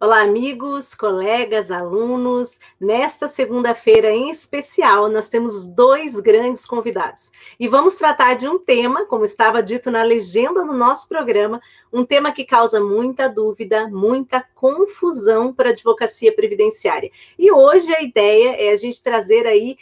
Olá, amigos, colegas, alunos. Nesta segunda-feira em especial, nós temos dois grandes convidados. E vamos tratar de um tema, como estava dito na legenda do nosso programa, um tema que causa muita dúvida, muita confusão para a advocacia previdenciária. E hoje a ideia é a gente trazer aí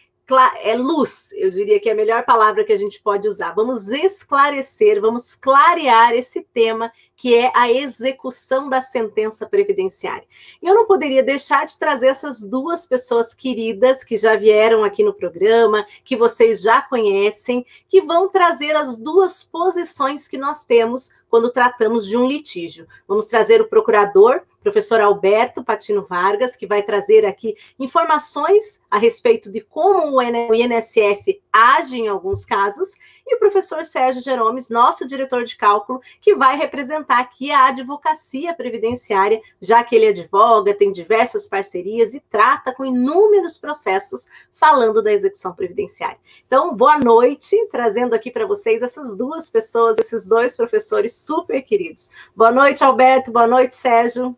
luz, eu diria que é a melhor palavra que a gente pode usar. Vamos esclarecer, vamos clarear esse tema, que é a execução da sentença previdenciária. E eu não poderia deixar de trazer essas duas pessoas queridas, que já vieram aqui no programa, que vocês já conhecem, que vão trazer as duas posições que nós temos quando tratamos de um litígio. Vamos trazer o procurador, professor Alberto Patino Vargas, que vai trazer aqui informações a respeito de como o INSS age em alguns casos, e o professor Sérgio Jeromes, nosso diretor de cálculo, que vai representar aqui a advocacia previdenciária, já que ele advoga, tem diversas parcerias e trata com inúmeros processos falando da execução previdenciária. Então, boa noite, trazendo aqui para vocês essas duas pessoas, esses dois professores super queridos. Boa noite, Alberto, boa noite, Sérgio.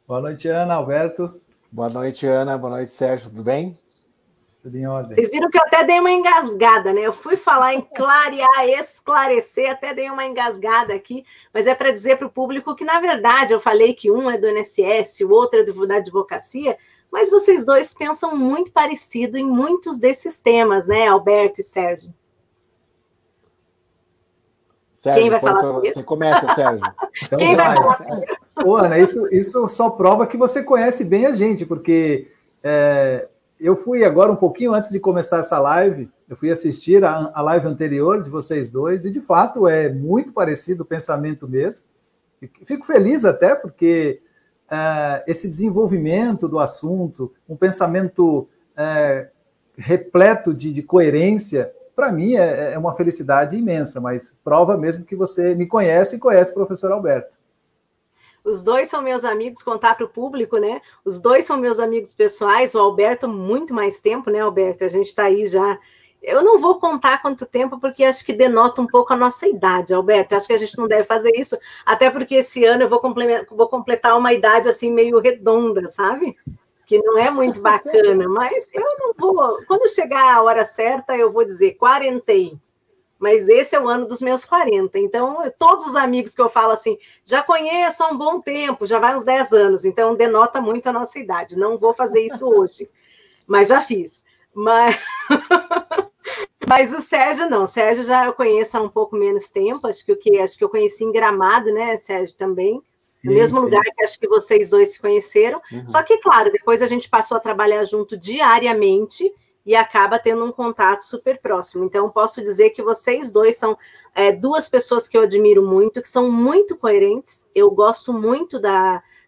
Boa noite, Ana, Alberto. Boa noite, Ana. Boa noite, Sérgio. Tudo bem? Tudo em ordem. Vocês viram que eu até dei uma engasgada, né? Eu fui falar em clarear, esclarecer, até dei uma engasgada aqui, mas é para dizer para o público que, na verdade, eu falei que um é do INSS, o outro é da advocacia, mas vocês dois pensam muito parecido em muitos desses temas, né, Alberto e Sérgio? Sérgio, quem vai falar você começa, Sérgio. Então, quem vai falar? Ô, Ana, isso só prova que você conhece bem a gente, porque eu fui agora um pouquinho antes de começar essa live, eu fui assistir a live anterior de vocês dois, e de fato é muito parecido o pensamento mesmo. Fico feliz até porque esse desenvolvimento do assunto, um pensamento repleto de coerência, para mim é uma felicidade imensa, mas prova mesmo que você me conhece e conhece o professor Alberto. Os dois são meus amigos, contar para o público, né? Os dois são meus amigos pessoais, o Alberto muito mais tempo, né, Alberto? A gente está aí já... Eu não vou contar quanto tempo, porque acho que denota um pouco a nossa idade, Alberto. Acho que a gente não deve fazer isso, até porque esse ano eu vou completar uma idade assim meio redonda, sabe? Que não é muito bacana, mas eu não vou... Quando chegar a hora certa, eu vou dizer 40. Mas esse é o ano dos meus 40. Então, todos os amigos que eu falo assim, já conheço há um bom tempo, já vai uns 10 anos. Então, denota muito a nossa idade. Não vou fazer isso hoje, mas já fiz. Mas o Sérgio não. O Sérgio já eu conheço há um pouco menos tempo. Acho que eu conheci em Gramado, né, Sérgio, também. No mesmo lugar que acho que vocês dois se conheceram. Uhum. Só que, claro, depois a gente passou a trabalhar junto diariamente e acaba tendo um contato super próximo. Então, posso dizer que vocês dois são duas pessoas que eu admiro muito, que são muito coerentes. Eu gosto muito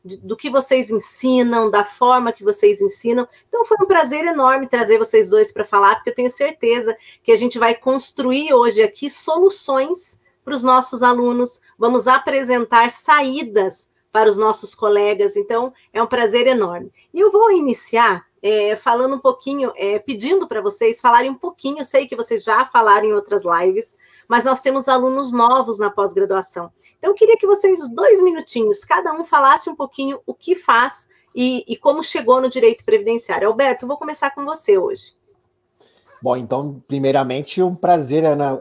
do que vocês ensinam, da forma que vocês ensinam. Então, foi um prazer enorme trazer vocês dois para falar, porque eu tenho certeza que a gente vai construir hoje aqui soluções para os nossos alunos, vamos apresentar saídas para os nossos colegas. Então, é um prazer enorme. E eu vou iniciar falando um pouquinho, pedindo para vocês falarem um pouquinho, eu sei que vocês já falaram em outras lives, mas nós temos alunos novos na pós-graduação. Então, eu queria que vocês, 2 minutinhos, cada um falasse um pouquinho o que faz e como chegou no direito previdenciário. Alberto, eu vou começar com você hoje. Bom, então, primeiramente, um prazer, Ana,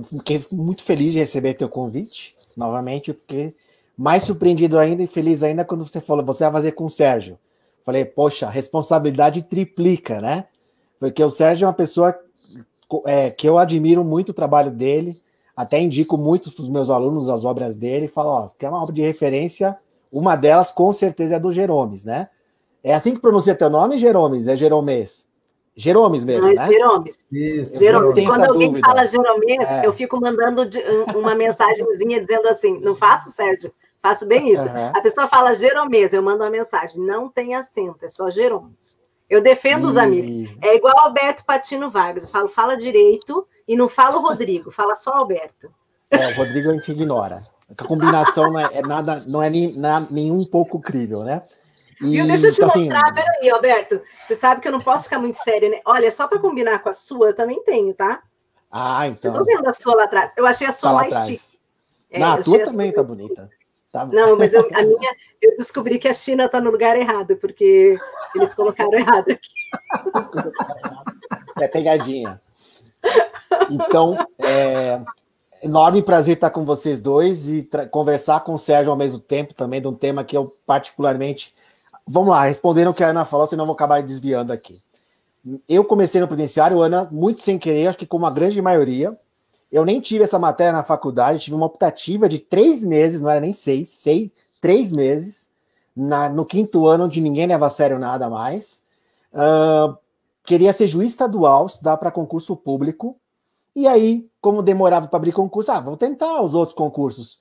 fiquei muito feliz de receber teu convite, novamente, porque mais surpreendido ainda e feliz ainda quando você falou, você vai fazer com o Sérgio. Falei, poxa, a responsabilidade triplica, né? Porque o Sérgio é uma pessoa que eu admiro muito o trabalho dele, até indico muito para os meus alunos as obras dele, falo, ó, quer uma obra de referência, uma delas com certeza é do Jeromes, né? É assim que pronuncia teu nome, Jeromes? É Jeromes? Jeromes mesmo, né? Jeromes. Isso, Jeromes. Quando alguém fala Jeromes, eu fico mandando uma mensagenzinha dizendo assim, não faço, Sérgio? Faço bem isso. Uhum. A pessoa fala Jeromes, eu mando uma mensagem. Não tem acento, é só Jeromes. Eu defendo os amigos. É igual Alberto Patino Vargas. Eu falo, fala direito e não falo Rodrigo, fala só Alberto. O Rodrigo a gente ignora. A combinação não é nem um pouco crível, né? Deixa eu te mostrar, peraí, Alberto. Você sabe que eu não posso ficar muito séria, né? Olha, só para combinar com a sua, eu também tenho, tá? Ah, então. Eu tô vendo a sua lá atrás. Eu achei a sua mais chique. A tua também tá bonita. Tá bom. Não, mas eu descobri que a China está no lugar errado, porque eles colocaram errado aqui. É pegadinha. Então, enorme prazer estar com vocês dois e conversar com o Sérgio ao mesmo tempo também de um tema que eu particularmente... Vamos lá, respondendo o que a Ana falou, senão eu vou acabar desviando aqui. Eu comecei no previdenciário, Ana, muito sem querer, acho que como a grande maioria. Eu nem tive essa matéria na faculdade, tive uma optativa de 3 meses, não era nem 6, 3 meses, no 5º ano, onde ninguém leva a sério nada mais. Queria ser juiz estadual, estudar para concurso público. E aí, como demorava para abrir concurso, vou tentar os outros concursos.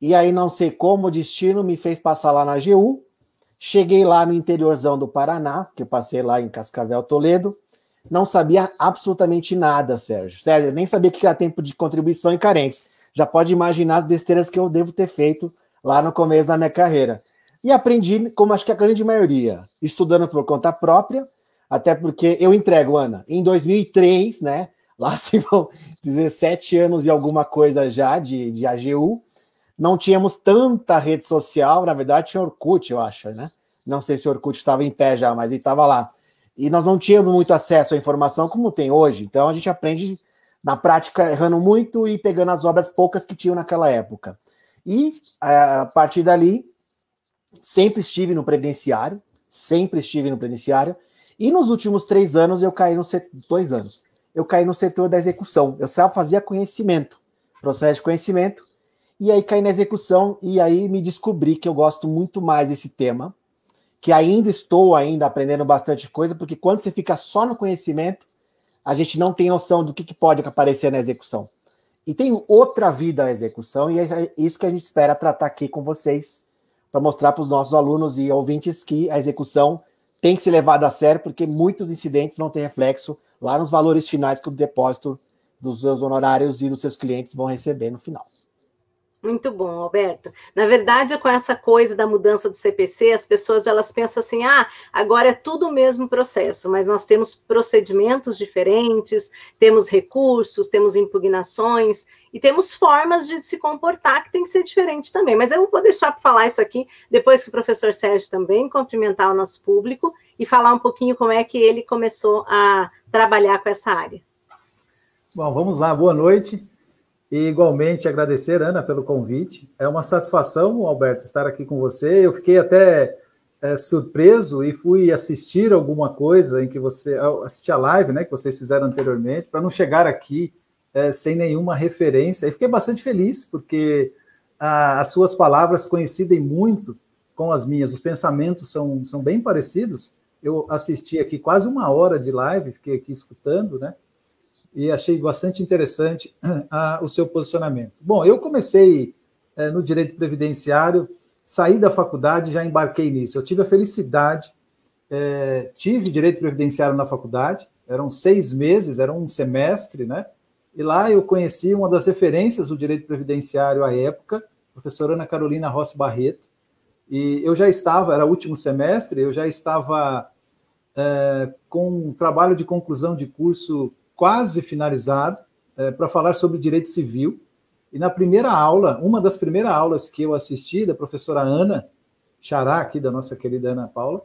E aí, não sei como, o destino me fez passar lá na AGU. Cheguei lá no interiorzão do Paraná, que eu passei lá em Cascavel, Toledo. Não sabia absolutamente nada, Sérgio. Sério, eu nem sabia o que era tempo de contribuição e carência. Já pode imaginar as besteiras que eu devo ter feito lá no começo da minha carreira. E aprendi, como acho que a grande maioria, estudando por conta própria, até porque eu entrego, Ana, em 2003, né? Lá se vão 17 anos e alguma coisa já de AGU. Não tínhamos tanta rede social, na verdade tinha Orkut, eu acho, né? Não sei se o Orkut estava em pé já, mas ele estava lá. E nós não tínhamos muito acesso à informação como tem hoje. Então a gente aprende na prática errando muito e pegando as obras poucas que tinham naquela época. E a partir dali, sempre estive no previdenciário. E nos últimos 2 anos, eu caí no setor da execução. Eu só fazia conhecimento, processo de conhecimento, e aí caí na execução, e aí me descobri que eu gosto muito mais desse tema, que estou aprendendo bastante coisa, porque quando você fica só no conhecimento, a gente não tem noção do que pode aparecer na execução. E tem outra vida a execução, e é isso que a gente espera tratar aqui com vocês, para mostrar para os nossos alunos e ouvintes que a execução tem que ser levada a sério, porque muitos incidentes não têm reflexo lá nos valores finais que o depósito dos seus honorários e dos seus clientes vão receber no final. Muito bom, Alberto. Na verdade, com essa coisa da mudança do CPC, as pessoas elas pensam assim, agora é tudo o mesmo processo, mas nós temos procedimentos diferentes, temos recursos, temos impugnações e temos formas de se comportar que tem que ser diferente também. Mas eu vou deixar para falar isso aqui depois que o professor Sérgio também cumprimentar o nosso público e falar um pouquinho como é que ele começou a trabalhar com essa área. Bom, vamos lá, boa noite. E igualmente agradecer, Ana, pelo convite. É uma satisfação, Alberto, estar aqui com você. Eu fiquei até surpreso e fui assistir alguma coisa em que assisti a live, né, que vocês fizeram anteriormente, para não chegar aqui sem nenhuma referência. E fiquei bastante feliz, porque as suas palavras coincidem muito com as minhas. Os pensamentos são bem parecidos. Eu assisti aqui quase 1 hora de live, fiquei aqui escutando, né? E achei bastante interessante o seu posicionamento. Bom, eu comecei no direito previdenciário, saí da faculdade e já embarquei nisso. Eu tive a felicidade, tive direito previdenciário na faculdade, eram 6 meses, era um semestre, né? E lá eu conheci uma das referências do direito previdenciário à época, a professora Ana Carolina Rossi Barreto, e eu já estava, era o último semestre, eu já estava com um trabalho de conclusão de curso quase finalizado, para falar sobre direito civil. E na primeira aula, uma das primeiras aulas que eu assisti, da professora Ana, xará aqui da nossa querida Ana Paula,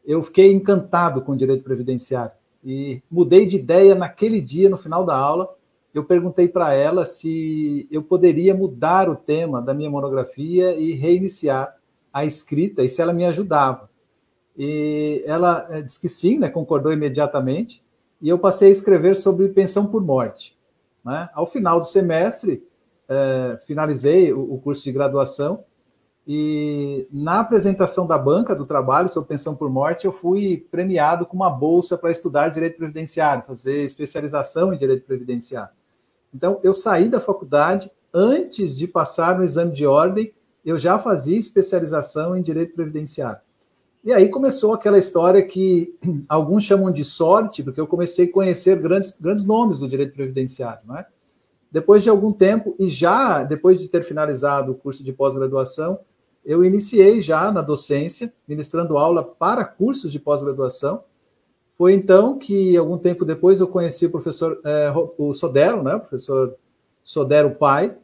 eu fiquei encantado com o direito previdenciário. E mudei de ideia naquele dia, no final da aula. Eu perguntei para ela se eu poderia mudar o tema da minha monografia e reiniciar a escrita, e se ela me ajudava. E ela disse que sim, né, concordou imediatamente. E eu passei a escrever sobre pensão por morte, né? Ao final do semestre, finalizei o curso de graduação e na apresentação da banca do trabalho sobre pensão por morte, eu fui premiado com uma bolsa para estudar direito previdenciário, fazer especialização em direito previdenciário. Então, eu saí da faculdade, antes de passar no exame de ordem, eu já fazia especialização em direito previdenciário. E aí começou aquela história que alguns chamam de sorte, porque eu comecei a conhecer grandes nomes do direito previdenciário, não é? Depois de algum tempo, e já depois de ter finalizado o curso de pós-graduação, eu iniciei já na docência, ministrando aula para cursos de pós-graduação. Foi então que, algum tempo depois, eu conheci o professor o Sodero, né? O professor Sodero Pai,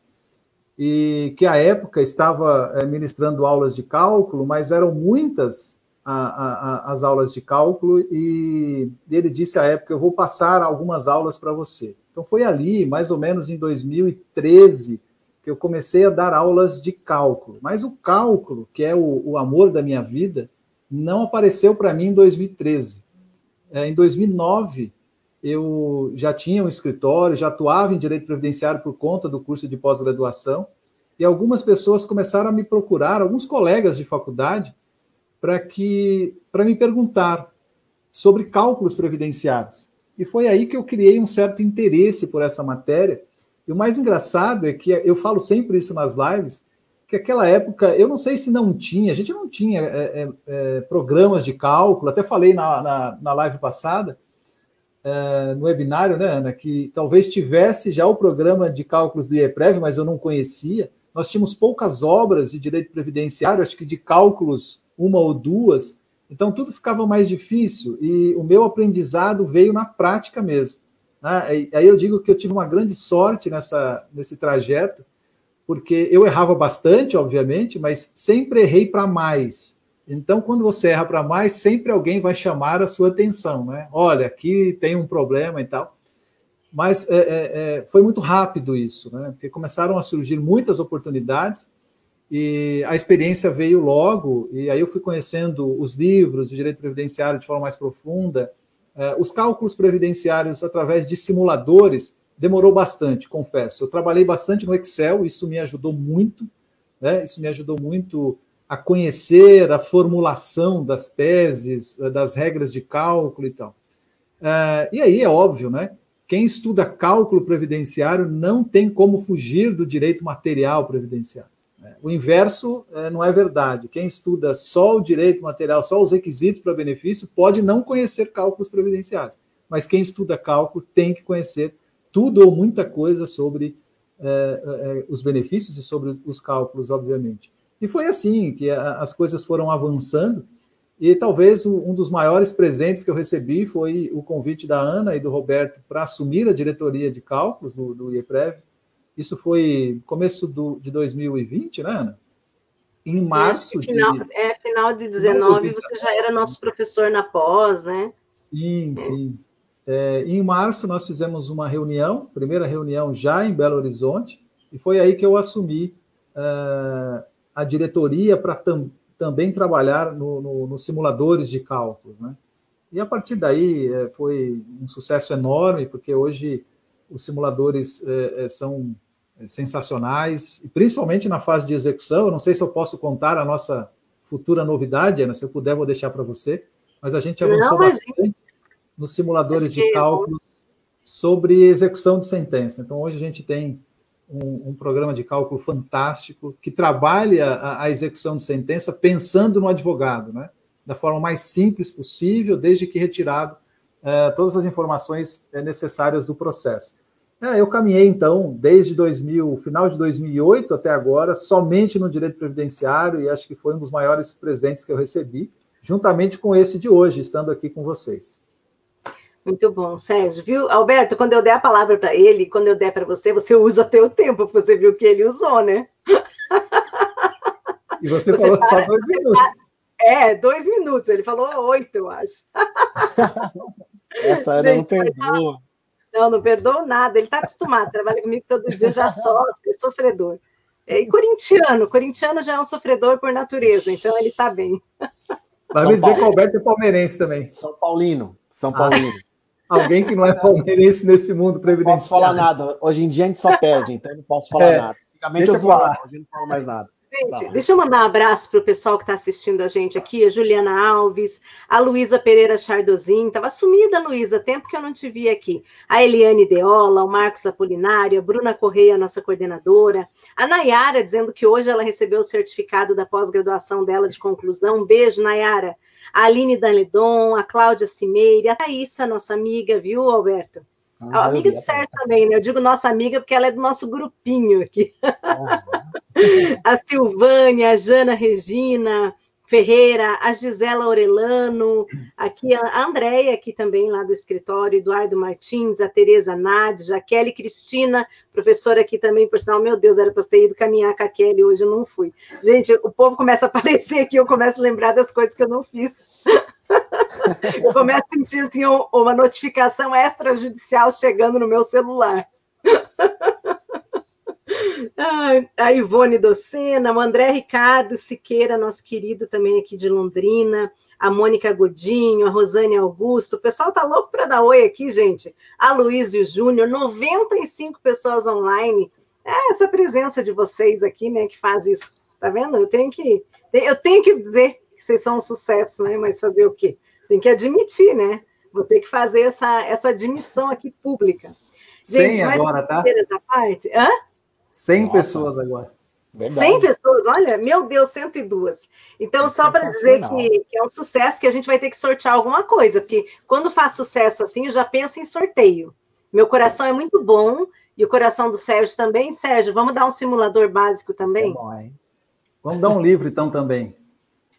e que à época estava ministrando aulas de cálculo, mas eram muitas as aulas de cálculo, e ele disse à época: eu vou passar algumas aulas para você. Então foi ali, mais ou menos em 2013, que eu comecei a dar aulas de cálculo. Mas o cálculo, que é o amor da minha vida, não apareceu para mim em 2013. Em 2009, eu já tinha um escritório, já atuava em direito previdenciário por conta do curso de pós-graduação, e algumas pessoas começaram a me procurar, alguns colegas de faculdade, para me perguntar sobre cálculos previdenciários. E foi aí que eu criei um certo interesse por essa matéria. E o mais engraçado é que eu falo sempre isso nas lives, que naquela época, eu não sei se não tinha, a gente não tinha programas de cálculo, até falei na live passada, no webinário, né, Ana, que talvez tivesse já o programa de cálculos do IEPREV, mas eu não conhecia. Nós tínhamos poucas obras de direito previdenciário, acho que de cálculos, uma ou duas, então tudo ficava mais difícil, e o meu aprendizado veio na prática mesmo. Né? Aí eu digo que eu tive uma grande sorte nesse trajeto, porque eu errava bastante, obviamente, mas sempre errei para mais. Então, quando você erra para mais, sempre alguém vai chamar a sua atenção, né? Olha, aqui tem um problema e tal. Mas foi muito rápido isso, né? Porque começaram a surgir muitas oportunidades, e a experiência veio logo, e aí eu fui conhecendo os livros de direito previdenciário de forma mais profunda. Os cálculos previdenciários através de simuladores demorou bastante, confesso. Eu trabalhei bastante no Excel, isso me ajudou muito, né? Isso me ajudou muito a conhecer a formulação das teses, das regras de cálculo e tal. E aí é óbvio, né? Quem estuda cálculo previdenciário não tem como fugir do direito material previdenciário. O inverso não é verdade. Quem estuda só o direito material, só os requisitos para benefício, pode não conhecer cálculos previdenciários. Mas quem estuda cálculo tem que conhecer tudo ou muita coisa sobre os benefícios e sobre os cálculos, obviamente. E foi assim que as coisas foram avançando, e talvez um dos maiores presentes que eu recebi foi o convite da Ana e do Roberto para assumir a diretoria de cálculos do IEPREV. Isso foi começo de 2020, né, Ana? Em março final de 19, você já era nosso professor na pós, né? Sim, sim. Em março nós fizemos uma reunião, primeira reunião já em Belo Horizonte, e foi aí que eu assumi a diretoria para também trabalhar nos simuladores de cálculos, né? E a partir daí foi um sucesso enorme, porque hoje os simuladores são sensacionais, e principalmente na fase de execução. Eu não sei se eu posso contar a nossa futura novidade, Ana, se eu puder vou deixar para você, mas a gente avançou bastante nos simuladores de cálculos sobre execução de sentença. Então hoje a gente tem um programa de cálculo fantástico que trabalha a execução de sentença pensando no advogado, né? Da forma mais simples possível, desde que retirado todas as informações necessárias do processo. Eu caminhei, então, desde final de 2008 até agora, somente no direito previdenciário, e acho que foi um dos maiores presentes que eu recebi, juntamente com esse de hoje, estando aqui com vocês. Muito bom, Sérgio. Viu, Alberto, quando eu der a palavra para ele, quando eu der para você, você usa até o tempo, porque você viu que ele usou, né? E você falou só 2 minutos. 2 minutos. Ele falou 8, eu acho. Essa Ana não perdoa. Não perdoa nada. Ele está acostumado, trabalha comigo todo dia, já sofre, sofredor. E corintiano já é um sofredor por natureza, então ele está bem. Vai me dizer que o Alberto é palmeirense também. São Paulino. Alguém que não é palmeirense nesse mundo previdenciário. Não posso falar nada. Hoje em dia a gente só perde, então eu não posso falar nada. Antigamente eu falava, hoje eu não falo mais nada. Gente, deixa eu mandar um abraço para o pessoal que está assistindo a gente aqui, a Juliana Alves, a Luísa Pereira Chardozin, estava sumida, Luísa, tempo que eu não te vi aqui, a Eliane Deola, o Marcos Apolinário, a Bruna Correia, nossa coordenadora, a Nayara, dizendo que hoje ela recebeu o certificado da pós-graduação dela de conclusão, um beijo, Nayara, a Aline Danledon, a Cláudia Cimeire, a Thaísa, nossa amiga, viu, Alberto? A amiga do Sérgio também, né? Eu digo nossa amiga porque ela é do nosso grupinho aqui. A Silvânia, a Jana Regina, Ferreira, a Gisela Orelano, aqui a Andréia, aqui também lá do escritório, Eduardo Martins, a Tereza Nádia, a Kelly Cristina, professora aqui também, por sinal, meu Deus, era para eu ter ido caminhar com a Kelly, hoje eu não fui. Gente, o povo começa a aparecer aqui, eu começo a lembrar das coisas que eu não fiz. Eu começo a sentir assim, uma notificação extrajudicial chegando no meu celular. A Ivone Docena, o André Ricardo Siqueira, nosso querido também aqui de Londrina, a Mônica Godinho, a Rosane Augusto, o pessoal tá louco para dar oi aqui, gente. A Luísio Júnior, 95 pessoas online. É essa presença de vocês aqui, né, que faz isso. Tá vendo? Eu tenho que dizer que vocês são um sucesso, né? Mas fazer o quê? Tem que admitir, né? Vou ter que fazer essa admissão aqui pública. Gente, 100 agora, tá? Da parte. Hã? 100 pessoas agora. Verdade. 100 pessoas, olha, meu Deus, 102. Então, só para dizer que é um sucesso, que a gente vai ter que sortear alguma coisa, porque quando faz sucesso assim, eu já penso em sorteio. Meu coração é muito bom, e o coração do Sérgio também. Sérgio, vamos dar um simulador básico também? É bom, hein? Vamos dar um livro, então, também.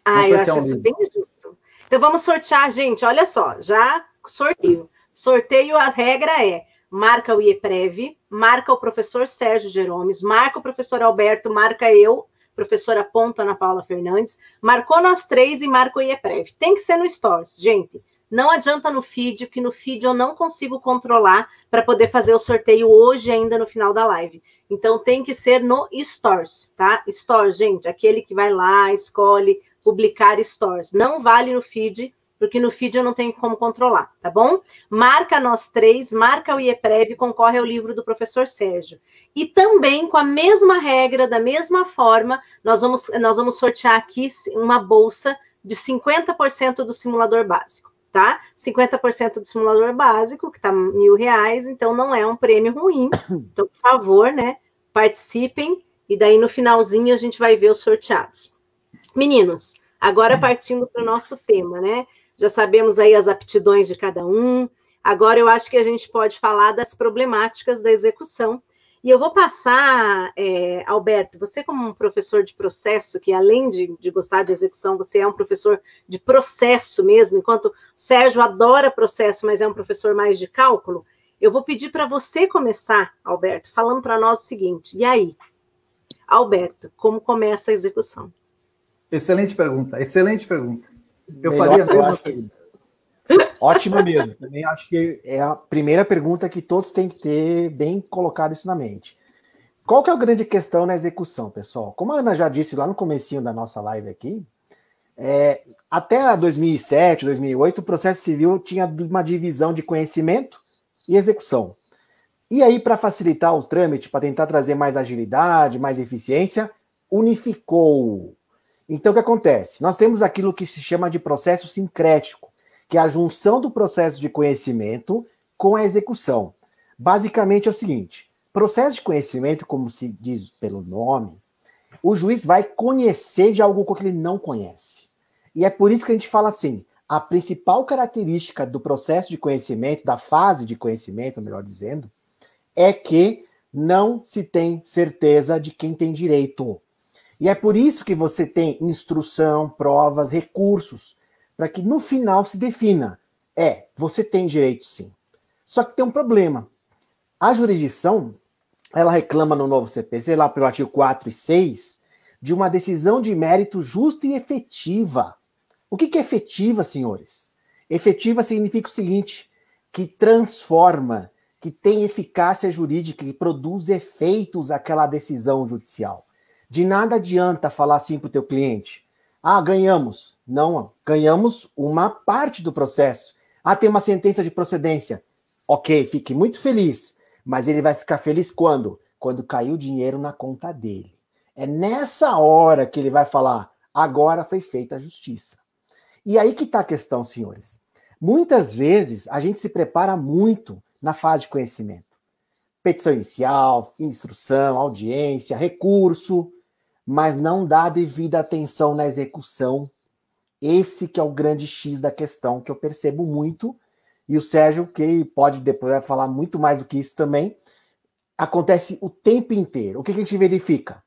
Eu acho isso bem justo. Então, vamos sortear, gente, olha só, já sorteio. Sorteio, a regra é: marca o IEPREV, marca o professor Sérgio Jeromes, marca o professor Alberto, marca eu, professora Ponto Ana Paula Fernandes, marcou nós três e marca o IEPREV. Tem que ser no Stories, gente. Não adianta no feed, porque no feed eu não consigo controlar para poder fazer o sorteio hoje ainda no final da live. Então tem que ser no Stories, tá? Stories, gente, aquele que vai lá, escolhe publicar Stories. Não vale no feed, porque no feed eu não tenho como controlar, tá bom? Marca nós três, marca o IEPREV, concorre ao livro do professor Sérgio. E também, com a mesma regra, da mesma forma, nós vamos sortear aqui uma bolsa de 50% do simulador básico, tá? 50% do simulador básico, que tá R$1.000, então não é um prêmio ruim. Então, por favor, né, participem, e daí no finalzinho a gente vai ver os sorteados. Meninos, agora partindo para o nosso tema, né? Já sabemos aí as aptidões de cada um. Agora eu acho que a gente pode falar das problemáticas da execução. E eu vou passar, Alberto, você como um professor de processo, que além de gostar de execução, você é um professor de processo mesmo, enquanto o Sérgio adora processo, mas é um professor mais de cálculo, eu vou pedir para você começar, Alberto, falando para nós o seguinte: e aí, Alberto, como começa a execução? Excelente pergunta, excelente pergunta. Eu faria a mesma pergunta. Ótima mesmo. Também acho que é a primeira pergunta que todos têm que ter bem colocado isso na mente. Qual que é a grande questão na execução, pessoal? Como a Ana já disse lá no comecinho da nossa live aqui, até 2007, 2008, o processo civil tinha uma divisão de conhecimento e execução. E aí, para facilitar o trâmite, para tentar trazer mais agilidade, mais eficiência, unificou. Então, o que acontece? Nós temos aquilo que se chama de processo sincrético, que é a junção do processo de conhecimento com a execução. Basicamente é o seguinte: processo de conhecimento, como se diz pelo nome, o juiz vai conhecer de algo que ele não conhece. E é por isso que a gente fala assim: a principal característica do processo de conhecimento, da fase de conhecimento, melhor dizendo, é que não se tem certeza de quem tem direito. E é por isso que você tem instrução, provas, recursos, para que no final se defina. Você tem direito sim. Só que tem um problema. A jurisdição, ela reclama no novo CPC, lá pelo artigo 4 e 6, de uma decisão de mérito justa e efetiva. O que é efetiva, senhores? Efetiva significa o seguinte: que transforma, que tem eficácia jurídica, que produz efeitos aquela decisão judicial. De nada adianta falar assim para o teu cliente: ganhamos. Não, ganhamos uma parte do processo. Tem uma sentença de procedência. Ok, fique muito feliz. Mas ele vai ficar feliz quando? Quando cair o dinheiro na conta dele. É nessa hora que ele vai falar: agora foi feita a justiça. E aí que está a questão, senhores. Muitas vezes a gente se prepara muito na fase de conhecimento. Petição inicial, instrução, audiência, recurso, mas não dá a devida atenção na execução. Esse que é o grande X da questão, que eu percebo muito, e o Sérgio, que pode depois vai falar muito mais do que isso também, acontece o tempo inteiro. O que a gente verifica?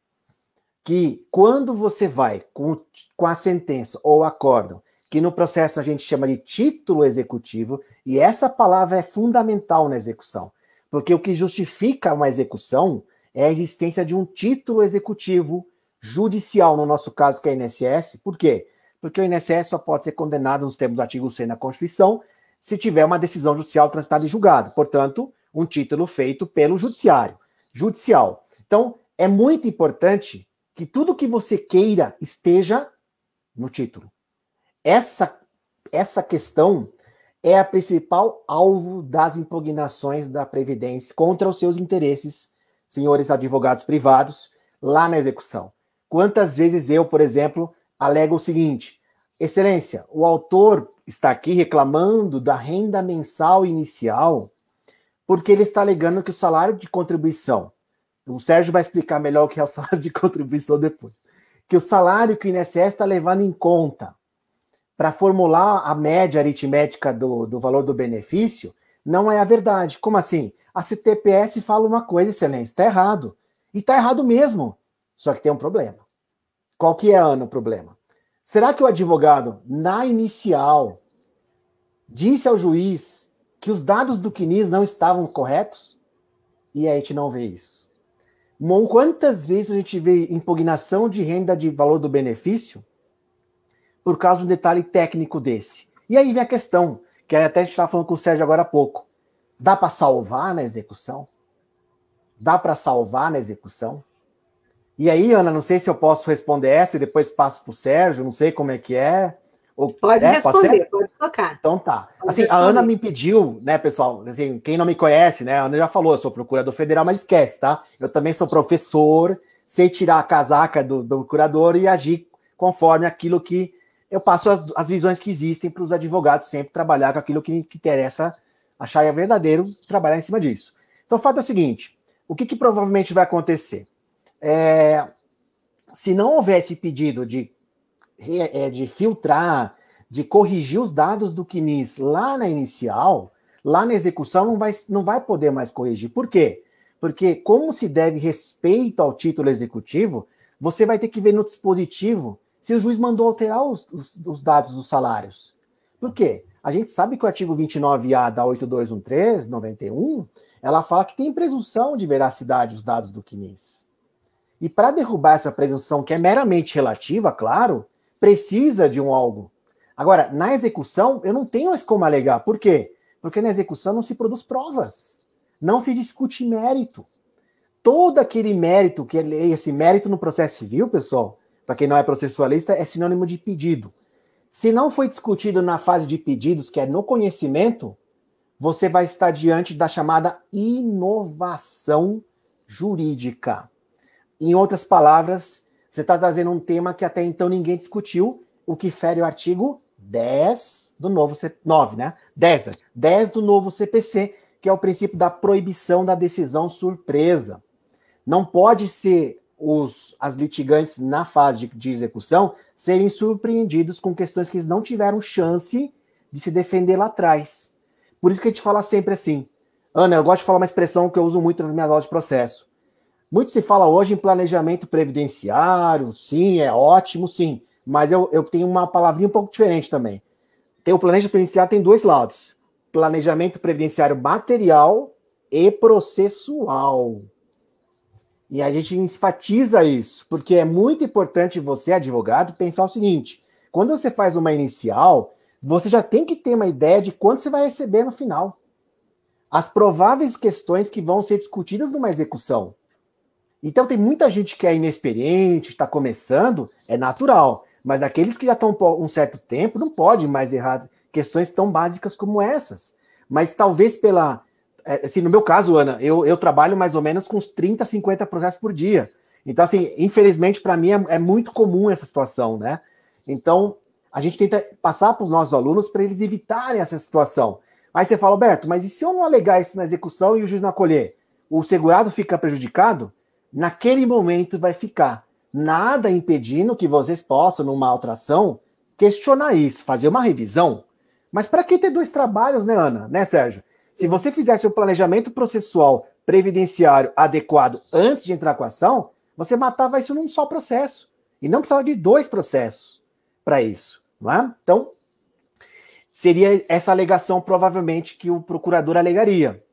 que quando você vai com a sentença ou acórdão, que no processo a gente chama de título executivo, e essa palavra é fundamental na execução, porque o que justifica uma execução é a existência de um título executivo judicial, no nosso caso, que é a INSS. Por quê? Porque o INSS só pode ser condenado nos termos do artigo 100 da Constituição se tiver uma decisão judicial transitada e julgada. Portanto, um título feito pelo judiciário. Judicial. Então, é muito importante que tudo que você queira esteja no título. Essa questão é a principal alvo das impugnações da Previdência contra os seus interesses, senhores advogados privados, lá na execução. Quantas vezes eu, por exemplo, alego o seguinte: Excelência, o autor está aqui reclamando da renda mensal inicial porque ele está alegando que o salário de contribuição, o Sérgio vai explicar melhor o que é o salário de contribuição depois, que o salário que o INSS está levando em conta para formular a média aritmética do valor do benefício não é a verdade. Como assim? A CTPS fala uma coisa, Excelência, está errado. E está errado mesmo. Só que tem um problema. Qual que é, Ana, o problema? Será que o advogado, na inicial, disse ao juiz que os dados do CNIS não estavam corretos? E a gente não vê isso. Quantas vezes a gente vê impugnação de renda de valor do benefício por causa de um detalhe técnico desse? E aí vem a questão, que até a gente estava falando com o Sérgio agora há pouco. Dá para salvar na execução? Dá para salvar na execução? E aí, Ana, não sei se eu posso responder essa e depois passo para o Sérgio, não sei como é que é. Pode responder, pode tocar. Então tá. Assim, a Ana me pediu, né, pessoal, assim, quem não me conhece, né, a Ana já falou, eu sou procurador federal, mas esquece, tá? Eu também sou professor, sei tirar a casaca do procurador e agir conforme aquilo que eu passo as visões que existem para os advogados sempre trabalhar com aquilo que interessa, achar é verdadeiro, trabalhar em cima disso. Então o fato é o seguinte, o que provavelmente vai acontecer? Se não houvesse pedido de filtrar, de corrigir os dados do CNIS lá na inicial, lá na execução não vai poder mais corrigir. Por quê? Porque como se deve respeito ao título executivo, você vai ter que ver no dispositivo se o juiz mandou alterar os dados dos salários. Por quê? A gente sabe que o artigo 29A da 8213/91, ela fala que tem presunção de veracidade os dados do CNIS. E para derrubar essa presunção, que é meramente relativa, claro, precisa de um algo. Agora, na execução, eu não tenho mais como alegar. Por quê? Porque na execução não se produz provas. Não se discute mérito. Todo aquele mérito, esse mérito no processo civil, pessoal, para quem não é processualista, é sinônimo de pedido. Se não foi discutido na fase de pedidos, que é no conhecimento, você vai estar diante da chamada inovação jurídica. Em outras palavras, você está trazendo um tema que até então ninguém discutiu, o que fere o artigo 10 do novo 9, né? 10 do novo CPC, que é o princípio da proibição da decisão surpresa. Não pode ser as litigantes na fase de execução serem surpreendidos com questões que eles não tiveram chance de se defender lá atrás. Por isso que a gente fala sempre assim. Ana, eu gosto de falar uma expressão que eu uso muito nas minhas aulas de processo. Muito se fala hoje em planejamento previdenciário, sim, é ótimo, sim. Mas eu tenho uma palavrinha um pouco diferente também. O planejamento previdenciário tem dois lados. Planejamento previdenciário material e processual. E a gente enfatiza isso, porque é muito importante você, advogado, pensar o seguinte. Quando você faz uma inicial, você já tem que ter uma ideia de quanto você vai receber no final. As prováveis questões que vão ser discutidas numa execução. Então tem muita gente que é inexperiente, está começando, é natural. Mas aqueles que já estão um certo tempo não pode mais errar questões tão básicas como essas. Mas talvez assim, no meu caso, Ana, eu trabalho mais ou menos com uns 30, 50 processos por dia. Então, assim, infelizmente, para mim é muito comum essa situação, né? Então, a gente tenta passar para os nossos alunos para eles evitarem essa situação. Aí você fala, Alberto, mas e se eu não alegar isso na execução e o juiz não acolher? O segurado fica prejudicado? Naquele momento vai ficar. Nada impedindo que vocês possam, numa alteração, questionar isso, fazer uma revisão. Mas para que ter dois trabalhos, né, Ana? Né, Sérgio? Se você fizesse o planejamento processual previdenciário adequado antes de entrar com a ação, você matava isso num só processo. E não precisava de 2 processos para isso. Não é? Então, seria essa alegação, provavelmente, que o procurador alegaria.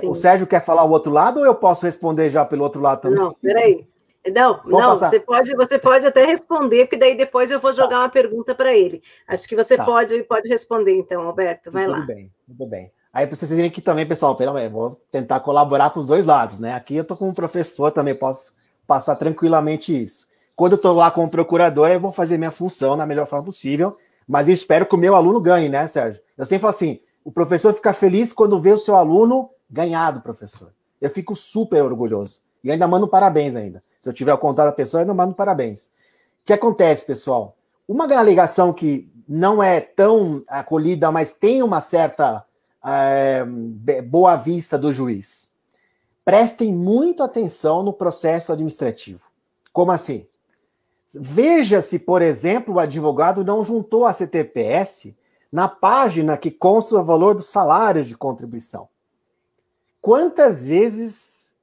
O Sérgio quer falar o outro lado ou eu posso responder já pelo outro lado também? Não, peraí. Não, você pode até responder, porque daí depois eu vou jogar uma pergunta para ele. Acho que você pode responder, então, Alberto. Vai lá. Tudo bem. Aí para vocês verem aqui também, pessoal, vou tentar colaborar com os dois lados, né? Aqui eu estou como professor, também posso passar tranquilamente isso. Quando eu estou lá como procurador, eu vou fazer minha função na melhor forma possível, mas eu espero que o meu aluno ganhe, né, Sérgio? Eu sempre falo assim, o professor fica feliz quando vê o seu aluno ganhar do professor. Eu fico super orgulhoso. E ainda mando parabéns ainda. Se eu tiver o contato da pessoa, eu ainda mando parabéns. O que acontece, pessoal? Uma alegação que não é tão acolhida, mas tem uma certa boa vista do juiz. Prestem muito atenção no processo administrativo. Como assim? Veja se, por exemplo, o advogado não juntou a CTPS na página que consta o valor dos salários de contribuição. Quantas vezes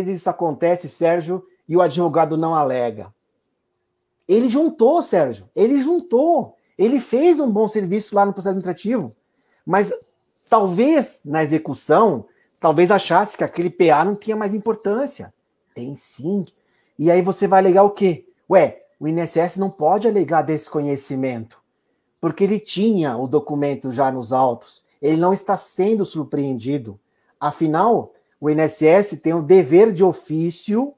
isso acontece, Sérgio, e o advogado não alega? Ele juntou, Sérgio. Ele juntou. Ele fez um bom serviço lá no processo administrativo. Mas talvez na execução, talvez achasse que aquele PA não tinha mais importância. Tem sim. E aí você vai alegar o quê? O INSS não pode alegar desconhecimento, porque ele tinha o documento já nos autos. Ele não está sendo surpreendido. Afinal, o INSS tem o dever de ofício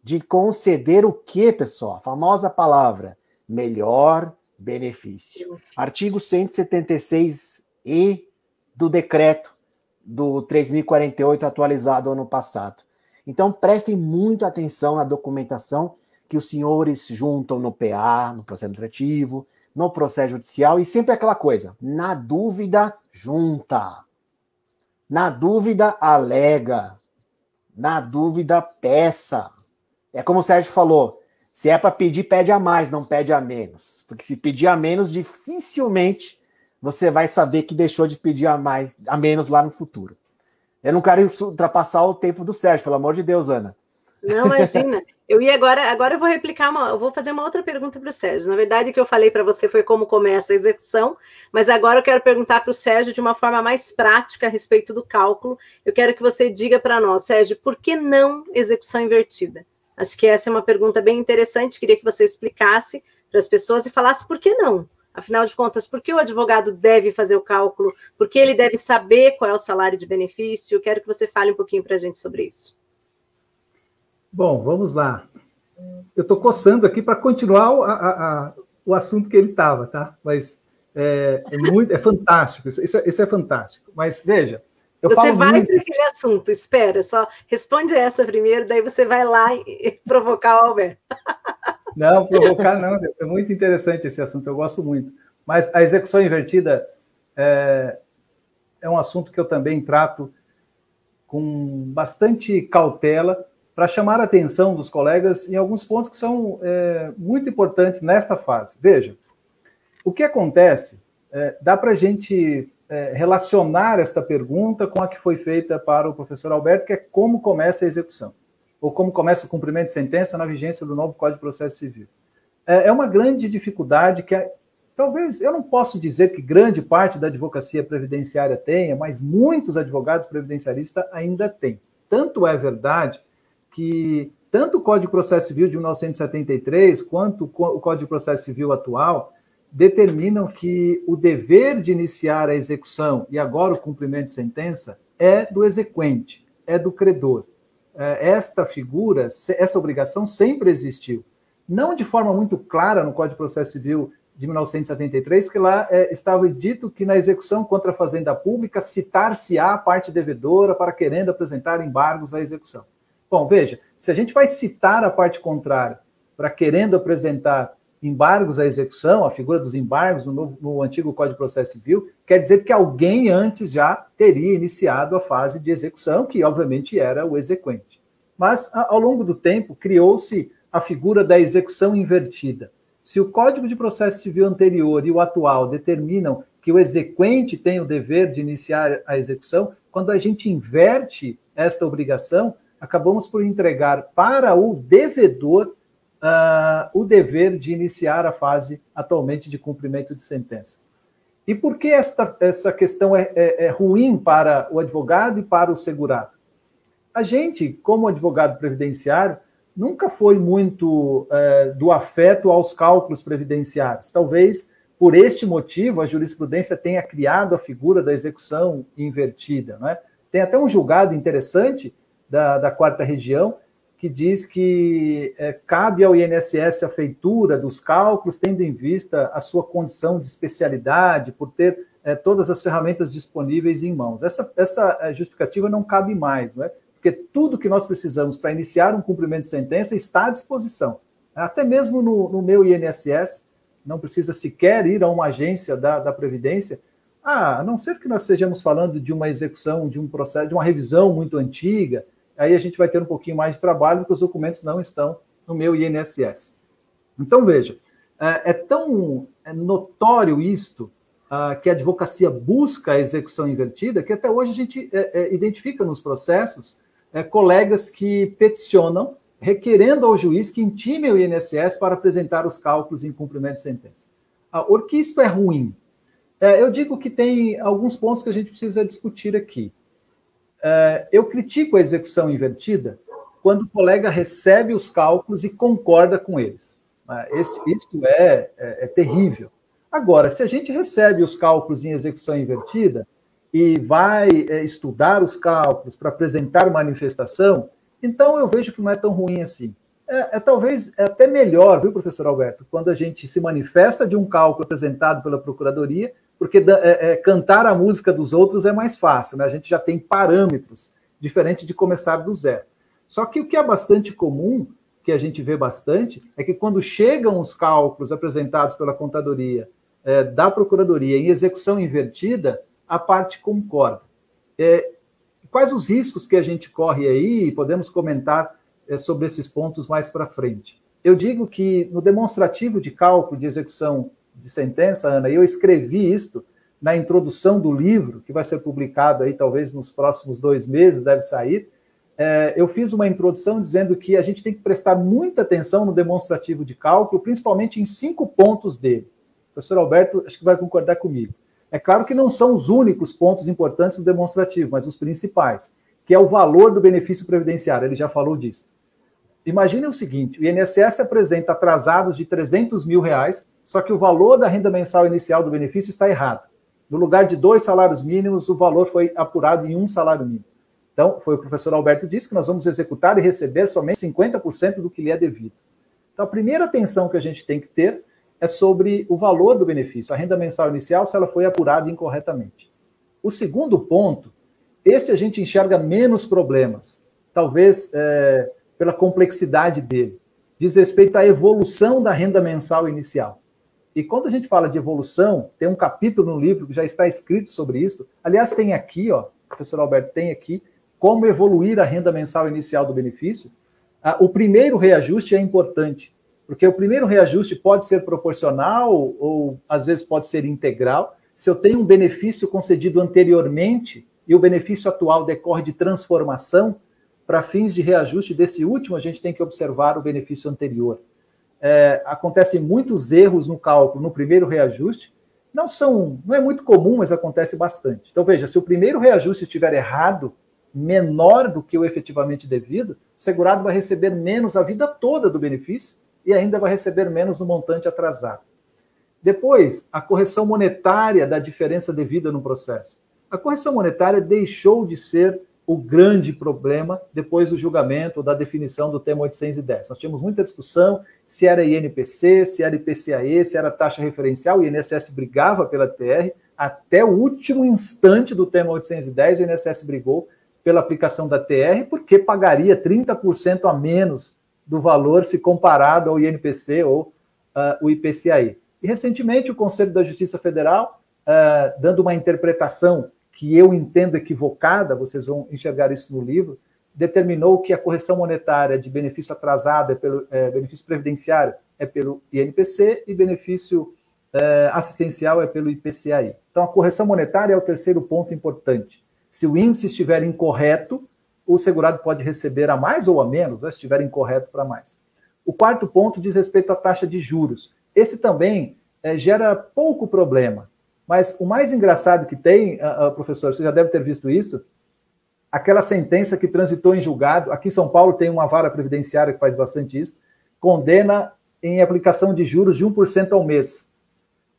de conceder o quê, pessoal? A famosa palavra, melhor benefício. Artigo 176-E do decreto do 3.048 atualizado ano passado. Então, prestem muita atenção na documentação que os senhores juntam no PA, no processo administrativo, no processo judicial, e sempre aquela coisa, na dúvida, junta. Na dúvida, alega. Na dúvida, peça. É como o Sérgio falou, se é para pedir, pede a mais, não pede a menos. Porque se pedir a menos, dificilmente você vai saber que deixou de pedir a menos lá no futuro. Eu não quero ultrapassar o tempo do Sérgio, pelo amor de Deus, Ana. Não, imagina. Eu ia agora eu vou replicar eu vou fazer uma outra pergunta para o Sérgio. Na verdade, o que eu falei para você foi como começa a execução, mas agora eu quero perguntar para o Sérgio de uma forma mais prática a respeito do cálculo. Eu quero que você diga para nós, Sérgio, por que não execução invertida? Acho que essa é uma pergunta bem interessante. Queria que você explicasse para as pessoas e falasse por que não. Afinal de contas, por que o advogado deve fazer o cálculo? Por que ele deve saber qual é o salário de benefício? Eu quero que você fale um pouquinho para a gente sobre isso. Bom, vamos lá. Eu estou coçando aqui para continuar o assunto que ele estava, tá? Mas é fantástico, isso é fantástico. Mas veja, você vai para aquele assunto, espera, só responde essa primeiro, daí você vai lá e provocar o Alberto. Não, provocar não, é muito interessante esse assunto, eu gosto muito. Mas a execução invertida é um assunto que eu também trato com bastante cautela, para chamar a atenção dos colegas em alguns pontos que são muito importantes nesta fase. Veja, o que acontece, dá para a gente relacionar esta pergunta com a que foi feita para o professor Alberto, que é como começa a execução, ou como começa o cumprimento de sentença na vigência do novo Código de Processo Civil. É uma grande dificuldade que, talvez, eu não posso dizer que grande parte da advocacia previdenciária tenha, mas muitos advogados previdenciaristas ainda têm. Tanto é verdade que tanto o Código de Processo Civil de 1973 quanto o Código de Processo Civil atual determinam que o dever de iniciar a execução e agora o cumprimento de sentença é do exequente, é do credor. Esta figura, essa obrigação sempre existiu. Não de forma muito clara no Código de Processo Civil de 1973, que lá estava dito que na execução contra a fazenda pública citar-se-á a parte devedora para querendo apresentar embargos à execução. Bom, veja, se a gente vai citar a parte contrária para querendo apresentar embargos à execução, a figura dos embargos no antigo Código de Processo Civil, quer dizer que alguém antes já teria iniciado a fase de execução, que obviamente era o exequente. Mas, ao longo do tempo, criou-se a figura da execução invertida. Se o Código de Processo Civil anterior e o atual determinam que o exequente tem o dever de iniciar a execução, quando a gente inverte esta obrigação, acabamos por entregar para o devedor o dever de iniciar a fase atualmente de cumprimento de sentença. E por que essa questão é ruim para o advogado e para o segurado? A gente, como advogado previdenciário, nunca foi muito do afeto aos cálculos previdenciários. Talvez, por este motivo, a jurisprudência tenha criado a figura da execução invertida. Né? Tem até um julgado interessante da 4ª Região, que diz que cabe ao INSS a feitura dos cálculos, tendo em vista a sua condição de especialidade, por ter todas as ferramentas disponíveis em mãos. Essa justificativa não cabe mais, né? Porque tudo que nós precisamos para iniciar um cumprimento de sentença está à disposição. Até mesmo no meu INSS, não precisa sequer ir a uma agência da Previdência, a não ser que nós estejamos falando de uma execução, de um processo, de uma revisão muito antiga, aí a gente vai ter um pouquinho mais de trabalho, porque os documentos não estão no meu INSS. Então, veja, é tão notório isto, que a advocacia busca a execução invertida, que até hoje a gente identifica nos processos colegas que peticionam, requerendo ao juiz que intime o INSS para apresentar os cálculos em cumprimento de sentença. Por que isso é ruim? Eu digo que tem alguns pontos que a gente precisa discutir aqui. Eu critico a execução invertida quando o colega recebe os cálculos e concorda com eles. Isso é terrível. Agora, se a gente recebe os cálculos em execução invertida e vai estudar os cálculos para apresentar manifestação, então eu vejo que não é tão ruim assim. Talvez até melhor, viu, professor Alberto, quando a gente se manifesta de um cálculo apresentado pela Procuradoria, porque cantar a música dos outros é mais fácil, né? A gente já tem parâmetros, diferente de começar do zero. Só que o que é bastante comum, que a gente vê bastante, é que quando chegam os cálculos apresentados pela Contadoria, da Procuradoria em execução invertida, a parte concorda. Quais os riscos que a gente corre aí? Podemos comentar sobre esses pontos mais para frente. Eu digo que no demonstrativo de cálculo de execução de sentença, Ana, eu escrevi isto na introdução do livro, que vai ser publicado aí talvez nos próximos 2 meses, deve sair. Eu fiz uma introdução dizendo que a gente tem que prestar muita atenção no demonstrativo de cálculo, principalmente em 5 pontos dele. O professor Alberto acho que vai concordar comigo. É claro que não são os únicos pontos importantes do demonstrativo, mas os principais, que é o valor do benefício previdenciário, ele já falou disso. Imagine o seguinte, o INSS apresenta atrasados de R$300 mil, só que o valor da renda mensal inicial do benefício está errado. No lugar de 2 salários mínimos, o valor foi apurado em 1 salário mínimo. Então, foi o professor Alberto disse que nós vamos executar e receber somente 50% do que lhe é devido. Então, a primeira atenção que a gente tem que ter é sobre o valor do benefício, a renda mensal inicial, se ela foi apurada incorretamente. O segundo ponto, esse a gente enxerga menos problemas, talvez pela complexidade dele, diz respeito à evolução da renda mensal inicial. E quando a gente fala de evolução, tem um capítulo no livro que já está escrito sobre isso, aliás, tem aqui, ó, o professor Alberto tem aqui, como evoluir a renda mensal inicial do benefício. O primeiro reajuste é importante, porque o primeiro reajuste pode ser proporcional ou, às vezes, pode ser integral. Se eu tenho um benefício concedido anteriormente e o benefício atual decorre de transformação, para fins de reajuste desse último, a gente tem que observar o benefício anterior. Acontecem muitos erros no cálculo no primeiro reajuste. Não é muito comum, mas acontece bastante. Então, veja, se o primeiro reajuste estiver errado, menor do que o efetivamente devido, o segurado vai receber menos a vida toda do benefício e ainda vai receber menos no montante atrasado. Depois, a correção monetária da diferença devida no processo. A correção monetária deixou de ser o grande problema depois do julgamento, da definição do tema 810. Nós tínhamos muita discussão se era INPC, se era IPCAE, se era taxa referencial, o INSS brigava pela TR, até o último instante do tema 810, o INSS brigou pela aplicação da TR, porque pagaria 30% a menos do valor se comparado ao INPC ou o IPCAE. E, recentemente, o Conselho da Justiça Federal, dando uma interpretação que eu entendo equivocada, vocês vão enxergar isso no livro, determinou que a correção monetária de benefício atrasado, benefício previdenciário, é pelo INPC e benefício assistencial é pelo IPCAE. Então, a correção monetária é o terceiro ponto importante. Se o índice estiver incorreto, o segurado pode receber a mais ou a menos, né, se estiver incorreto para mais. O quarto ponto diz respeito à taxa de juros. Esse também gera pouco problema, mas o mais engraçado que tem, professor, você já deve ter visto isso, aquela sentença que transitou em julgado, aqui em São Paulo tem uma vara previdenciária que faz bastante isso, condena em aplicação de juros de 1% ao mês.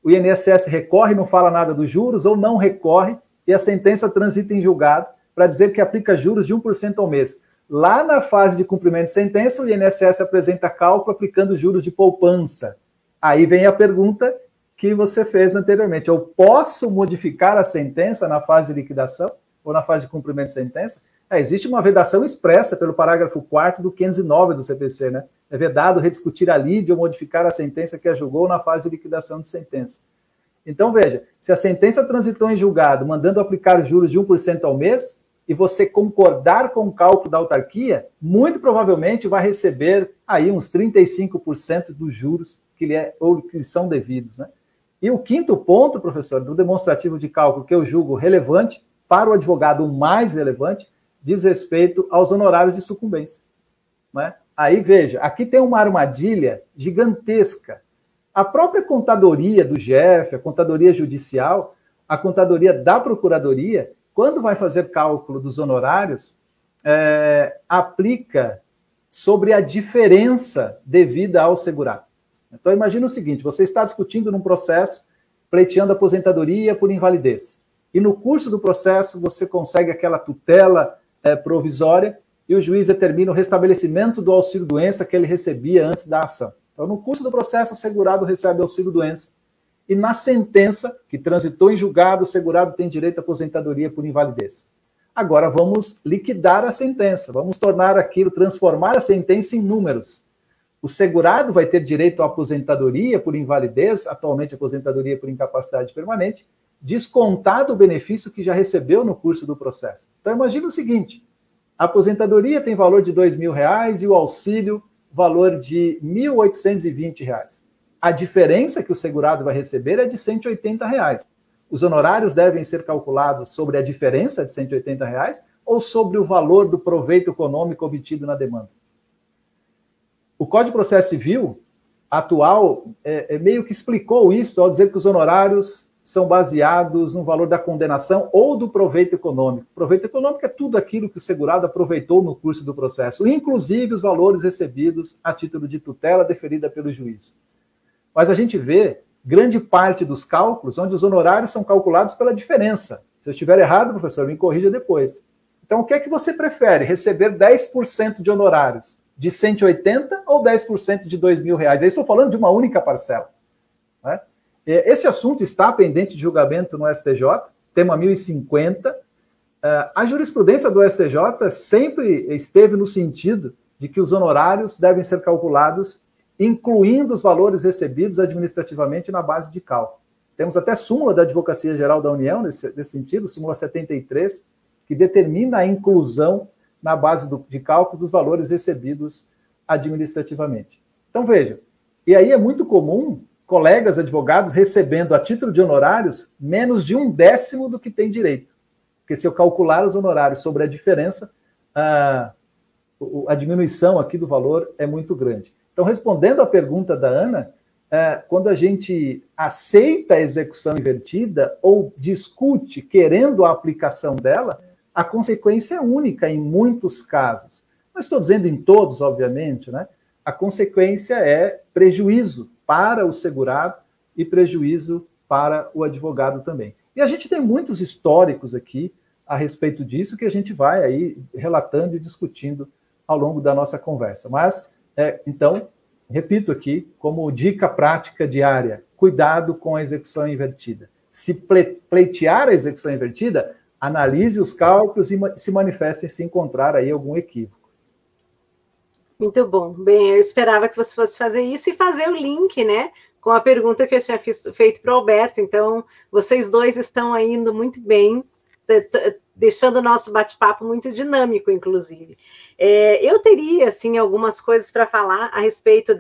O INSS recorre, não fala nada dos juros, ou não recorre, e a sentença transita em julgado para dizer que aplica juros de 1% ao mês. Lá na fase de cumprimento de sentença, o INSS apresenta cálculo aplicando juros de poupança. Aí vem a pergunta que você fez anteriormente. Eu posso modificar a sentença na fase de liquidação ou na fase de cumprimento de sentença? Existe uma vedação expressa pelo parágrafo 4º do 509 do CPC, né? É vedado rediscutir a lide ou modificar a sentença que a julgou na fase de liquidação de sentença. Então, veja, se a sentença transitou em julgado, mandando aplicar juros de 1% ao mês, e você concordar com o cálculo da autarquia, muito provavelmente vai receber aí uns 35% dos juros que lhe são devidos, né? E o quinto ponto, professor, do demonstrativo de cálculo que eu julgo relevante, para o advogado o mais relevante, diz respeito aos honorários de sucumbência, né? Aí, veja, aqui tem uma armadilha gigantesca. A própria contadoria do GF, a contadoria judicial, a contadoria da procuradoria, quando vai fazer cálculo dos honorários, aplica sobre a diferença devida ao segurado. Então, imagina o seguinte, você está discutindo num processo, pleiteando aposentadoria por invalidez. E no curso do processo, você consegue aquela tutela provisória e o juiz determina o restabelecimento do auxílio-doença que ele recebia antes da ação. Então, no curso do processo, o segurado recebe auxílio-doença. E na sentença, que transitou em julgado, o segurado tem direito à aposentadoria por invalidez. Agora vamos liquidar a sentença, vamos tornar aquilo, transformar a sentença em números. O segurado vai ter direito à aposentadoria por invalidez, atualmente aposentadoria por incapacidade permanente, descontado o benefício que já recebeu no curso do processo. Então imagina o seguinte, a aposentadoria tem valor de R$2.000 e o auxílio valor de R$1.820. A diferença que o segurado vai receber é de R$180. Os honorários devem ser calculados sobre a diferença de R$180 ou sobre o valor do proveito econômico obtido na demanda. O Código de Processo Civil atual meio que explicou isso ao dizer que os honorários são baseados no valor da condenação ou do proveito econômico. Proveito econômico é tudo aquilo que o segurado aproveitou no curso do processo, inclusive os valores recebidos a título de tutela deferida pelo juiz. Mas a gente vê grande parte dos cálculos onde os honorários são calculados pela diferença. Se eu estiver errado, professor, me corrija depois. Então, o que é que você prefere? Receber 10% de honorários de 180 ou 10% de R$2.000? Eu estou falando de uma única parcela, né? Este assunto está pendente de julgamento no STJ, tema 1050. A jurisprudência do STJ sempre esteve no sentido de que os honorários devem ser calculados incluindo os valores recebidos administrativamente na base de cálculo. Temos até súmula da Advocacia Geral da União, nesse sentido, súmula 73, que determina a inclusão na base de cálculo dos valores recebidos administrativamente. Então, veja, e aí é muito comum colegas advogados recebendo a título de honorários menos de 1/10 do que tem direito. Porque se eu calcular os honorários sobre a diferença, a diminuição aqui do valor é muito grande. Então, respondendo à pergunta da Ana, quando a gente aceita a execução invertida ou discute querendo a aplicação dela, a consequência é única em muitos casos. Não estou dizendo em todos, obviamente, né? A consequência é prejuízo para o segurado e prejuízo para o advogado também. E a gente tem muitos históricos aqui a respeito disso que a gente vai aí relatando e discutindo ao longo da nossa conversa. Mas, então, repito aqui, como dica prática diária, cuidado com a execução invertida. Se pleitear a execução invertida, analise os cálculos e se manifeste se encontrar aí algum equívoco. Muito bom. Bem, eu esperava que você fosse fazer isso e fazer o link, né, com a pergunta que eu tinha feito para o Alberto. Então, vocês dois estão aí indo muito bem, deixando o nosso bate-papo muito dinâmico, inclusive. Eu teria, assim, algumas coisas para falar a respeito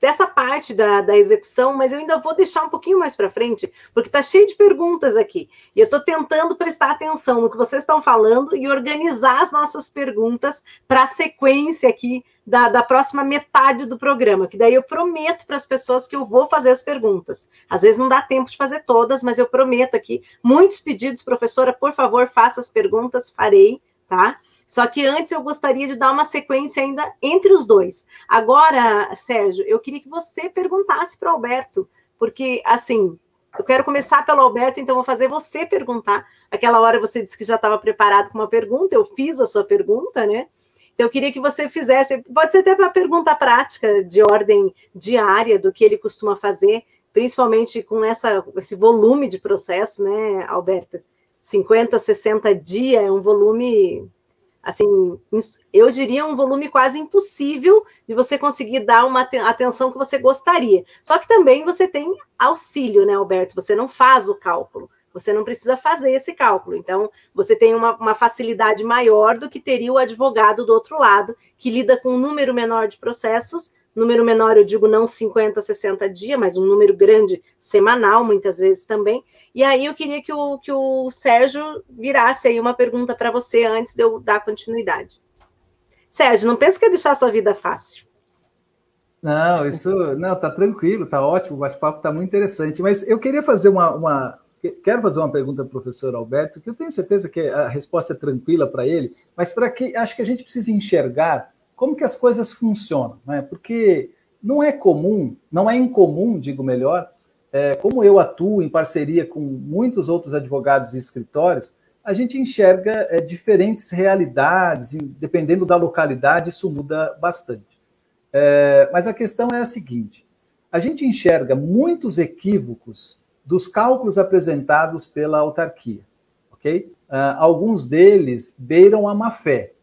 dessa parte da execução, mas eu ainda vou deixar um pouquinho mais para frente, porque está cheio de perguntas aqui. E eu estou tentando prestar atenção no que vocês estão falando e organizar as nossas perguntas para a sequência aqui da próxima metade do programa, que daí eu prometo para as pessoas que eu vou fazer as perguntas. Às vezes não dá tempo de fazer todas, mas eu prometo aqui. Muitos pedidos, professora, por favor, faça as perguntas, farei, tá? Só que antes eu gostaria de dar uma sequência ainda entre os dois. Agora, Sérgio, eu queria que você perguntasse para o Alberto, porque, assim, eu quero começar pelo Alberto, então vou fazer você perguntar. Aquela hora você disse que já estava preparado com uma pergunta, eu fiz a sua pergunta, né? Então, eu queria que você fizesse, pode ser até uma pergunta prática, de ordem diária, do que ele costuma fazer, principalmente com esse volume de processo, né, Alberto? 50, 60 dias é um volume, assim, eu diria um volume quase impossível de você conseguir dar uma atenção que você gostaria. Só que também você tem auxílio, né, Alberto? Você não faz o cálculo. Você não precisa fazer esse cálculo. Então, você tem uma facilidade maior do que teria o advogado do outro lado, que lida com um número menor de processos. Número menor, eu digo não 50, 60 dias, mas um número grande, semanal, muitas vezes também. E aí eu queria que o Sérgio virasse aí uma pergunta para você antes de eu dar continuidade. Sérgio, não pensa que é deixar a sua vida fácil. Não, não, tá tranquilo, tá ótimo, o bate-papo tá muito interessante. Mas eu queria fazer quero fazer uma pergunta para o professor Alberto, que eu tenho certeza que a resposta é tranquila para ele, mas para que acho que a gente precisa enxergar como que as coisas funcionam, né? Porque não é incomum, digo melhor, como eu atuo em parceria com muitos outros advogados e escritórios, a gente enxerga diferentes realidades, e dependendo da localidade, isso muda bastante. Mas a questão é a seguinte, a gente enxerga muitos equívocos dos cálculos apresentados pela autarquia, ok? Alguns deles beiram a má-fé,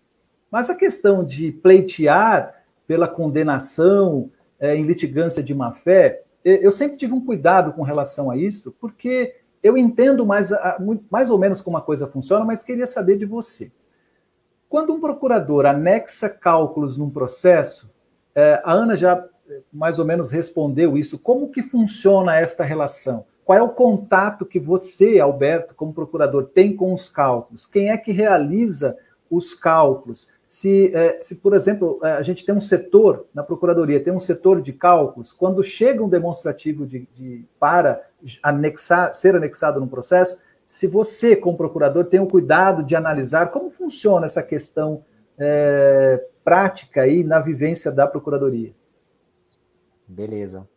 mas a questão de pleitear pela condenação em litigância de má-fé, eu sempre tive um cuidado com relação a isso, porque eu entendo mais ou menos como a coisa funciona, mas queria saber de você. Quando um procurador anexa cálculos num processo, a Ana já mais ou menos respondeu isso, como que funciona esta relação? Qual é o contato que você, Alberto, como procurador, tem com os cálculos? Quem é que realiza os cálculos? Se por exemplo, a gente tem um setor, na Procuradoria, tem um setor de cálculos, quando chega um demonstrativo para ser anexado no processo, se você, como procurador, tem o cuidado de analisar como funciona essa questão prática aí na vivência da Procuradoria. Beleza,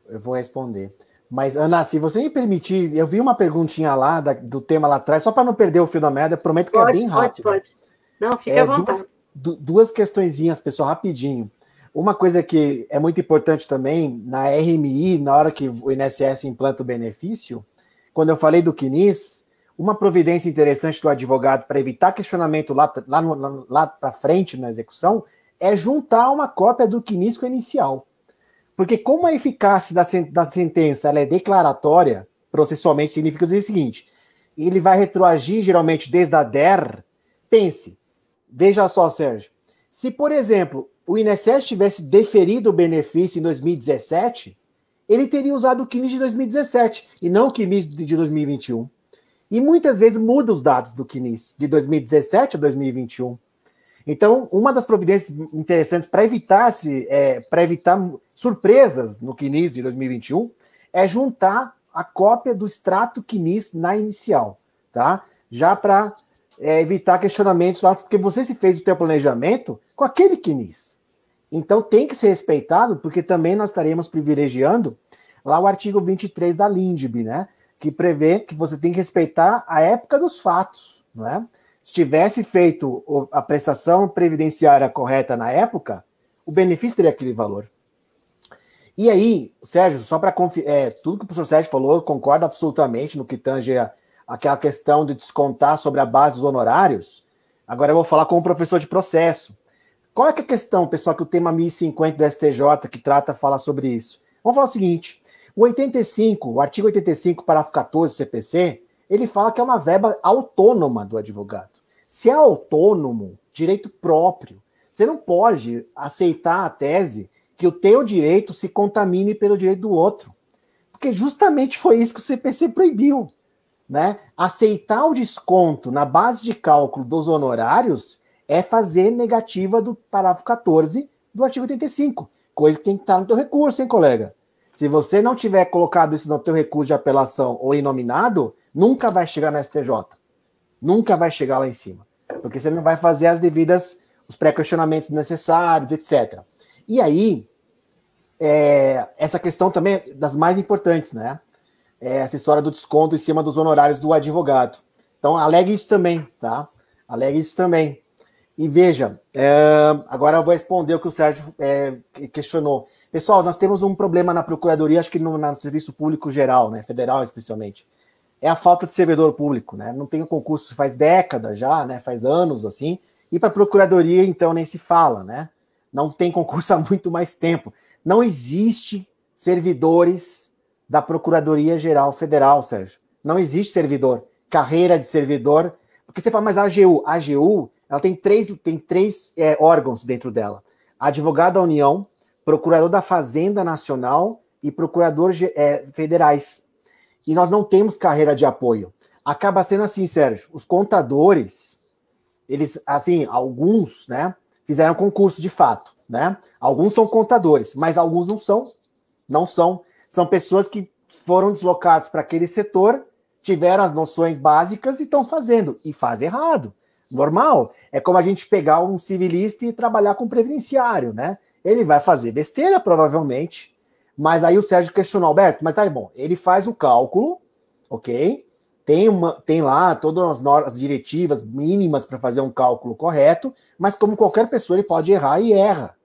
eu vou responder. Mas, Ana, se você me permitir, eu vi uma perguntinha lá do tema lá atrás, só para não perder o fio da meada, prometo que é bem rápido. Pode. Não, fica à vontade. Duas questõezinhas, pessoal, rapidinho. Uma coisa que é muito importante também, na RMI, na hora que o INSS implanta o benefício, quando eu falei do CNIS, uma providência interessante do advogado para evitar questionamento lá para frente na execução é juntar uma cópia do CNIS com a inicial. Porque como a eficácia da sentença ela é declaratória, processualmente significa dizer o seguinte, ele vai retroagir geralmente desde a DER, pense, veja só, Sérgio, se, por exemplo, o INSS tivesse deferido o benefício em 2017, ele teria usado o CNIS de 2017 e não o CNIS de 2021. E muitas vezes muda os dados do CNIS de 2017 a 2021. Então, uma das providências interessantes para evitar surpresas no CNIS de 2021 é juntar a cópia do extrato CNIS na inicial, tá? Já para evitar questionamentos, porque você se fez o seu planejamento com aquele CNIS. Então, tem que ser respeitado, porque também nós estaremos privilegiando lá o artigo 23 da LINDB, né? Que prevê que você tem que respeitar a época dos fatos, não é? Se tivesse feito a prestação previdenciária correta na época, o benefício teria aquele valor. E aí, Sérgio, só para tudo que o professor Sérgio falou, eu concordo absolutamente no que tange aquela questão de descontar sobre a base dos honorários. Agora eu vou falar como professor de processo. Qual é que é a questão, pessoal, que o tema 1050 do STJ que fala sobre isso? Vamos falar o seguinte, o artigo 85, parágrafo 14 do CPC, ele fala que é uma verba autônoma do advogado. Se é autônomo, direito próprio, você não pode aceitar a tese que o teu direito se contamine pelo direito do outro. Porque justamente foi isso que o CPC proibiu, né? Aceitar o desconto na base de cálculo dos honorários é fazer negativa do parágrafo 14 do artigo 85, coisa que tem que estar no teu recurso, hein, colega? Se você não tiver colocado isso no teu recurso de apelação ou inominado, nunca vai chegar na STJ. Nunca vai chegar lá em cima. Porque você não vai fazer os pré-questionamentos necessários, etc. E aí, essa questão também é das mais importantes, né? Essa história do desconto em cima dos honorários do advogado. Então, alegue isso também, tá? Alegue isso também. E veja, agora eu vou responder o que o Sérgio questionou. Pessoal, nós temos um problema na Procuradoria, acho que no Serviço Público Geral, né, federal especialmente. É a falta de servidor público, né? Não tem concurso faz décadas já, né? Faz anos, assim. E para a Procuradoria, então, nem se fala, né? Não tem concurso há muito mais tempo. Não existe servidores da Procuradoria Geral Federal, Sérgio. Não existe servidor. Carreira de servidor. Porque você fala, mas a AGU, ela tem três órgãos dentro dela. Advogado da União, procurador da Fazenda Nacional e procurador federais. E nós não temos carreira de apoio. Acaba sendo assim, Sérgio, os contadores, eles, assim, alguns, né, fizeram concurso de fato, né? Alguns são contadores, mas alguns não são. Não são. São pessoas que foram deslocados para aquele setor, tiveram as noções básicas e estão fazendo. E faz errado. Normal. É como a gente pegar um civilista e trabalhar com previdenciário, né? Ele vai fazer besteira, provavelmente. Mas aí o Sérgio questionou, Alberto, mas tá bom, ele faz o cálculo, ok? Tem lá todas as diretivas mínimas para fazer um cálculo correto, mas como qualquer pessoa, ele pode errar e erra.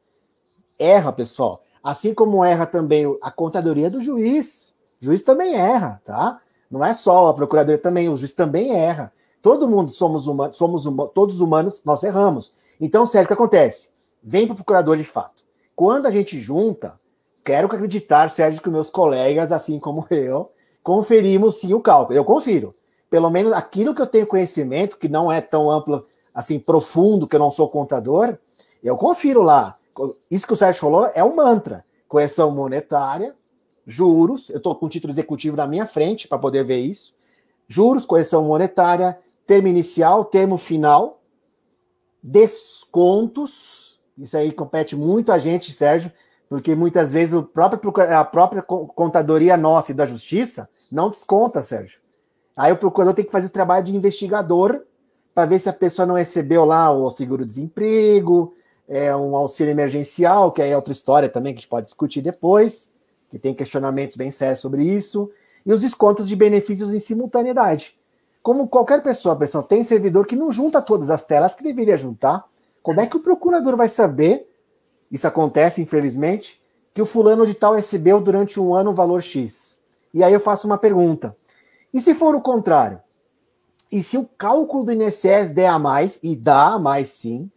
Erra, pessoal. Assim como erra também a contadoria do juiz. O juiz também erra, tá? Não é só a procuradoria também, o juiz também erra. Todo mundo somos humanos, todos humanos, nós erramos. Então, Sérgio, o que acontece? Vem para o procurador de fato. Quando a gente junta, quero acreditar, Sérgio, que meus colegas, assim como eu, conferimos sim o cálculo. Eu confiro. Pelo menos aquilo que eu tenho conhecimento, que não é tão amplo, assim, profundo, que eu não sou contador, eu confiro lá. Isso que o Sérgio falou é um mantra. Correção monetária, juros, eu estou com o título executivo na minha frente para poder ver isso. Juros, correção monetária, termo inicial, termo final, descontos, isso aí compete muito a gente, Sérgio, porque muitas vezes a própria contadoria nossa e da justiça não desconta, Sérgio. Aí o procurador tem que fazer trabalho de investigador para ver se a pessoa não recebeu lá o seguro-desemprego, um auxílio emergencial, que aí é outra história também que a gente pode discutir depois, que tem questionamentos bem sérios sobre isso, e os descontos de benefícios em simultaneidade. Como qualquer pessoa, tem servidor que não junta todas as telas que deveria juntar. Como é que o procurador vai saber, isso acontece, infelizmente, que o fulano de tal recebeu durante um ano o valor X? E aí eu faço uma pergunta. E se for o contrário? E se o cálculo do INSS der a mais, e dá a mais sim,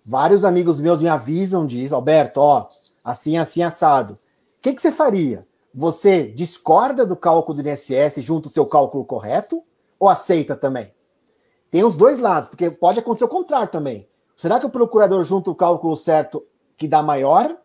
vários amigos meus me avisam disso, Alberto, ó, assim, assim, assado. O que você faria? Você discorda do cálculo do INSS junto o seu cálculo correto? Ou aceita também? Tem os dois lados, porque pode acontecer o contrário também. Será que o procurador junta o cálculo certo que dá maior?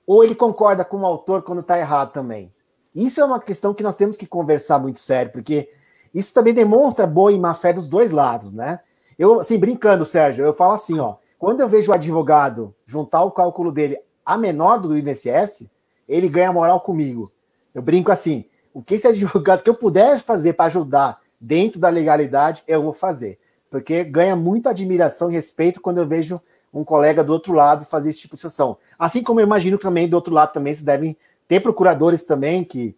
Ou ele concorda com o autor quando está errado também? Isso é uma questão que nós temos que conversar muito sério, porque isso também demonstra boa e má fé dos dois lados, né? Eu, assim, brincando, Sérgio, eu falo assim, ó, quando eu vejo o advogado juntar o cálculo dele a menor do INSS, ele ganha moral comigo. Eu brinco assim, o que esse advogado que eu puder fazer para ajudar dentro da legalidade, eu vou fazer. Porque ganha muita admiração e respeito quando eu vejo um colega do outro lado fazer esse tipo de situação. Assim como eu imagino também do outro lado também se devem ter procuradores também que,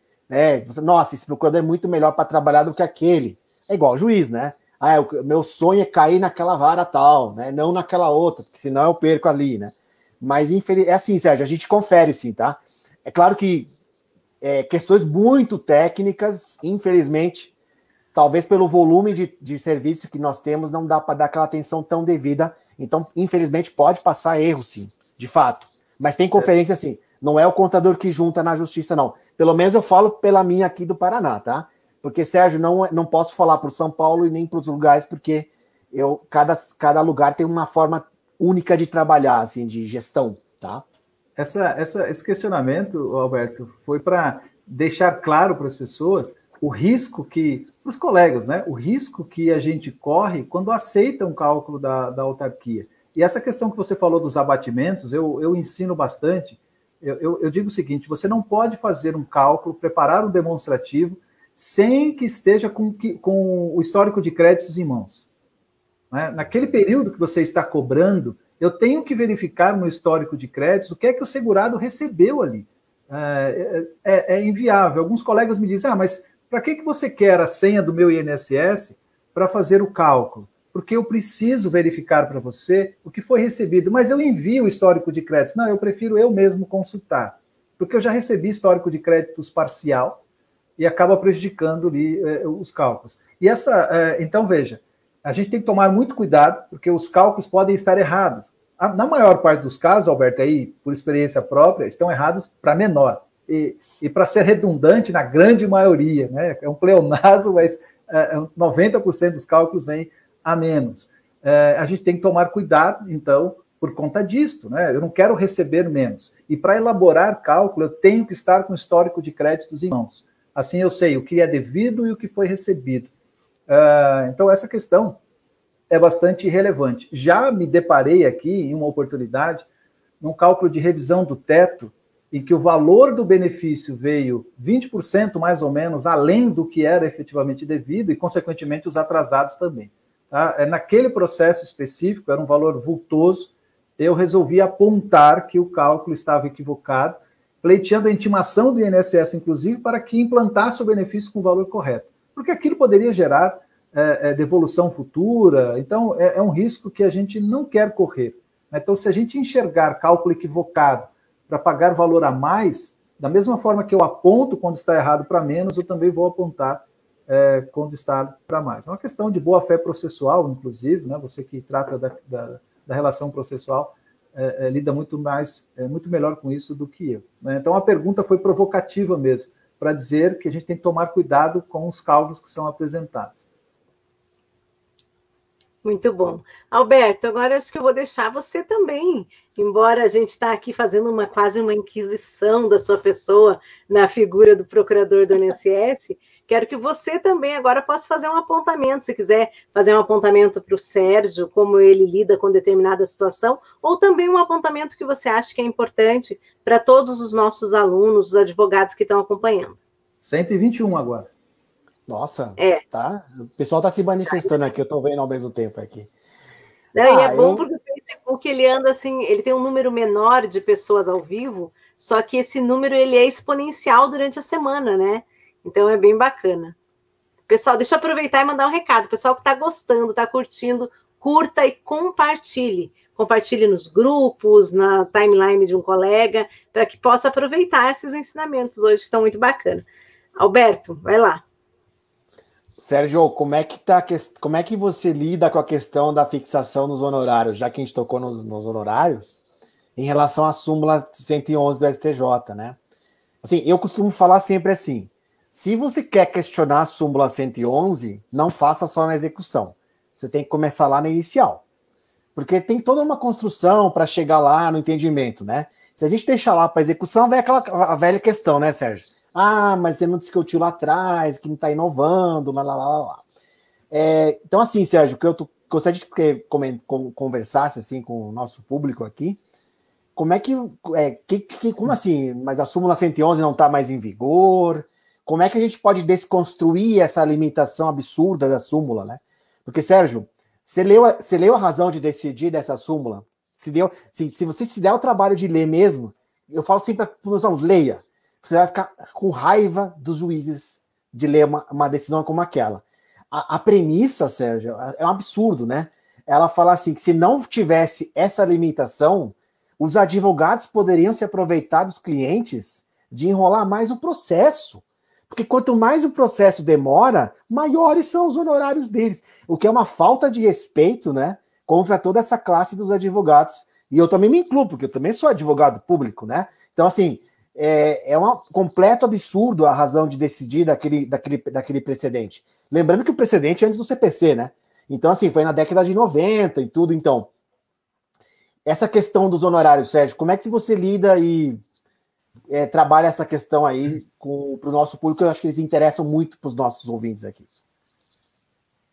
nossa, esse procurador é muito melhor para trabalhar do que aquele. É igual ao juiz, né? O meu sonho é cair naquela vara tal, né? Não naquela outra, porque senão eu perco ali, né? Mas é assim, Sérgio, a gente confere sim, tá? É claro que questões muito técnicas, infelizmente, talvez pelo volume de serviço que nós temos, não dá para dar aquela atenção tão devida. Então, infelizmente, pode passar erro, sim, de fato. Mas tem conferência, sim. Não é o contador que junta na justiça, não. Pelo menos eu falo pela minha aqui do Paraná, tá? Porque, Sérgio, não posso falar para o São Paulo e nem para os lugares, porque cada lugar tem uma forma única de trabalhar, assim, de gestão, tá? Esse questionamento, Alberto, foi para deixar claro para as pessoas o risco que, para os colegas, né? O risco que a gente corre quando aceita um cálculo da autarquia. E essa questão que você falou dos abatimentos, eu ensino bastante. Eu digo o seguinte: você não pode fazer um cálculo, preparar um demonstrativo, sem que esteja com o histórico de créditos em mãos. Né? Naquele período que você está cobrando, eu tenho que verificar no histórico de créditos o que é que o segurado recebeu ali. É inviável. Alguns colegas me dizem, mas para que você quer a senha do meu INSS para fazer o cálculo? Porque eu preciso verificar para você o que foi recebido, mas eu envio o histórico de créditos. Não, eu prefiro eu mesmo consultar, porque eu já recebi histórico de créditos parcial e acaba prejudicando ali os cálculos. Então, veja, a gente tem que tomar muito cuidado, porque os cálculos podem estar errados. Na maior parte dos casos, Alberto, aí, por experiência própria, estão errados para menor. E para ser redundante, na grande maioria, né? É um pleonasmo, mas 90% dos cálculos vêm a menos. A gente tem que tomar cuidado, então, por conta disto, né? Eu não quero receber menos. E para elaborar cálculo, eu tenho que estar com o histórico de créditos em mãos. Assim eu sei o que é devido e o que foi recebido. Então, essa questão é bastante relevante. Já me deparei aqui, em uma oportunidade, num cálculo de revisão do teto, em que o valor do benefício veio 20% mais ou menos além do que era efetivamente devido e, consequentemente, os atrasados também. Tá? Naquele processo específico, era um valor vultoso, eu resolvi apontar que o cálculo estava equivocado, pleiteando a intimação do INSS, inclusive, para que implantasse o benefício com o valor correto. Porque aquilo poderia gerar devolução futura, então é um risco que a gente não quer correr. Então, se a gente enxergar cálculo equivocado para pagar valor a mais, da mesma forma que eu aponto quando está errado para menos, eu também vou apontar quando está para mais. É uma questão de boa-fé processual, inclusive, né? Você que trata da relação processual lida muito melhor com isso do que eu. Né? Então, a pergunta foi provocativa mesmo, para dizer que a gente tem que tomar cuidado com os cálculos que são apresentados. Muito bom. Alberto, agora acho que eu vou deixar você também, embora a gente está aqui fazendo quase uma inquisição da sua pessoa na figura do procurador do INSS, quero que você também agora possa fazer um apontamento, se quiser fazer um apontamento para o Sérgio, como ele lida com determinada situação, ou também um apontamento que você acha que é importante para todos os nossos alunos, os advogados que estão acompanhando. 121 agora. Nossa, tá? O pessoal está se manifestando aqui, eu estou vendo ao mesmo tempo aqui. Não, e é bom porque o Facebook ele anda assim, ele tem um número menor de pessoas ao vivo, só que esse número ele é exponencial durante a semana, né? Então é bem bacana. Pessoal, deixa eu aproveitar e mandar um recado. Pessoal que está gostando, está curtindo, curta e compartilhe. Compartilhe nos grupos, na timeline de um colega, para que possa aproveitar esses ensinamentos hoje que estão muito bacanas. Alberto, vai lá. Sérgio, como é que você lida com a questão da fixação dos honorários, já que a gente tocou nos honorários, em relação à súmula 111 do STJ, né? Assim, eu costumo falar sempre assim, se você quer questionar a súmula 111, não faça só na execução. Você tem que começar lá na inicial. Porque tem toda uma construção para chegar lá no entendimento, né? Se a gente deixar lá para execução, vem a velha questão, né, Sérgio? Mas você não discutiu lá atrás, que não está inovando, lá. Então, assim, Sérgio, que eu gostaria de que conversasse assim, com o nosso público aqui, como é como assim? Mas a súmula 111 não está mais em vigor? Como é que a gente pode desconstruir essa limitação absurda da súmula, né? Porque, Sérgio, você leu a razão de decidir dessa súmula? Se você se der o trabalho de ler mesmo, eu falo sempre para os meus alunos, leia. Você vai ficar com raiva dos juízes de ler uma decisão como aquela. A premissa, Sérgio, é um absurdo, né? Ela fala assim, que se não tivesse essa limitação, os advogados poderiam se aproveitar dos clientes de enrolar mais o processo. Porque quanto mais o processo demora, maiores são os honorários deles. O que é uma falta de respeito, né? Contra toda essa classe dos advogados. E eu também me incluo, porque eu também sou advogado público, né? Então, assim, é um completo absurdo a razão de decidir daquele precedente. Lembrando que o precedente é antes do CPC, né? Então, assim, foi na década de 90 e tudo, então. essa questão dos honorários, Sérgio, como é que você lida e trabalha essa questão aí para o nosso público? Eu acho que eles interessam muito para os nossos ouvintes aqui.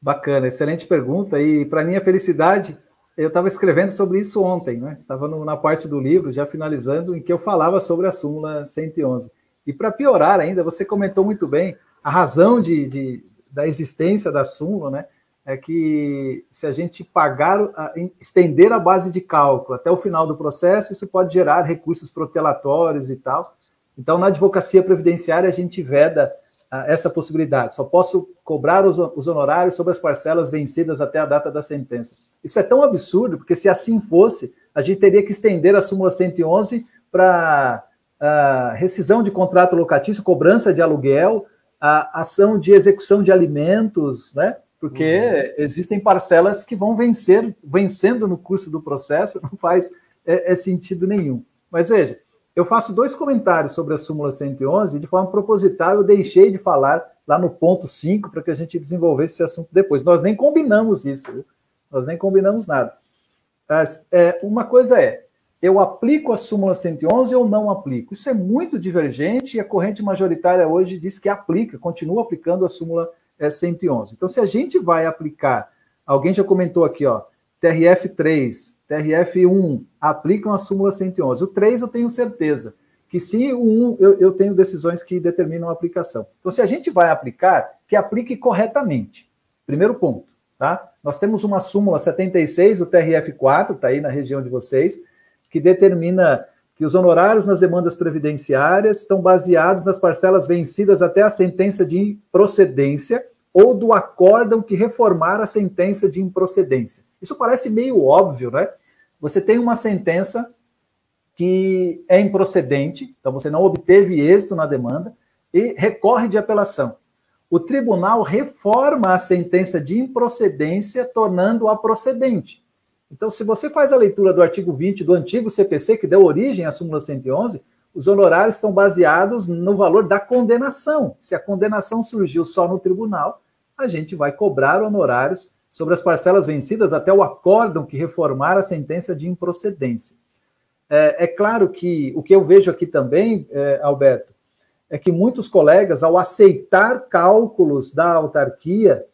Bacana, excelente pergunta. E para minha felicidade, eu estava escrevendo sobre isso ontem, né? Estava na parte do livro, já finalizando, em que eu falava sobre a súmula 111. E para piorar ainda, você comentou muito bem, a razão da existência da súmula, né? É que se a gente estender a base de cálculo até o final do processo, isso pode gerar recursos protelatórios e tal. Então, na advocacia previdenciária, a gente veda essa possibilidade. Só posso cobrar os honorários sobre as parcelas vencidas até a data da sentença. Isso é tão absurdo, porque se assim fosse, a gente teria que estender a súmula 111 para rescisão de contrato locatício, cobrança de aluguel, a ação de execução de alimentos, né? Porque existem parcelas que vão vencendo no curso do processo, não faz sentido nenhum. Mas veja, eu faço 2 comentários sobre a súmula 111 e de forma proposital eu deixei de falar lá no ponto 5 para que a gente desenvolvesse esse assunto depois. Nós nem combinamos isso, viu? Nós nem combinamos nada. Mas, uma coisa eu aplico a súmula 111 ou não aplico? Isso é muito divergente e a corrente majoritária hoje diz que continua aplicando a súmula 111. Então, se a gente vai aplicar, alguém já comentou aqui, ó, TRF3, TRF1, aplicam a súmula 111. O 3 eu tenho certeza, que sim, o 1 eu tenho decisões que determinam a aplicação. Então, se a gente vai aplicar, que aplique corretamente. Primeiro ponto, tá? Nós temos uma súmula 76, o TRF4, está aí na região de vocês, que determina que os honorários nas demandas previdenciárias estão baseados nas parcelas vencidas até a sentença de improcedência ou do acórdão que reformar a sentença de improcedência. Isso parece meio óbvio, né? Você tem uma sentença que é improcedente, então você não obteve êxito na demanda, e recorre de apelação. O tribunal reforma a sentença de improcedência, tornando-a procedente. Então, se você faz a leitura do artigo 20 do antigo CPC, que deu origem à súmula 111, os honorários estão baseados no valor da condenação. Se a condenação surgiu só no tribunal, a gente vai cobrar honorários sobre as parcelas vencidas até o acórdão que reformar a sentença de improcedência. É claro que o que eu vejo aqui também, Alberto, é que muitos colegas, ao aceitar cálculos da autarquia,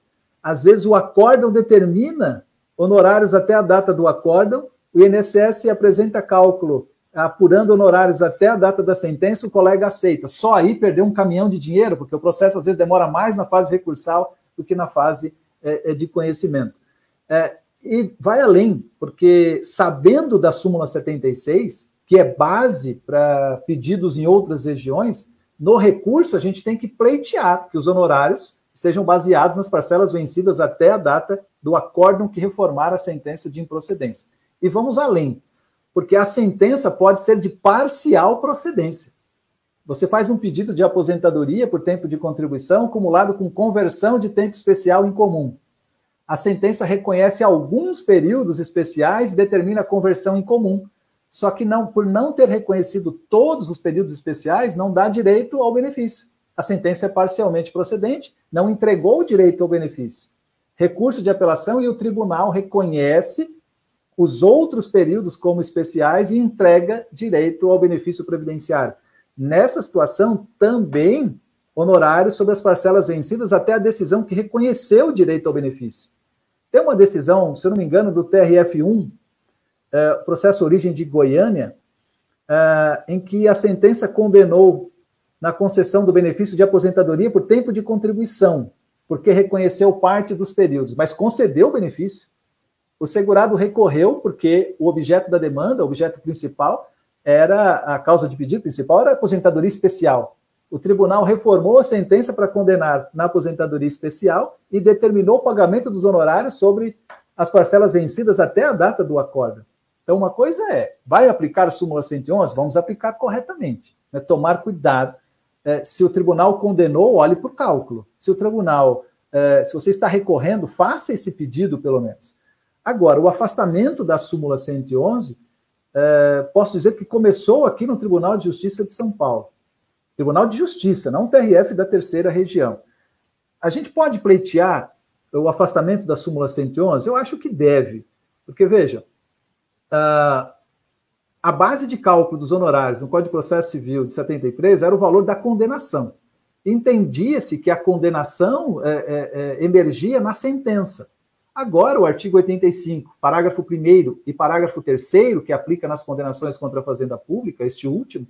às vezes o acórdão determina honorários até a data do acórdão, o INSS apresenta cálculo apurando honorários até a data da sentença, o colega aceita. Só aí perdeu um caminhão de dinheiro, porque o processo às vezes demora mais na fase recursal do que na fase de conhecimento. E vai além, porque sabendo da súmula 76, que é base para pedidos em outras regiões, no recurso a gente tem que pleitear que os honorários estejam baseados nas parcelas vencidas até a data do acórdão que reformar a sentença de improcedência. E vamos além, porque a sentença pode ser de parcial procedência. Você faz um pedido de aposentadoria por tempo de contribuição acumulado com conversão de tempo especial em comum. A sentença reconhece alguns períodos especiais e determina a conversão em comum. Só que por não ter reconhecido todos os períodos especiais, não dá direito ao benefício. A sentença é parcialmente procedente, não entregou o direito ao benefício. Recurso de apelação e o tribunal reconhece os outros períodos como especiais e entrega direito ao benefício previdenciário. Nessa situação, também honorários sobre as parcelas vencidas até a decisão que reconheceu o direito ao benefício. Tem uma decisão, se eu não me engano, do TRF1, processo origem de Goiânia, em que a sentença condenou na concessão do benefício de aposentadoria por tempo de contribuição, porque reconheceu parte dos períodos, mas concedeu o benefício. O segurado recorreu porque o objeto da demanda, o objeto principal, a causa de pedido principal era a aposentadoria especial. O tribunal reformou a sentença para condenar na aposentadoria especial e determinou o pagamento dos honorários sobre as parcelas vencidas até a data do acórdão. Então, uma coisa vai aplicar a súmula 111? Vamos aplicar corretamente. Né? Tomar cuidado. Se o tribunal condenou, olhe para o cálculo. Se o tribunal, se você está recorrendo, faça esse pedido, pelo menos. Agora, o afastamento da súmula 111, posso dizer que começou aqui no Tribunal de Justiça de São Paulo. Tribunal de Justiça, não o TRF da terceira região. A gente pode pleitear o afastamento da súmula 111? Eu acho que deve. Porque, veja, A base de cálculo dos honorários no Código de Processo Civil de 73 era o valor da condenação. Entendia-se que a condenação emergia na sentença. Agora, o artigo 85, parágrafo 1º e parágrafo 3º, que aplica nas condenações contra a Fazenda Pública, este último,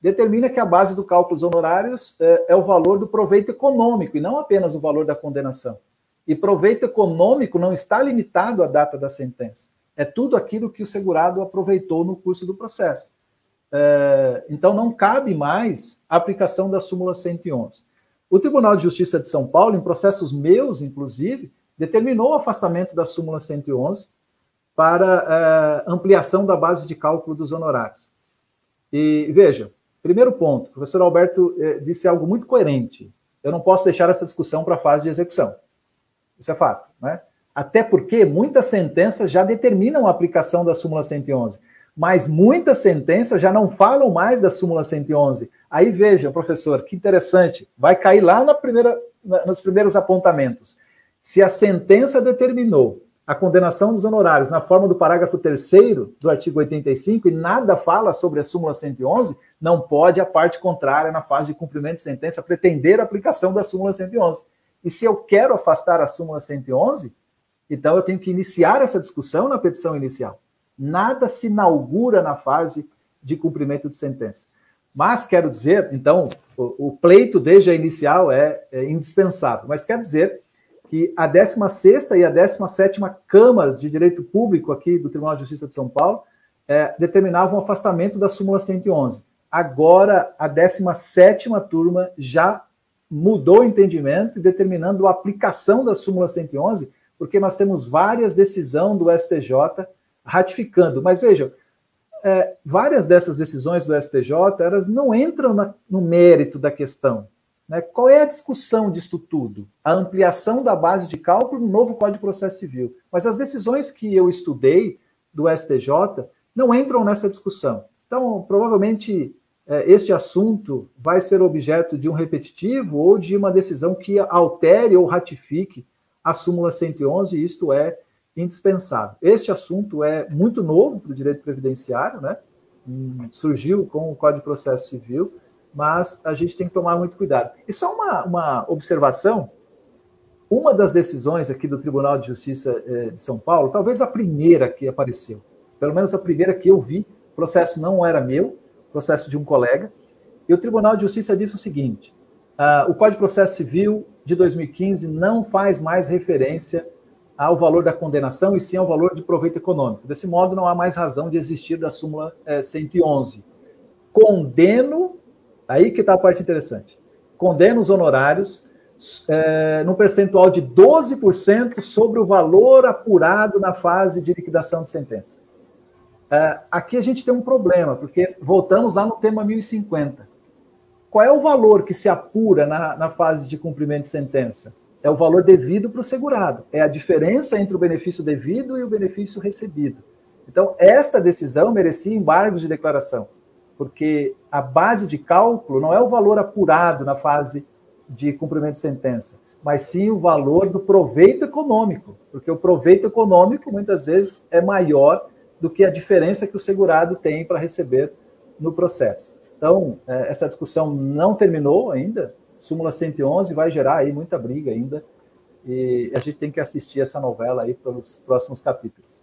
determina que a base do cálculo dos honorários é o valor do proveito econômico, e não apenas o valor da condenação. E proveito econômico não está limitado à data da sentença. É tudo aquilo que o segurado aproveitou no curso do processo. Então, não cabe mais a aplicação da súmula 111. O Tribunal de Justiça de São Paulo, em processos meus, inclusive, determinou o afastamento da súmula 111 para ampliação da base de cálculo dos honorários. E, veja, primeiro ponto, o professor Alberto disse algo muito coerente. Eu não posso deixar essa discussão para a fase de execução. Isso é fato, né? Até porque muitas sentenças já determinam a aplicação da súmula 111, mas muitas sentenças já não falam mais da súmula 111. Aí veja, professor, que interessante, vai cair lá nos primeiros apontamentos. Se a sentença determinou a condenação dos honorários na forma do parágrafo 3º do artigo 85 e nada fala sobre a súmula 111, não pode a parte contrária, na fase de cumprimento de sentença, pretender a aplicação da súmula 111. E se eu quero afastar a súmula 111, então eu tenho que iniciar essa discussão na petição inicial. Nada se inaugura na fase de cumprimento de sentença. Mas quero dizer, então, o pleito desde a inicial é indispensável, mas quero dizer que a 16ª e a 17ª Câmaras de Direito Público aqui do Tribunal de Justiça de São Paulo determinavam o afastamento da súmula 111. Agora, a 17ª turma já mudou o entendimento, determinando a aplicação da súmula 111, porque nós temos várias decisões do STJ ratificando. Mas vejam, várias dessas decisões do STJ, elas não entram no mérito da questão. Né? Qual é a discussão disto tudo? A ampliação da base de cálculo no novo Código de Processo Civil. Mas as decisões que eu estudei do STJ não entram nessa discussão. Então, provavelmente, este assunto vai ser objeto de um repetitivo ou de uma decisão que altere ou ratifique a súmula 111, e isto é indispensável. Este assunto é muito novo para o direito previdenciário, né? Surgiu com o Código de Processo Civil, mas a gente tem que tomar muito cuidado. E só uma observação, uma das decisões aqui do Tribunal de Justiça de São Paulo, talvez a primeira que apareceu, pelo menos a primeira que eu vi, o processo não era meu, processo de um colega, e o Tribunal de Justiça disse o seguinte: o Código de Processo Civil de 2015 não faz mais referência ao valor da condenação e sim ao valor de proveito econômico. Desse modo, não há mais razão de existir da súmula 111. Condeno, aí que está a parte interessante, condeno os honorários no percentual de 12% sobre o valor apurado na fase de liquidação de sentença. Aqui a gente tem um problema, porque voltamos lá no tema 1050. Qual é o valor que se apura na fase de cumprimento de sentença? É o valor devido para o segurado. É a diferença entre o benefício devido e o benefício recebido. Então, esta decisão merecia embargos de declaração, porque a base de cálculo não é o valor apurado na fase de cumprimento de sentença, mas sim o valor do proveito econômico, porque o proveito econômico, muitas vezes, é maior do que a diferença que o segurado tem para receber no processo. Então, essa discussão não terminou ainda, súmula 111 vai gerar aí muita briga ainda, e a gente tem que assistir essa novela aí pelos próximos capítulos.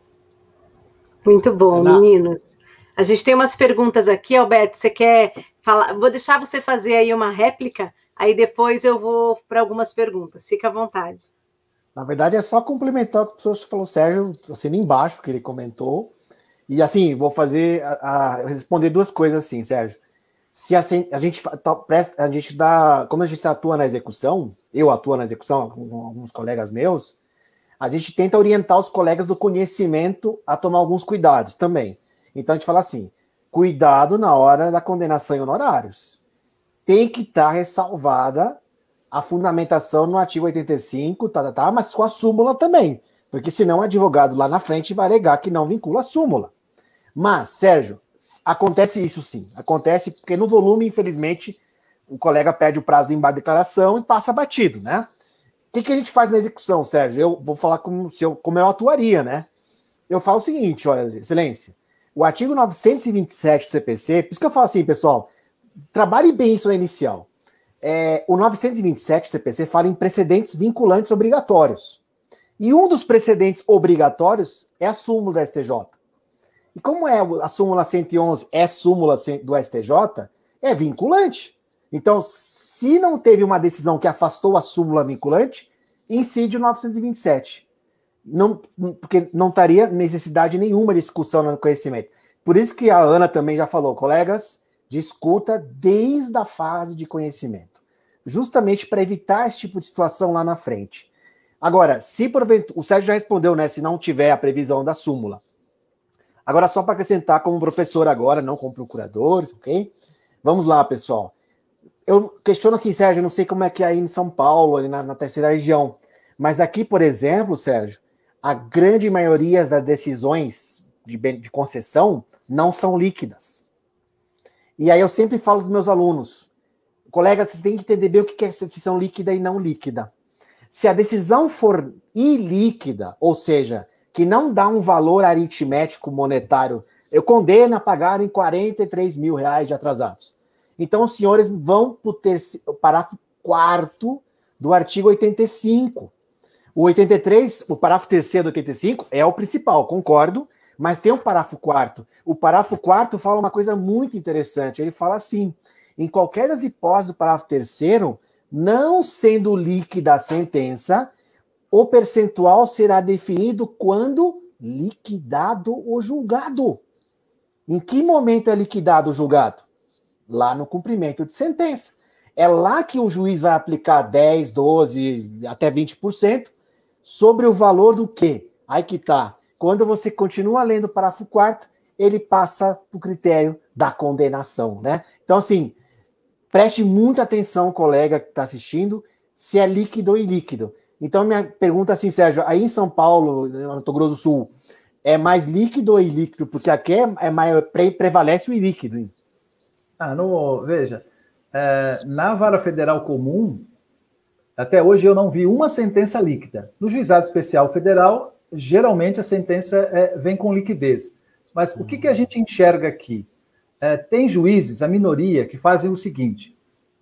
Muito bom, meninos. A gente tem umas perguntas aqui, Alberto, você quer falar? Vou deixar você fazer aí uma réplica, aí depois eu vou para algumas perguntas, fica à vontade. Na verdade, é só complementar o que o professor falou, Sérgio, assim, embaixo, que ele comentou, e assim, vou fazer, responder duas coisas assim, Sérgio. Se a gente dá, como a gente atua na execução, eu atuo na execução com alguns colegas meus, a gente tenta orientar os colegas do conhecimento a tomar alguns cuidados também. Então a gente fala assim, cuidado na hora da condenação em honorários. Tem que estar ressalvada a fundamentação no artigo 85, mas com a súmula também, porque senão o advogado lá na frente vai alegar que não vincula a súmula. Mas, Sérgio, acontece isso sim, acontece porque no volume, infelizmente, o colega perde o prazo do embargo de declaração e passa batido, né? O que a gente faz na execução, Sérgio? Eu vou falar como eu atuaria, né? eu falo o seguinte, olha, excelência, o artigo 927 do CPC, por isso que eu falo assim, pessoal, trabalhe bem isso na inicial. O 927 do CPC fala em precedentes vinculantes obrigatórios. E um dos precedentes obrigatórios é a súmula da STJ. E como a súmula 111 é súmula do STJ, é vinculante. Então, se não teve uma decisão que afastou a súmula vinculante, incide o 927. Porque não estaria necessidade nenhuma de discussão no conhecimento. Por isso que a Ana também já falou, colegas, discuta desde a fase de conhecimento. Justamente para evitar esse tipo de situação lá na frente. Agora, se porventura, o Sérgio já respondeu, né? Se não tiver a previsão da súmula. Agora, só para acrescentar como professor agora, não como procurador, ok? Vamos lá, pessoal. Eu questiono assim, Sérgio, eu não sei como é que é aí em São Paulo, ali na terceira região, mas aqui, por exemplo, Sérgio, a grande maioria das decisões de concessão não são líquidas. E aí eu sempre falo aos meus alunos, colegas, vocês têm que entender bem o que é decisão líquida e não líquida. Se a decisão for ilíquida, ou seja, que não dá um valor aritmético monetário, eu condeno a pagarem R$43 mil de atrasados. Então, os senhores vão para o parágrafo 4º do artigo 85. O 83, o parágrafo 3º do 85 é o principal, concordo, mas tem um parágrafo 4º. O parágrafo 4º fala uma coisa muito interessante. Ele fala assim, em qualquer das hipóteses do parágrafo 3º, não sendo líquida a sentença, o percentual será definido quando liquidado o julgado. Em que momento é liquidado o julgado? Lá no cumprimento de sentença. É lá que o juiz vai aplicar 10, 12, até 20% sobre o valor do quê? Aí que tá. Quando você continua lendo o parágrafo 4º, ele passa para o critério da condenação, né? Então, assim, preste muita atenção, colega que está assistindo, se é líquido ou ilíquido. Então, minha pergunta é assim, Sérgio, aí em São Paulo, no Mato Grosso do Sul, é mais líquido ou ilíquido? Porque aqui prevalece o ilíquido. Veja, na vara federal comum, até hoje eu não vi uma sentença líquida. No juizado especial federal, geralmente a sentença vem com liquidez. Mas o que a gente enxerga aqui? Tem juízes, a minoria, que fazem o seguinte: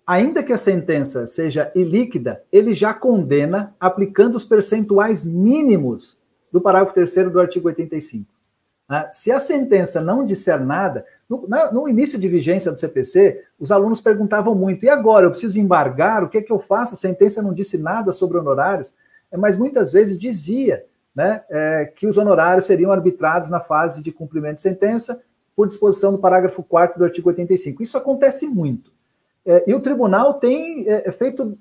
ainda que a sentença seja ilíquida, ele já condena aplicando os percentuais mínimos do parágrafo 3º do artigo 85. Se a sentença não disser nada, no início de vigência do CPC, os alunos perguntavam muito, e agora, eu preciso embargar, o que é que eu faço? A sentença não disse nada sobre honorários, mas muitas vezes dizia, né, que os honorários seriam arbitrados na fase de cumprimento de sentença por disposição do parágrafo 4º do artigo 85. Isso acontece muito. E o tribunal tem feito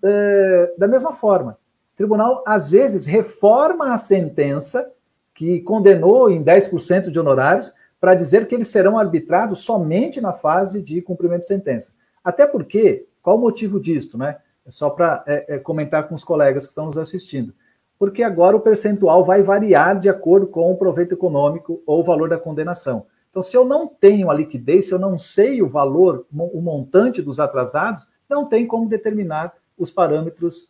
da mesma forma. O tribunal, às vezes, reforma a sentença que condenou em 10% de honorários para dizer que eles serão arbitrados somente na fase de cumprimento de sentença. Até porque, qual o motivo disto, né? É só para comentar com os colegas que estão nos assistindo. Porque agora o percentual vai variar de acordo com o proveito econômico ou o valor da condenação. Então, se eu não tenho a liquidez, se eu não sei o valor, o montante dos atrasados, não tem como determinar os parâmetros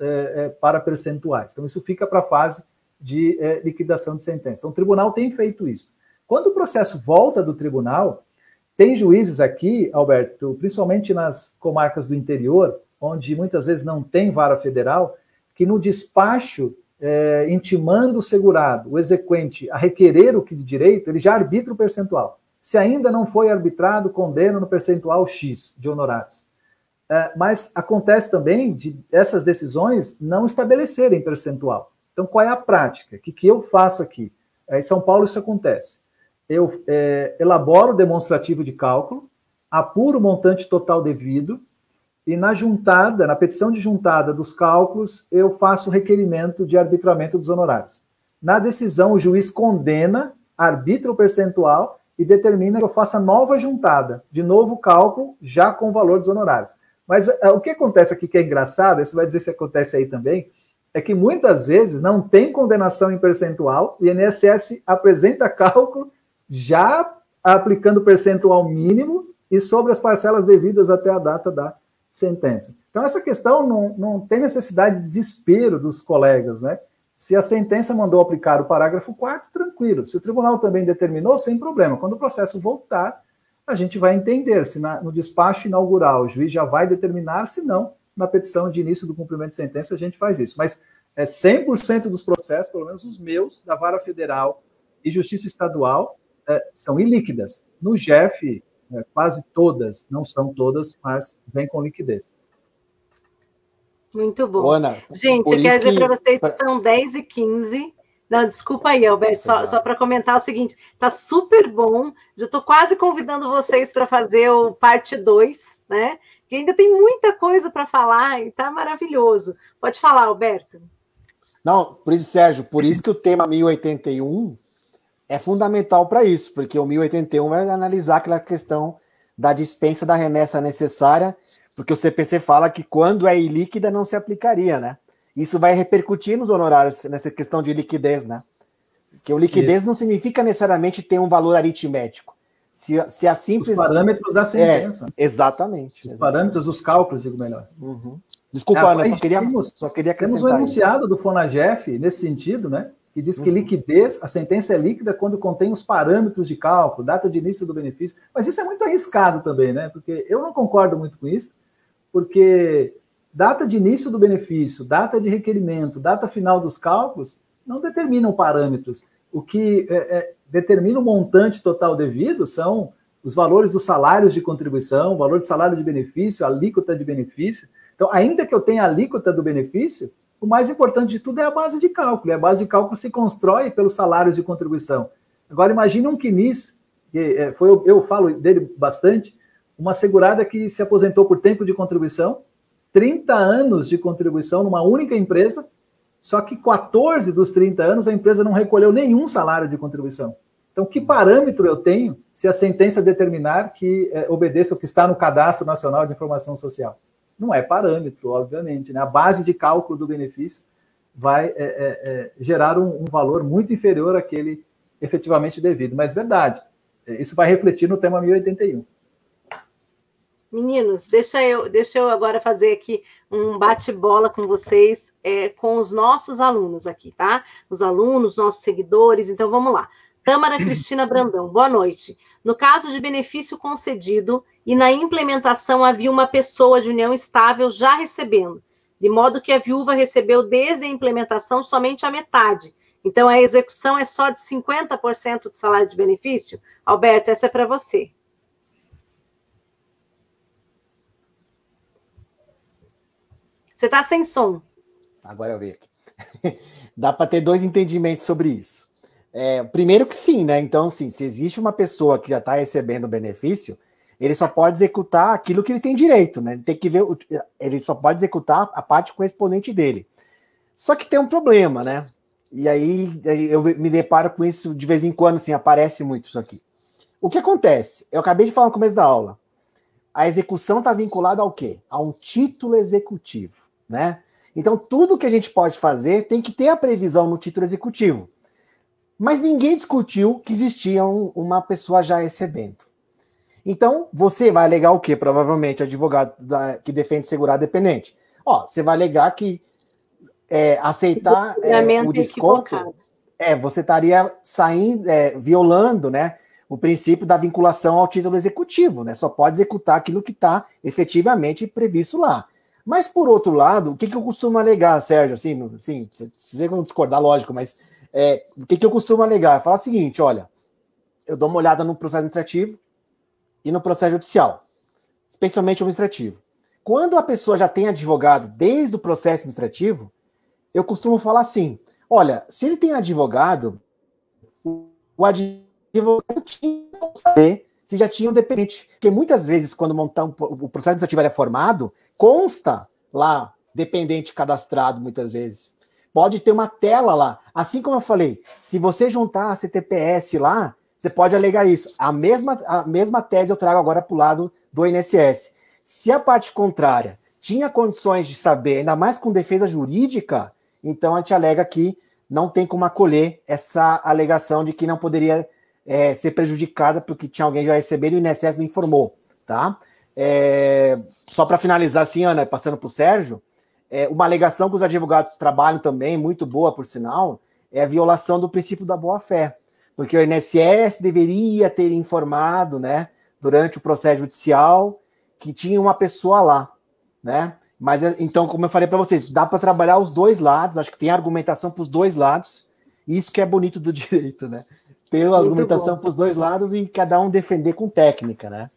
para percentuais. Então, isso fica para a fase de liquidação de sentença. Então, o tribunal tem feito isso. Quando o processo volta do tribunal, tem juízes aqui, Alberto, principalmente nas comarcas do interior, onde muitas vezes não tem vara federal, que no despacho, intimando o segurado, o exequente, a requerer o que de direito, ele já arbitra o percentual. Se ainda não foi arbitrado, condena no percentual X de honorários. Mas acontece também de essas decisões não estabelecerem percentual. Então, qual é a prática? O que eu faço aqui? Em São Paulo isso acontece. Eu elaboro o demonstrativo de cálculo, apuro o montante total devido, e na juntada, na petição de juntada dos cálculos, eu faço o requerimento de arbitramento dos honorários. Na decisão, o juiz condena, arbitra o percentual e determina que eu faça nova juntada, de novo cálculo, já com o valor dos honorários. Mas o que acontece aqui que é engraçado, você vai dizer se acontece aí também, é que muitas vezes não tem condenação em percentual, o INSS apresenta cálculo já aplicando percentual mínimo e sobre as parcelas devidas até a data da sentença. Então, essa questão não tem necessidade de desespero dos colegas, né? Se a sentença mandou aplicar o parágrafo 4º, tranquilo. Se o tribunal também determinou, sem problema. Quando o processo voltar, a gente vai entender se no despacho inaugural o juiz já vai determinar, se não, na petição de início do cumprimento de sentença a gente faz isso. Mas 100% dos processos, pelo menos os meus, da Vara Federal e Justiça Estadual, são ilíquidas. No JEF, quase todas, não são todas, mas vem com liquidez. Muito bom. Ana, gente, eu quero dizer para vocês que são 10h15. Não, desculpa aí, Alberto, só para comentar o seguinte, tá super bom, já estou quase convidando vocês para fazer o parte 2, né? Que ainda tem muita coisa para falar e tá maravilhoso. Pode falar, Alberto. Não, por isso, Sérgio, por isso que o tema 1081 é fundamental para isso, porque o 1081 vai analisar aquela questão da dispensa da remessa necessária, porque o CPC fala que quando é ilíquida não se aplicaria, né? Isso vai repercutir nos honorários, nessa questão de liquidez, né? Porque o liquidez não significa necessariamente ter um valor aritmético. Se a simples... Os parâmetros da sentença. Exatamente. Os parâmetros dos cálculos, digo melhor. Uhum. Desculpa, Ana, só queria acrescentar. Temos um enunciado do FONAGEF nesse sentido, né? Que diz que liquidez, a sentença é líquida quando contém os parâmetros de cálculo, data de início do benefício. Mas isso é muito arriscado também, né? Porque eu não concordo muito com isso, porque data de início do benefício, data de requerimento, data final dos cálculos, não determinam parâmetros. O que determina o montante total devido são os valores dos salários de contribuição, o valor de salário de benefício, a alíquota de benefício. Então, ainda que eu tenha a alíquota do benefício, o mais importante de tudo é a base de cálculo. E a base de cálculo se constrói pelos salários de contribuição. Agora, imagine um CNIS, que eu falo dele bastante, uma segurada que se aposentou por tempo de contribuição, 30 anos de contribuição numa única empresa, só que 14 dos 30 anos a empresa não recolheu nenhum salário de contribuição. Então, que parâmetro eu tenho se a sentença determinar que obedeça o que está no Cadastro Nacional de Informação Social? Não é parâmetro, obviamente, né? A base de cálculo do benefício vai gerar um valor muito inferior àquele efetivamente devido. Mas, verdade, isso vai refletir no tema 1081. Meninos, deixa eu agora fazer aqui um bate-bola com vocês, com os nossos alunos aqui, tá? Os alunos, nossos seguidores, então vamos lá. Tâmara Cristina Brandão, boa noite. No caso de benefício concedido e na implementação havia uma pessoa de união estável já recebendo, de modo que a viúva recebeu desde a implementação somente a metade. Então, a execução é só de 50% do salário de benefício? Alberto, essa é para você. Você está sem som. Agora eu vi aqui. Dá para ter dois entendimentos sobre isso. Primeiro que sim, né? Então, sim, se existe uma pessoa que já está recebendo benefício, ele só pode executar aquilo que ele tem direito, né? Tem que ver, ele só pode executar a parte correspondente dele. Só que tem um problema, né? E aí eu me deparo com isso de vez em quando, assim, aparece muito isso aqui. O que acontece? Eu acabei de falar no começo da aula. A execução está vinculada ao quê? A um título executivo, né? Então, tudo que a gente pode fazer tem que ter a previsão no título executivo. Mas ninguém discutiu que existia uma pessoa já recebendo. Então, você vai alegar o quê? Provavelmente, advogado que defende segurado dependente. Você vai alegar que aceitar o desconto, você estaria violando, né, o princípio da vinculação ao título executivo, né? Só pode executar aquilo que está efetivamente previsto lá. Mas, por outro lado, o que eu costumo alegar, Sérgio? Assim, você não discordar, lógico, mas o que eu costumo alegar? Falar o seguinte, olha, eu dou uma olhada no processo administrativo e no processo judicial, especialmente o administrativo. Quando a pessoa já tem advogado desde o processo administrativo, eu costumo falar assim, olha, se ele tem advogado, o advogado tinha que saber se já tinha um dependente. Porque muitas vezes, quando o processo administrativo é formado, consta lá, dependente cadastrado, muitas vezes. Pode ter uma tela lá. Assim como eu falei, se você juntar a CTPS lá, você pode alegar isso. A mesma tese eu trago agora para o lado do INSS. Se a parte contrária tinha condições de saber, ainda mais com defesa jurídica, então a gente alega que não tem como acolher essa alegação de que não poderia ser prejudicada porque tinha alguém já recebendo e o INSS não informou, tá? Só para finalizar assim, Ana, passando para o Sérgio, uma alegação que os advogados trabalham também, muito boa, por sinal, é a violação do princípio da boa-fé. Porque o INSS deveria ter informado, né, durante o processo judicial, que tinha uma pessoa lá, né? Mas, então, como eu falei para vocês, dá para trabalhar os dois lados, acho que tem argumentação para os dois lados, e isso que é bonito do direito, né? Ter uma argumentação para os dois lados e cada um defender com técnica, né?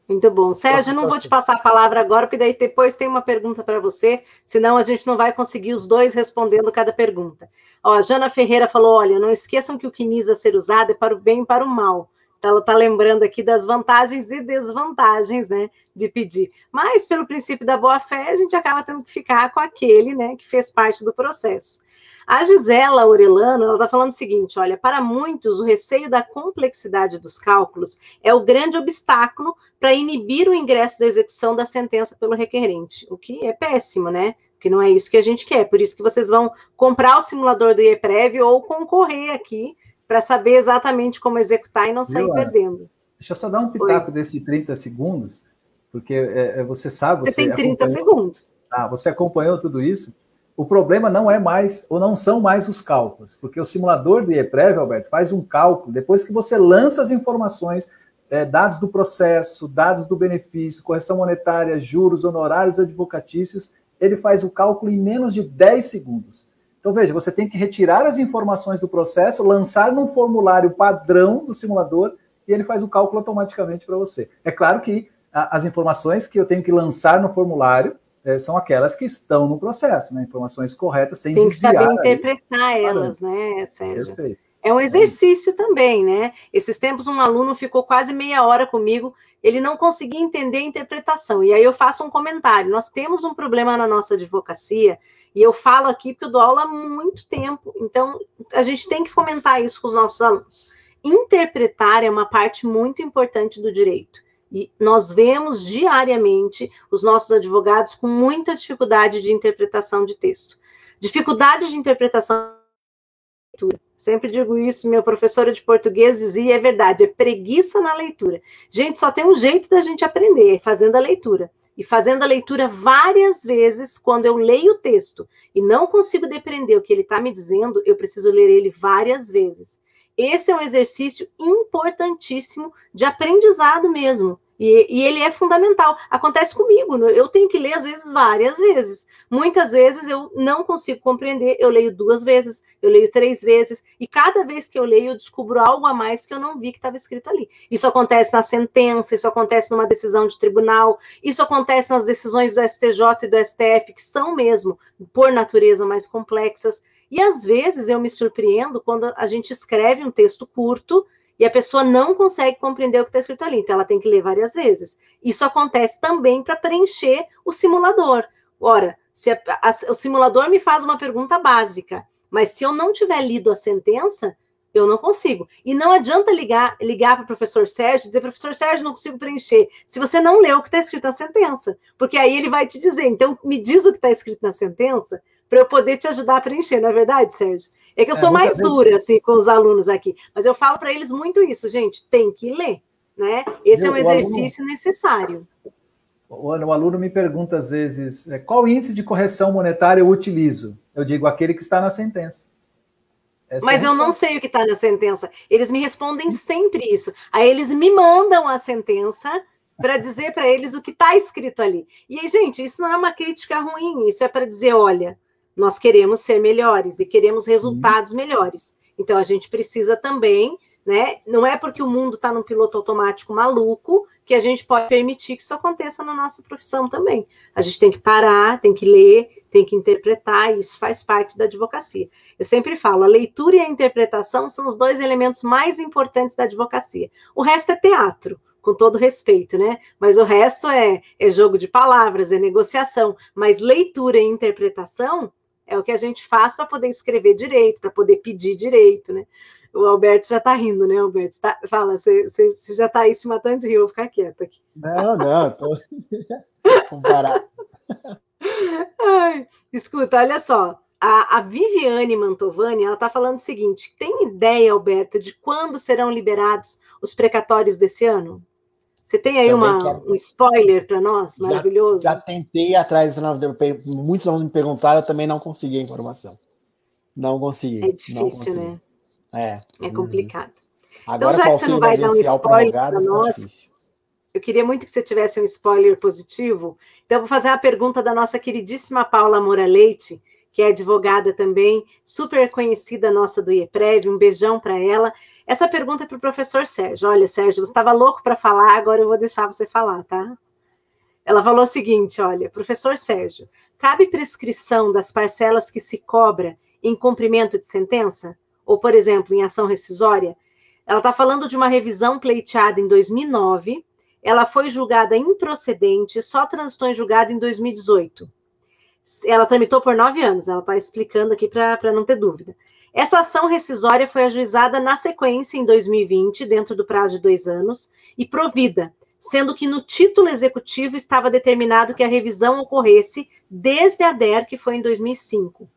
Muito bom. Sérgio, eu não vou te passar a palavra agora, porque daí depois tem uma pergunta para você, senão a gente não vai conseguir os dois respondendo cada pergunta. Ó, a Jana Ferreira falou, olha, não esqueçam que o CNIS a ser usado é para o bem e para o mal. Então, ela está lembrando aqui das vantagens e desvantagens, né, de pedir. Mas, pelo princípio da boa-fé, a gente acaba tendo que ficar com aquele, né, que fez parte do processo. A Gisela Orellano, ela está falando o seguinte, olha, para muitos, o receio da complexidade dos cálculos é o grande obstáculo para inibir o ingresso da execução da sentença pelo requerente, o que é péssimo, né? Porque não é isso que a gente quer, por isso que vocês vão comprar o simulador do IEPREV ou concorrer aqui para saber exatamente como executar e não sair perdendo. Deixa eu só dar um pitaco desse 30 segundos, porque você sabe... Você tem 30 segundos. Você acompanhou tudo isso? O problema não é mais, ou não são mais os cálculos, porque o simulador do IEPREV, Alberto, faz um cálculo, depois que você lança as informações, dados do processo, dados do benefício, correção monetária, juros, honorários advocatícios, ele faz o cálculo em menos de 10 segundos. Então, veja, você tem que retirar as informações do processo, lançar num formulário padrão do simulador, e ele faz o cálculo automaticamente para você. É claro que as informações que eu tenho que lançar no formulário são aquelas que estão no processo, né? Informações corretas, sem desviar. Tem que saber interpretar elas, né, Sérgio? Perfeito. É um exercício também, né? Esses tempos um aluno ficou quase meia hora comigo, ele não conseguia entender a interpretação, e aí eu faço um comentário, nós temos um problema na nossa advocacia, e eu falo aqui porque eu dou aula há muito tempo, então a gente tem que fomentar isso com os nossos alunos. Interpretar é uma parte muito importante do direito. E nós vemos diariamente os nossos advogados com muita dificuldade de interpretação de texto. Dificuldade de interpretação de leitura. Sempre digo isso, minha professora de português dizia, é verdade, é preguiça na leitura. Gente, só tem um jeito da gente aprender, fazendo a leitura. E fazendo a leitura várias vezes, quando eu leio o texto e não consigo depreender o que ele está me dizendo, eu preciso ler ele várias vezes. Esse é um exercício importantíssimo de aprendizado mesmo. E ele é fundamental. Acontece comigo, eu tenho que ler, às vezes, várias vezes. Muitas vezes eu não consigo compreender, eu leio 2 vezes, eu leio 3 vezes, e cada vez que eu leio, eu descubro algo a mais que eu não vi que estava escrito ali. Isso acontece na sentença, isso acontece numa decisão de tribunal, isso acontece nas decisões do STJ e do STF, que são mesmo, por natureza, mais complexas. E, às vezes, eu me surpreendo quando a gente escreve um texto curto e a pessoa não consegue compreender o que está escrito ali. Então, ela tem que ler várias vezes. Isso acontece também para preencher o simulador. Ora, se o simulador me faz uma pergunta básica, mas se eu não tiver lido a sentença, eu não consigo. E não adianta ligar para o professor Sérgio e dizer, professor Sérgio, não consigo preencher, se você não leu o que está escrito na sentença. Porque aí ele vai te dizer, então, me diz o que está escrito na sentença, para eu poder te ajudar a preencher, não é verdade, Sérgio? É que eu sou mais dura, assim, com os alunos aqui, mas eu falo para eles muito isso, gente, tem que ler, né? Esse é um exercício necessário. O aluno me pergunta, às vezes, qual índice de correção monetária eu utilizo? Eu digo, aquele que está na sentença. Mas eu não sei o que está na sentença. Eles me respondem sempre isso. Aí eles me mandam a sentença para dizer para eles o que está escrito ali. E aí, gente, isso não é uma crítica ruim, isso é para dizer, olha, nós queremos ser melhores e queremos resultados melhores. Então, a gente precisa também, né? Não é porque o mundo está num piloto automático maluco que a gente pode permitir que isso aconteça na nossa profissão também. A gente tem que parar, tem que ler, tem que interpretar, e isso faz parte da advocacia. Eu sempre falo, a leitura e a interpretação são os 2 elementos mais importantes da advocacia. O resto é teatro, com todo respeito, né? Mas o resto é jogo de palavras, é negociação. Mas leitura e interpretação é o que a gente faz para poder escrever direito, para poder pedir direito, né? O Alberto já está rindo, né, Alberto? Fala, você já está aí se matando de rir, eu vou ficar quieta aqui. Não, tô... Vamos parar. Ai, escuta, olha só, a Viviane Mantovani, ela está falando o seguinte, tem ideia, Alberto, de quando serão liberados os precatórios desse ano? Você tem aí um spoiler para nós? Maravilhoso. Já tentei atrás, muitos alunos me perguntaram, eu também não consegui a informação. Não consegui. É difícil, né? É complicado. Agora, então, já que você não vai dar um spoiler para nós, eu queria muito que você tivesse um spoiler positivo. Então, eu vou fazer uma pergunta da nossa queridíssima Paula Moura Leite, que é advogada também, super conhecida nossa do IEPREV. Um beijão para ela. Essa pergunta é para o professor Sérgio. Olha, Sérgio, você estava louco para falar, agora eu vou deixar você falar, tá? Ela falou o seguinte, olha, professor Sérgio, cabe prescrição das parcelas que se cobra em cumprimento de sentença? Ou, por exemplo, em ação rescisória? Ela está falando de uma revisão pleiteada em 2009, ela foi julgada improcedente, só transitou em julgado em 2018. Ela tramitou por 9 anos, ela está explicando aqui para não ter dúvida. Essa ação rescisória foi ajuizada na sequência em 2020, dentro do prazo de 2 anos, e provida, sendo que no título executivo estava determinado que a revisão ocorresse desde a DER, que foi em 2005.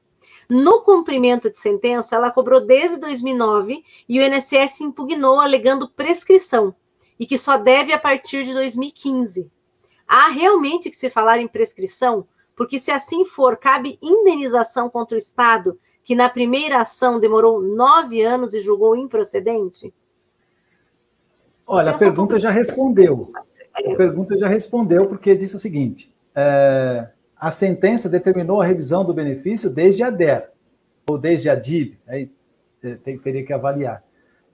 No cumprimento de sentença, ela cobrou desde 2009 e o INSS impugnou, alegando prescrição, e que só deve a partir de 2015. Há realmente que se falar em prescrição, porque se assim for, cabe indenização contra o Estado, que na primeira ação demorou 9 anos e julgou improcedente? Olha, a pergunta já respondeu. A pergunta já respondeu, porque disse o seguinte, a sentença determinou a revisão do benefício desde a DER, ou desde a DIB, aí teria que avaliar.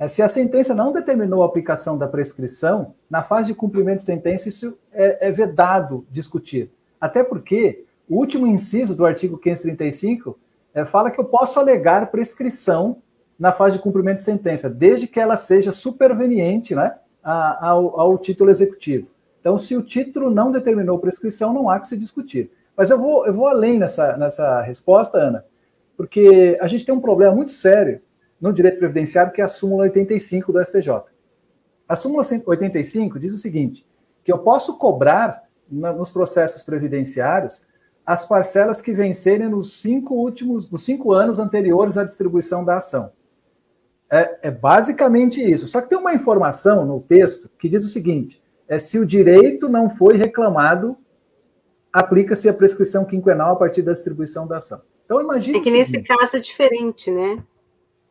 Se a sentença não determinou a aplicação da prescrição, na fase de cumprimento de sentença, isso é vedado discutir. Até porque o último inciso do artigo 535 fala que eu posso alegar prescrição na fase de cumprimento de sentença, desde que ela seja superveniente, né, ao título executivo. Então, se o título não determinou prescrição, não há que se discutir. Mas eu vou além nessa resposta, Ana, porque a gente tem um problema muito sério no direito previdenciário, que é a súmula 85 do STJ. A súmula 85 diz o seguinte, que eu posso cobrar nos processos previdenciários as parcelas que vencerem nos 5 anos anteriores à distribuição da ação. É basicamente isso. Só que tem uma informação no texto que diz o seguinte, se o direito não foi reclamado, aplica-se a prescrição quinquenal a partir da distribuição da ação. Então, imagine é que nesse caso é diferente, né?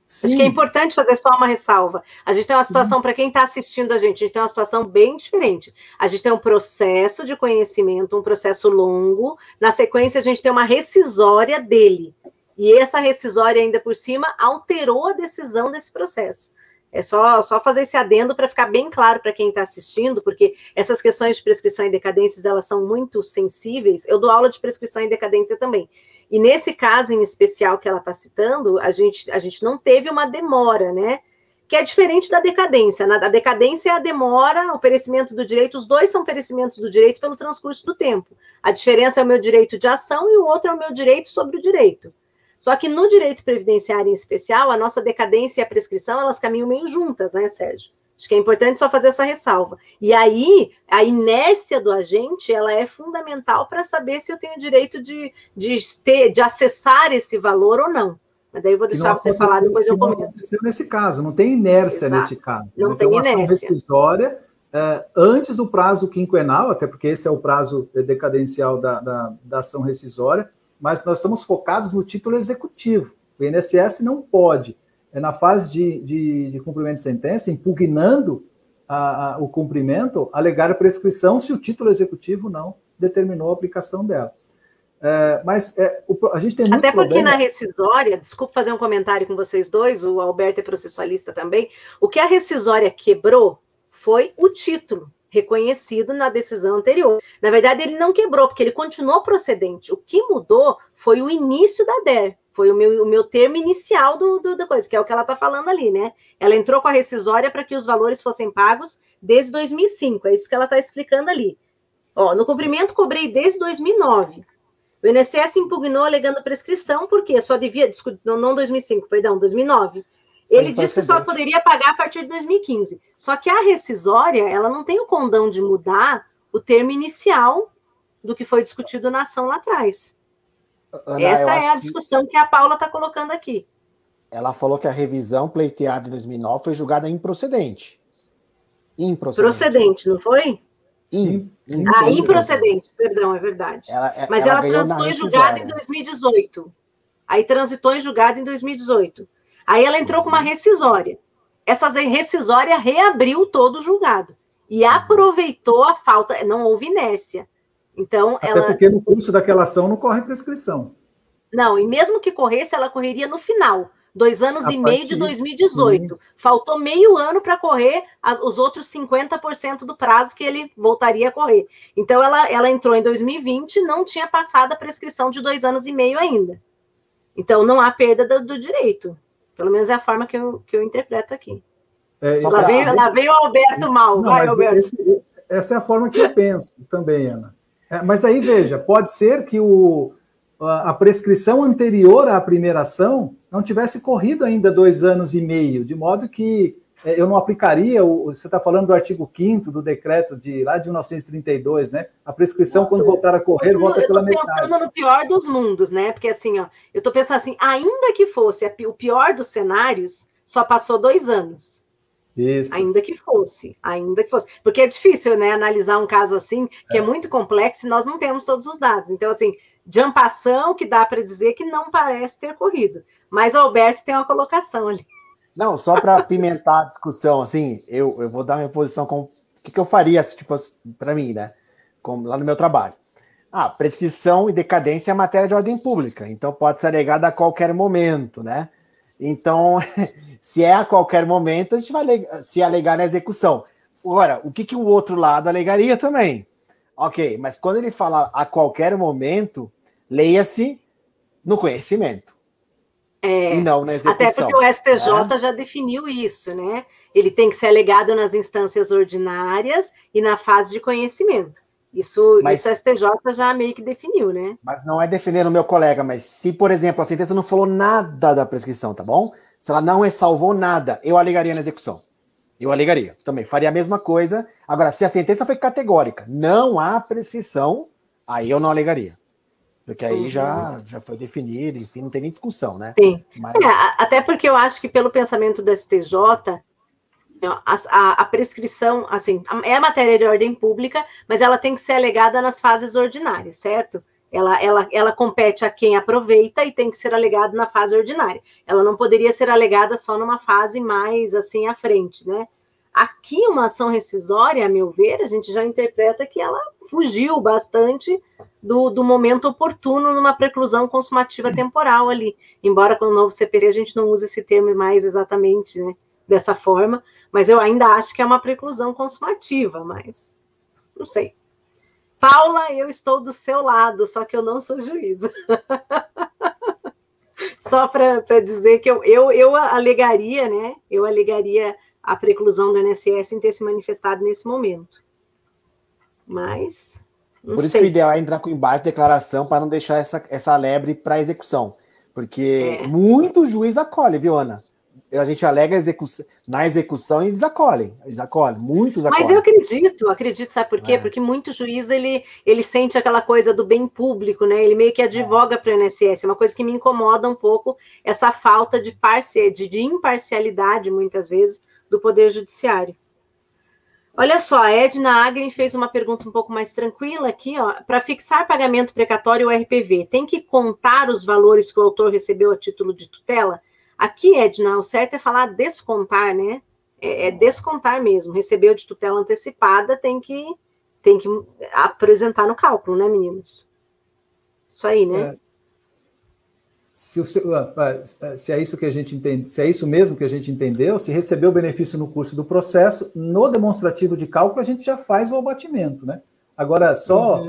Sim. Acho que é importante fazer só uma ressalva. A gente tem uma situação, para quem está assistindo a gente tem uma situação bem diferente. A gente tem um processo de conhecimento, um processo longo. Na sequência, a gente tem uma rescisória dele. E essa rescisória, ainda por cima, alterou a decisão desse processo. É só fazer esse adendo para ficar bem claro para quem está assistindo, porque essas questões de prescrição e decadências, elas são muito sensíveis. Eu dou aula de prescrição e decadência também. E nesse caso em especial que ela está citando, a gente não teve uma demora, né? Que é diferente da decadência. A decadência é a demora, o perecimento do direito, os dois são perecimentos do direito pelo transcurso do tempo. A diferença é o meu direito de ação e o outro é o meu direito sobre o direito. Só que no direito previdenciário em especial, a nossa decadência e a prescrição, elas caminham meio juntas, né, Sérgio? Acho que é importante só fazer essa ressalva. E aí, a inércia do agente, ela é fundamental para saber se eu tenho direito de acessar esse valor ou não. Mas daí eu vou deixar você falar, depois eu comento. Não aconteceu nesse caso, não tem inércia nesse caso. Não tem inércia. Uma ação rescisória, antes do prazo quinquenal, até porque esse é o prazo decadencial da ação rescisória, mas nós estamos focados no título executivo. O INSS não pode, na fase de cumprimento de sentença, impugnando o cumprimento, alegar a prescrição se o título executivo não determinou a aplicação dela. A gente tem muito Até porque problema... na rescisória, desculpa fazer um comentário com vocês dois, o Alberto é processualista também, o que a rescisória quebrou foi o título reconhecido na decisão anterior. Na verdade, ele não quebrou, porque ele continuou procedente. O que mudou foi o início da DER, foi o meu termo inicial da coisa, que é o que ela está falando ali, né? Ela entrou com a rescisória para que os valores fossem pagos desde 2005, é isso que ela está explicando ali. No cumprimento, cobrei desde 2009. O INSS impugnou alegando prescrição, porque só devia, não 2005, perdão, 2009. Ele disse que só poderia pagar a partir de 2015. Só que a rescisória, ela não tem o condão de mudar o termo inicial do que foi discutido na ação lá atrás. Ana, essa é a discussão que a Paula está colocando aqui. Ela falou que a revisão pleiteada em 2009 foi julgada improcedente. Procedente, não foi? Improcedente, perdão, é verdade. Mas ela transitou em julgado em 2018. Aí transitou em julgado em 2018. Aí ela entrou com uma rescisória. Essa rescisória reabriu todo o julgado. E aproveitou a falta, não houve inércia. Então, Até porque no curso daquela ação não corre prescrição. Não, e mesmo que corresse, ela correria no final. 2 anos e meio de 2018. Sim. Faltou meio ano para correr os outros 50% do prazo que ele voltaria a correr. Então, ela entrou em 2020, não tinha passado a prescrição de 2 anos e meio ainda. Então, não há perda do direito. Pelo menos é a forma que eu interpreto aqui. Lá veio o Alberto mal. Não, vai, Alberto. Essa é a forma que eu penso também, Ana. Mas aí, veja, pode ser que a prescrição anterior à primeira ação não tivesse corrido ainda 2 anos e meio, de modo que eu não aplicaria, você está falando do artigo 5º do decreto lá de 1932, né? A prescrição, quando voltar a correr, volta pela metade. Eu estou pensando no pior dos mundos, né? Porque assim, ó, eu estou pensando assim, ainda que fosse o pior dos cenários, só passou 2 anos. Isso. Ainda que fosse. Porque é difícil, né, analisar um caso assim, que é muito complexo e nós não temos todos os dados. Então, assim, de ampação, que dá para dizer que não parece ter corrido. Mas o Alberto tem uma colocação ali. Não, só para apimentar a discussão, assim, eu vou dar minha posição com o que eu faria, tipo, para mim, né? Lá no meu trabalho. Prescrição e decadência é matéria de ordem pública, então pode ser alegada a qualquer momento, né? Então, se é a qualquer momento, a gente vai se alegar na execução. Agora, o que o outro lado alegaria também? Ok, mas quando ele fala a qualquer momento, leia-se no conhecimento. E não na execução. Até porque o STJ já definiu isso, né? Ele tem que ser alegado nas instâncias ordinárias e na fase de conhecimento. Isso o STJ já meio que definiu, né? Mas não é definir o meu colega, mas se, por exemplo, a sentença não falou nada da prescrição, tá bom? Se ela não ressalvou nada, eu alegaria na execução. Eu alegaria também, faria a mesma coisa. Agora, se a sentença foi categórica, não há prescrição, aí eu não alegaria. Porque aí já foi definido, enfim, não tem nem discussão, né? Sim. Mas... até porque eu acho que pelo pensamento do STJ, a prescrição, assim, é a matéria de ordem pública, mas ela tem que ser alegada nas fases ordinárias, certo? Ela compete a quem aproveita e tem que ser alegada na fase ordinária. Ela não poderia ser alegada só numa fase mais, assim, à frente, né? Aqui, uma ação rescisória, a meu ver, a gente já interpreta que ela fugiu bastante do momento oportuno numa preclusão consumativa temporal ali. Embora com o novo CPC a gente não use esse termo mais exatamente, né, dessa forma, mas eu ainda acho que é uma preclusão consumativa, mas não sei. Paula, eu estou do seu lado, só que eu não sou juíza. Só para dizer que eu alegaria, né? Eu alegaria a preclusão do INSS em ter se manifestado nesse momento. Mas, não Por isso sei. Que o ideal é entrar com embaixo de declaração para não deixar essa lebre para execução. Porque muito juiz acolhe, viu, Ana? A gente alega na execução e eles acolhem, muitos acolhem. Mas eu acredito, sabe por quê? Porque muito juiz, ele sente aquela coisa do bem público, né? Ele meio que advoga para o INSS, é uma coisa que me incomoda um pouco, essa falta de imparcialidade, muitas vezes, do Poder Judiciário. Olha só, a Edna Agren fez uma pergunta um pouco mais tranquila aqui, ó. Para fixar pagamento precatório ou RPV, tem que contar os valores que o autor recebeu a título de tutela? Aqui, Edna, o certo é falar descontar, né? É descontar mesmo. Recebeu de tutela antecipada, tem que apresentar no cálculo, né, meninos? Isso aí, né? Se é isso que a gente entende, se é isso mesmo que a gente entendeu, se recebeu o benefício no curso do processo, no demonstrativo de cálculo a gente já faz o abatimento, né? Agora, só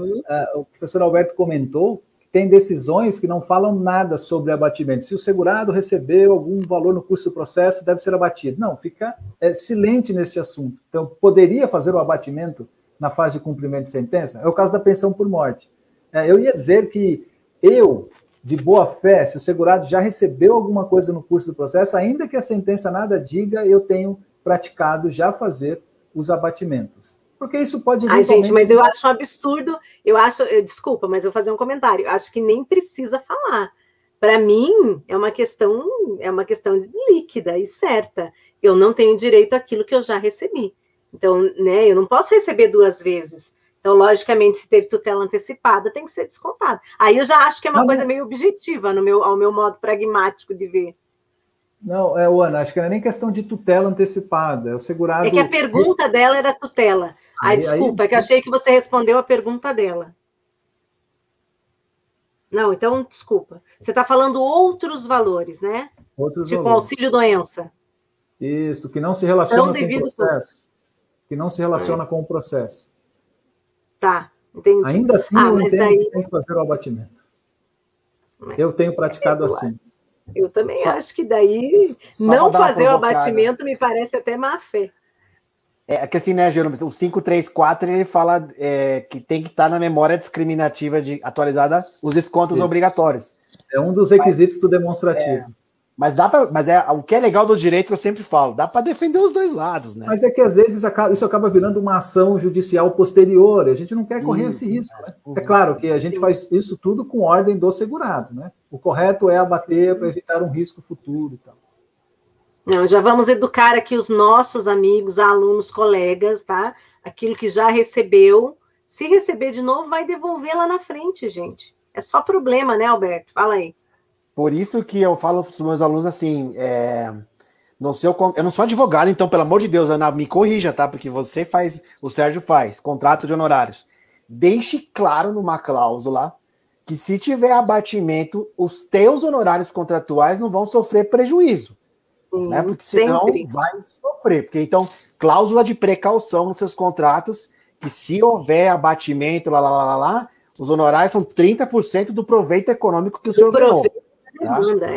o professor Alberto comentou, tem decisões que não falam nada sobre abatimento. Se o segurado recebeu algum valor no curso do processo, deve ser abatido. Não, fica silente neste assunto. Então, poderia fazer o abatimento na fase de cumprimento de sentença? É o caso da pensão por morte. Eu ia dizer que de boa fé, se o segurado já recebeu alguma coisa no curso do processo, ainda que a sentença nada diga, eu tenho praticado já fazer os abatimentos. Porque isso pode... gente, mas eu acho um absurdo, desculpa, mas eu vou fazer um comentário, eu acho que nem precisa falar. Para mim, é uma questão líquida e certa. Eu não tenho direito àquilo que eu já recebi. Então, né, eu não posso receber 2 vezes. Então, logicamente, se teve tutela antecipada, tem que ser descontado. Aí eu já acho que é uma coisa meio objetiva ao meu modo pragmático de ver. Não, Ana, acho que não é nem questão de tutela antecipada. É o segurado. É que a pergunta dela era tutela. Desculpa, é que eu achei que você respondeu a pergunta dela. Não, então, desculpa. Você está falando outros valores, né? Outros tipo valores. auxílio-doença. Isso, que não se relaciona com o processo. Tudo. Que não se relaciona com o processo. Tá, entendi. Ainda assim, eu entendo que tem que fazer o abatimento. Eu tenho praticado assim. Eu também acho que daí não fazer o abatimento me parece até má fé. É que assim, né, Jerônimo? O 534 ele fala que tem que estar na memória discriminativa atualizada os descontos obrigatórios. É um dos requisitos do demonstrativo. Mas o que é legal do direito que eu sempre falo, dá para defender os dois lados, né? Mas é que às vezes isso acaba virando uma ação judicial posterior, e a gente não quer correr esse risco, né? É claro que a gente faz isso tudo com ordem do segurado, né? O correto é abater para evitar um risco futuro e tal. Não, já vamos educar aqui os nossos amigos, alunos, colegas, tá? Aquilo que já recebeu, se receber de novo, vai devolver lá na frente, gente. É só problema, né, Alberto? Fala aí. Por isso que eu falo para os meus alunos assim, eu não sou advogado, então, pelo amor de Deus, Ana, me corrija, tá? Porque você faz, o Sérgio faz, contrato de honorários. Deixe claro numa cláusula que se tiver abatimento, os teus honorários contratuais não vão sofrer prejuízo. Sim, né? Porque senão vai sofrer. Porque então, cláusula de precaução nos seus contratos, que se houver abatimento, os honorários são 30% do proveito econômico que o senhor ganhou. Demanda,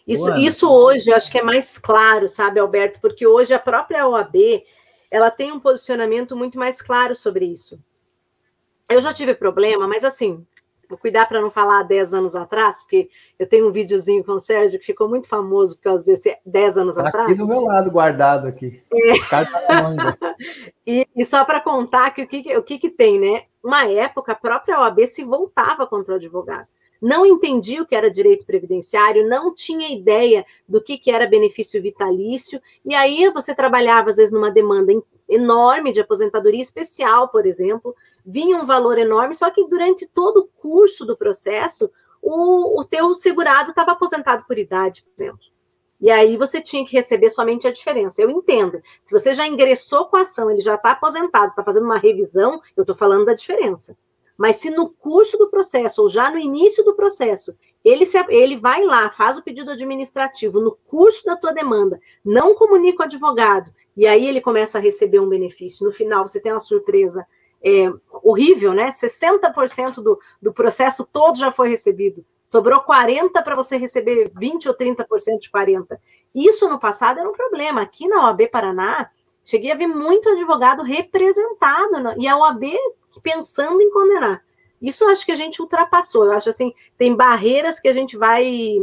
Isso hoje eu acho que é mais claro, sabe, Alberto? Porque hoje a própria OAB ela tem um posicionamento muito mais claro sobre isso. Eu já tive problema, mas assim, vou cuidar para não falar há 10 anos atrás, porque eu tenho um videozinho com o Sérgio que ficou muito famoso por causa desse 10 anos atrás. Aqui do meu lado, guardado aqui. E só para contar que o que tem, né? Uma época, a própria OAB se voltava contra o advogado. Não entendia o que era direito previdenciário, não tinha ideia do que era benefício vitalício, e aí você trabalhava, às vezes, numa demanda enorme de aposentadoria especial, por exemplo, vinha um valor enorme, só que durante todo o curso do processo, o teu segurado estava aposentado por idade, por exemplo. E aí você tinha que receber somente a diferença. Eu entendo. Se você já ingressou com a ação, ele já está aposentado, está fazendo uma revisão, eu estou falando da diferença. Mas se no curso do processo, ou já no início do processo, ele vai lá, faz o pedido administrativo no curso da tua demanda, não comunica o advogado, e aí ele começa a receber um benefício. No final, você tem uma surpresa horrível, né? 60% do processo todo já foi recebido. Sobrou 40% para você receber 20% ou 30% de 40%. Isso no passado era um problema. Aqui na OAB Paraná, cheguei a ver muito advogado representado, e a OAB pensando em condenar. Isso eu acho que a gente ultrapassou. Eu acho assim, tem barreiras que a gente vai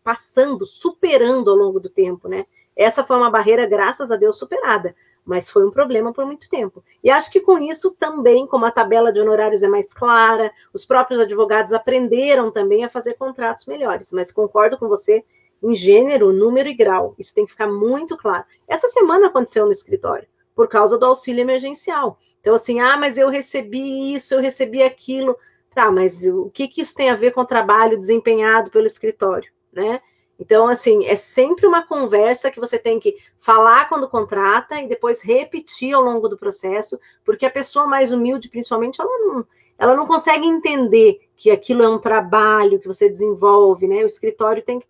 passando, superando ao longo do tempo, né? Essa foi uma barreira, graças a Deus, superada, mas foi um problema por muito tempo. E acho que com isso também, como a tabela de honorários é mais clara, os próprios advogados aprenderam também a fazer contratos melhores. Mas concordo com você em gênero, número e grau. Isso tem que ficar muito claro. Essa semana aconteceu no escritório, por causa do auxílio emergencial. Então, assim, mas eu recebi isso, eu recebi aquilo. Tá, mas o que isso tem a ver com o trabalho desempenhado pelo escritório, né? Então, assim, é sempre uma conversa que você tem que falar quando contrata e depois repetir ao longo do processo, porque a pessoa mais humilde, principalmente, ela não consegue entender que aquilo é um trabalho que você desenvolve, né? O escritório tem que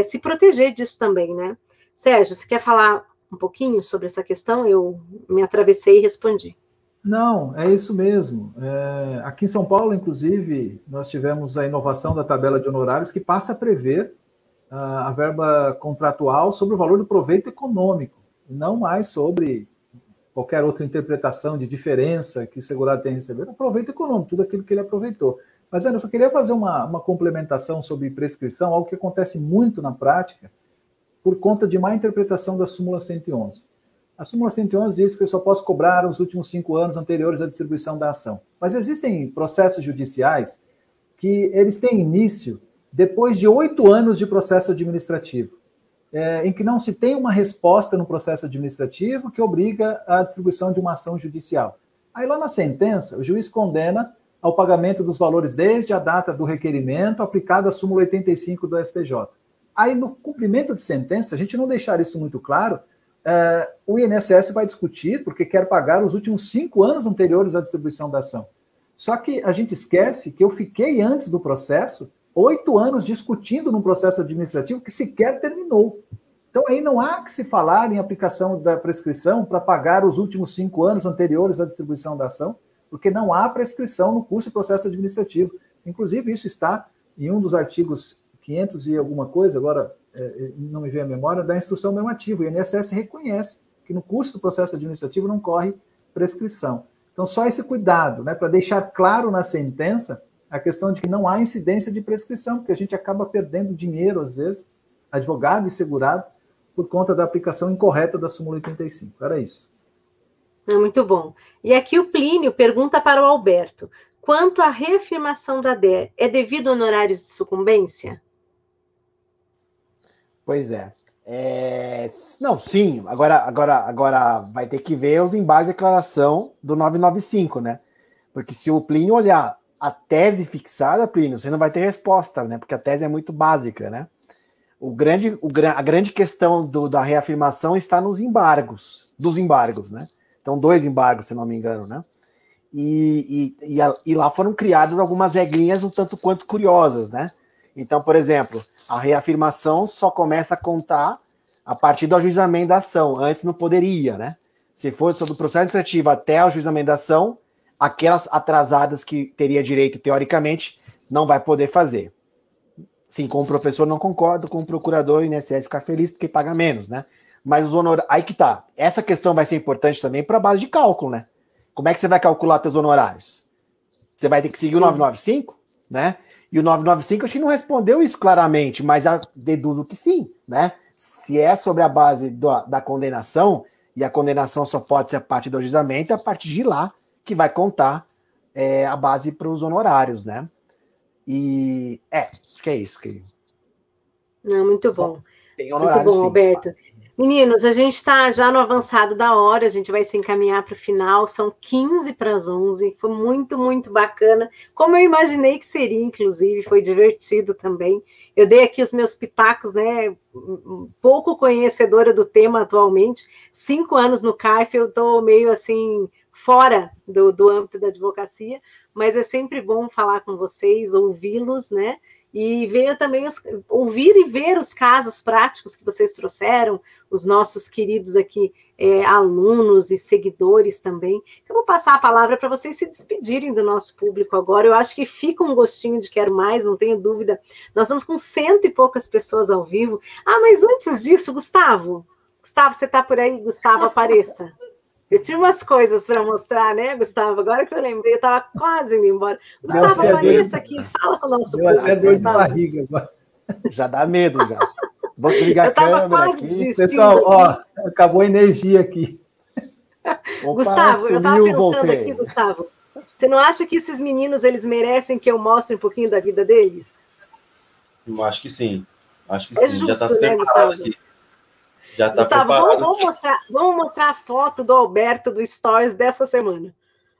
se proteger disso também, né? Sérgio, você quer falar um pouquinho sobre essa questão? Eu me atravessei e respondi. Não, é isso mesmo. Aqui em São Paulo, inclusive, nós tivemos a inovação da tabela de honorários que passa a prever a verba contratual sobre o valor do proveito econômico, não mais sobre qualquer outra interpretação de diferença que o segurado tem recebido. O proveito econômico, tudo aquilo que ele aproveitou. Mas, Ana, eu só queria fazer uma complementação sobre prescrição, algo que acontece muito na prática, por conta de má interpretação da súmula 111. A súmula 111 diz que eu só posso cobrar os últimos 5 anos anteriores à distribuição da ação. Mas existem processos judiciais que eles têm início depois de 8 anos de processo administrativo. em que não se tem uma resposta no processo administrativo que obriga à distribuição de uma ação judicial. Aí lá na sentença, o juiz condena ao pagamento dos valores desde a data do requerimento, aplicada a súmula 85 do STJ. Aí no cumprimento de sentença, se a gente não deixar isso muito claro, o INSS vai discutir porque quer pagar os últimos 5 anos anteriores à distribuição da ação. Só que a gente esquece que eu fiquei antes do processo 8 anos discutindo num processo administrativo que sequer terminou. Então, aí não há que se falar em aplicação da prescrição para pagar os últimos 5 anos anteriores à distribuição da ação, porque não há prescrição no curso de processo administrativo. Inclusive, isso está em um dos artigos 500 e alguma coisa, agora não me vem à memória, da instrução normativa. O INSS reconhece que no curso do processo administrativo não corre prescrição. Então, só esse cuidado, né, para deixar claro na sentença a questão de que não há incidência de prescrição, porque a gente acaba perdendo dinheiro, às vezes, advogado e segurado, por conta da aplicação incorreta da súmula 85. Era isso. Muito bom. E aqui o Plínio pergunta para o Alberto: quanto à reafirmação da DER, é devido a honorários de sucumbência? Pois é. Não, sim. Agora vai ter que ver os embargos de declaração do 995, né? Porque se o Plínio olhar a tese fixada, Plínio, você não vai ter resposta, né? Porque a tese é muito básica, né? A grande questão da reafirmação está nos embargos, né? Então, 2 embargos, se não me engano, né? E lá foram criadas algumas regrinhas um tanto quanto curiosas, né? Então, por exemplo, a reafirmação só começa a contar a partir do ajuizamento da ação. Antes não poderia, né? Se fosse do processo administrativo até o ajuizamento da ação, aquelas atrasadas que teria direito, teoricamente, não vai poder fazer. Sim, com o professor não concordo, com o procurador, o INSS ficar feliz porque paga menos, né? Mas os honorários... Aí que tá. Essa questão vai ser importante também para a base de cálculo, né? Como é que você vai calcular seus honorários? Você vai ter que seguir o 995, né? E o 995 acho que não respondeu isso claramente, mas deduzo que sim, né? Se é sobre a base da condenação, e a condenação só pode ser a partir do ajuizamento, é a partir de lá que vai contar a base para os honorários, né? E acho que é isso. Não, muito bom. Tem honorário, muito bom, sim. Alberto. Meninos, a gente está já no avançado da hora, a gente vai se encaminhar para o final, são 15 para as 11, foi muito, muito bacana, como eu imaginei que seria, inclusive, foi divertido também. Eu dei aqui os meus pitacos, né, pouco conhecedora do tema atualmente, 5 anos no CARF, eu estou meio assim, fora do âmbito da advocacia, mas é sempre bom falar com vocês, ouvi-los, né, e ver também ouvir e ver os casos práticos que vocês trouxeram, os nossos queridos aqui alunos e seguidores também. Eu vou passar a palavra para vocês se despedirem do nosso público agora. Eu acho que fica um gostinho de quero mais, não tenho dúvida. Nós estamos com 100 e poucas pessoas ao vivo. Ah, mas antes disso, Gustavo, você está por aí? Gustavo, apareça. Eu tinha umas coisas para mostrar, né, Gustavo? Agora que eu lembrei, eu estava quase indo embora. Gustavo, apareça aqui, fala com o nosso público. Até dor de barriga agora. Já dá medo, já. Vou desligar a câmera aqui. Pessoal, acabou a energia aqui. Opa, Gustavo, eu estava pensando voltei. aqui, Gustavo, você não acha que esses meninos, eles merecem que eu mostre um pouquinho da vida deles? Eu acho que sim. Acho que É sim. justo, Já está né, preparado Gustavo? aqui. Já está Gustavo, preparado. vamos mostrar a foto do Alberto do Stories dessa semana.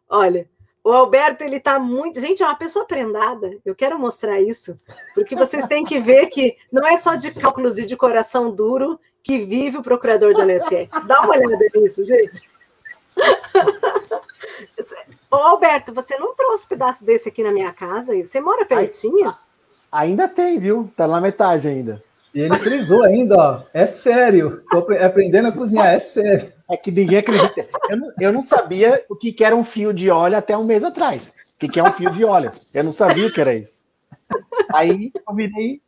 Olha, o Alberto, ele tá muito... Gente, é uma pessoa prendada. Eu quero mostrar isso, porque vocês têm que ver que não é só de cálculos e de coração duro que vive o procurador do INSS. Dá uma olhada nisso, gente. Ô, Alberto, você não trouxe um pedaço desse aqui na minha casa? Você mora pertinho? Ainda tem, viu? Tá na metade ainda. E ele frisou ainda, ó. É sério. Tô aprendendo a cozinhar, é sério. É que ninguém acredita. Eu não sabia o que era um fio de óleo até um mês atrás. O que é um fio de óleo? Eu não sabia o que era isso. Aí eu virei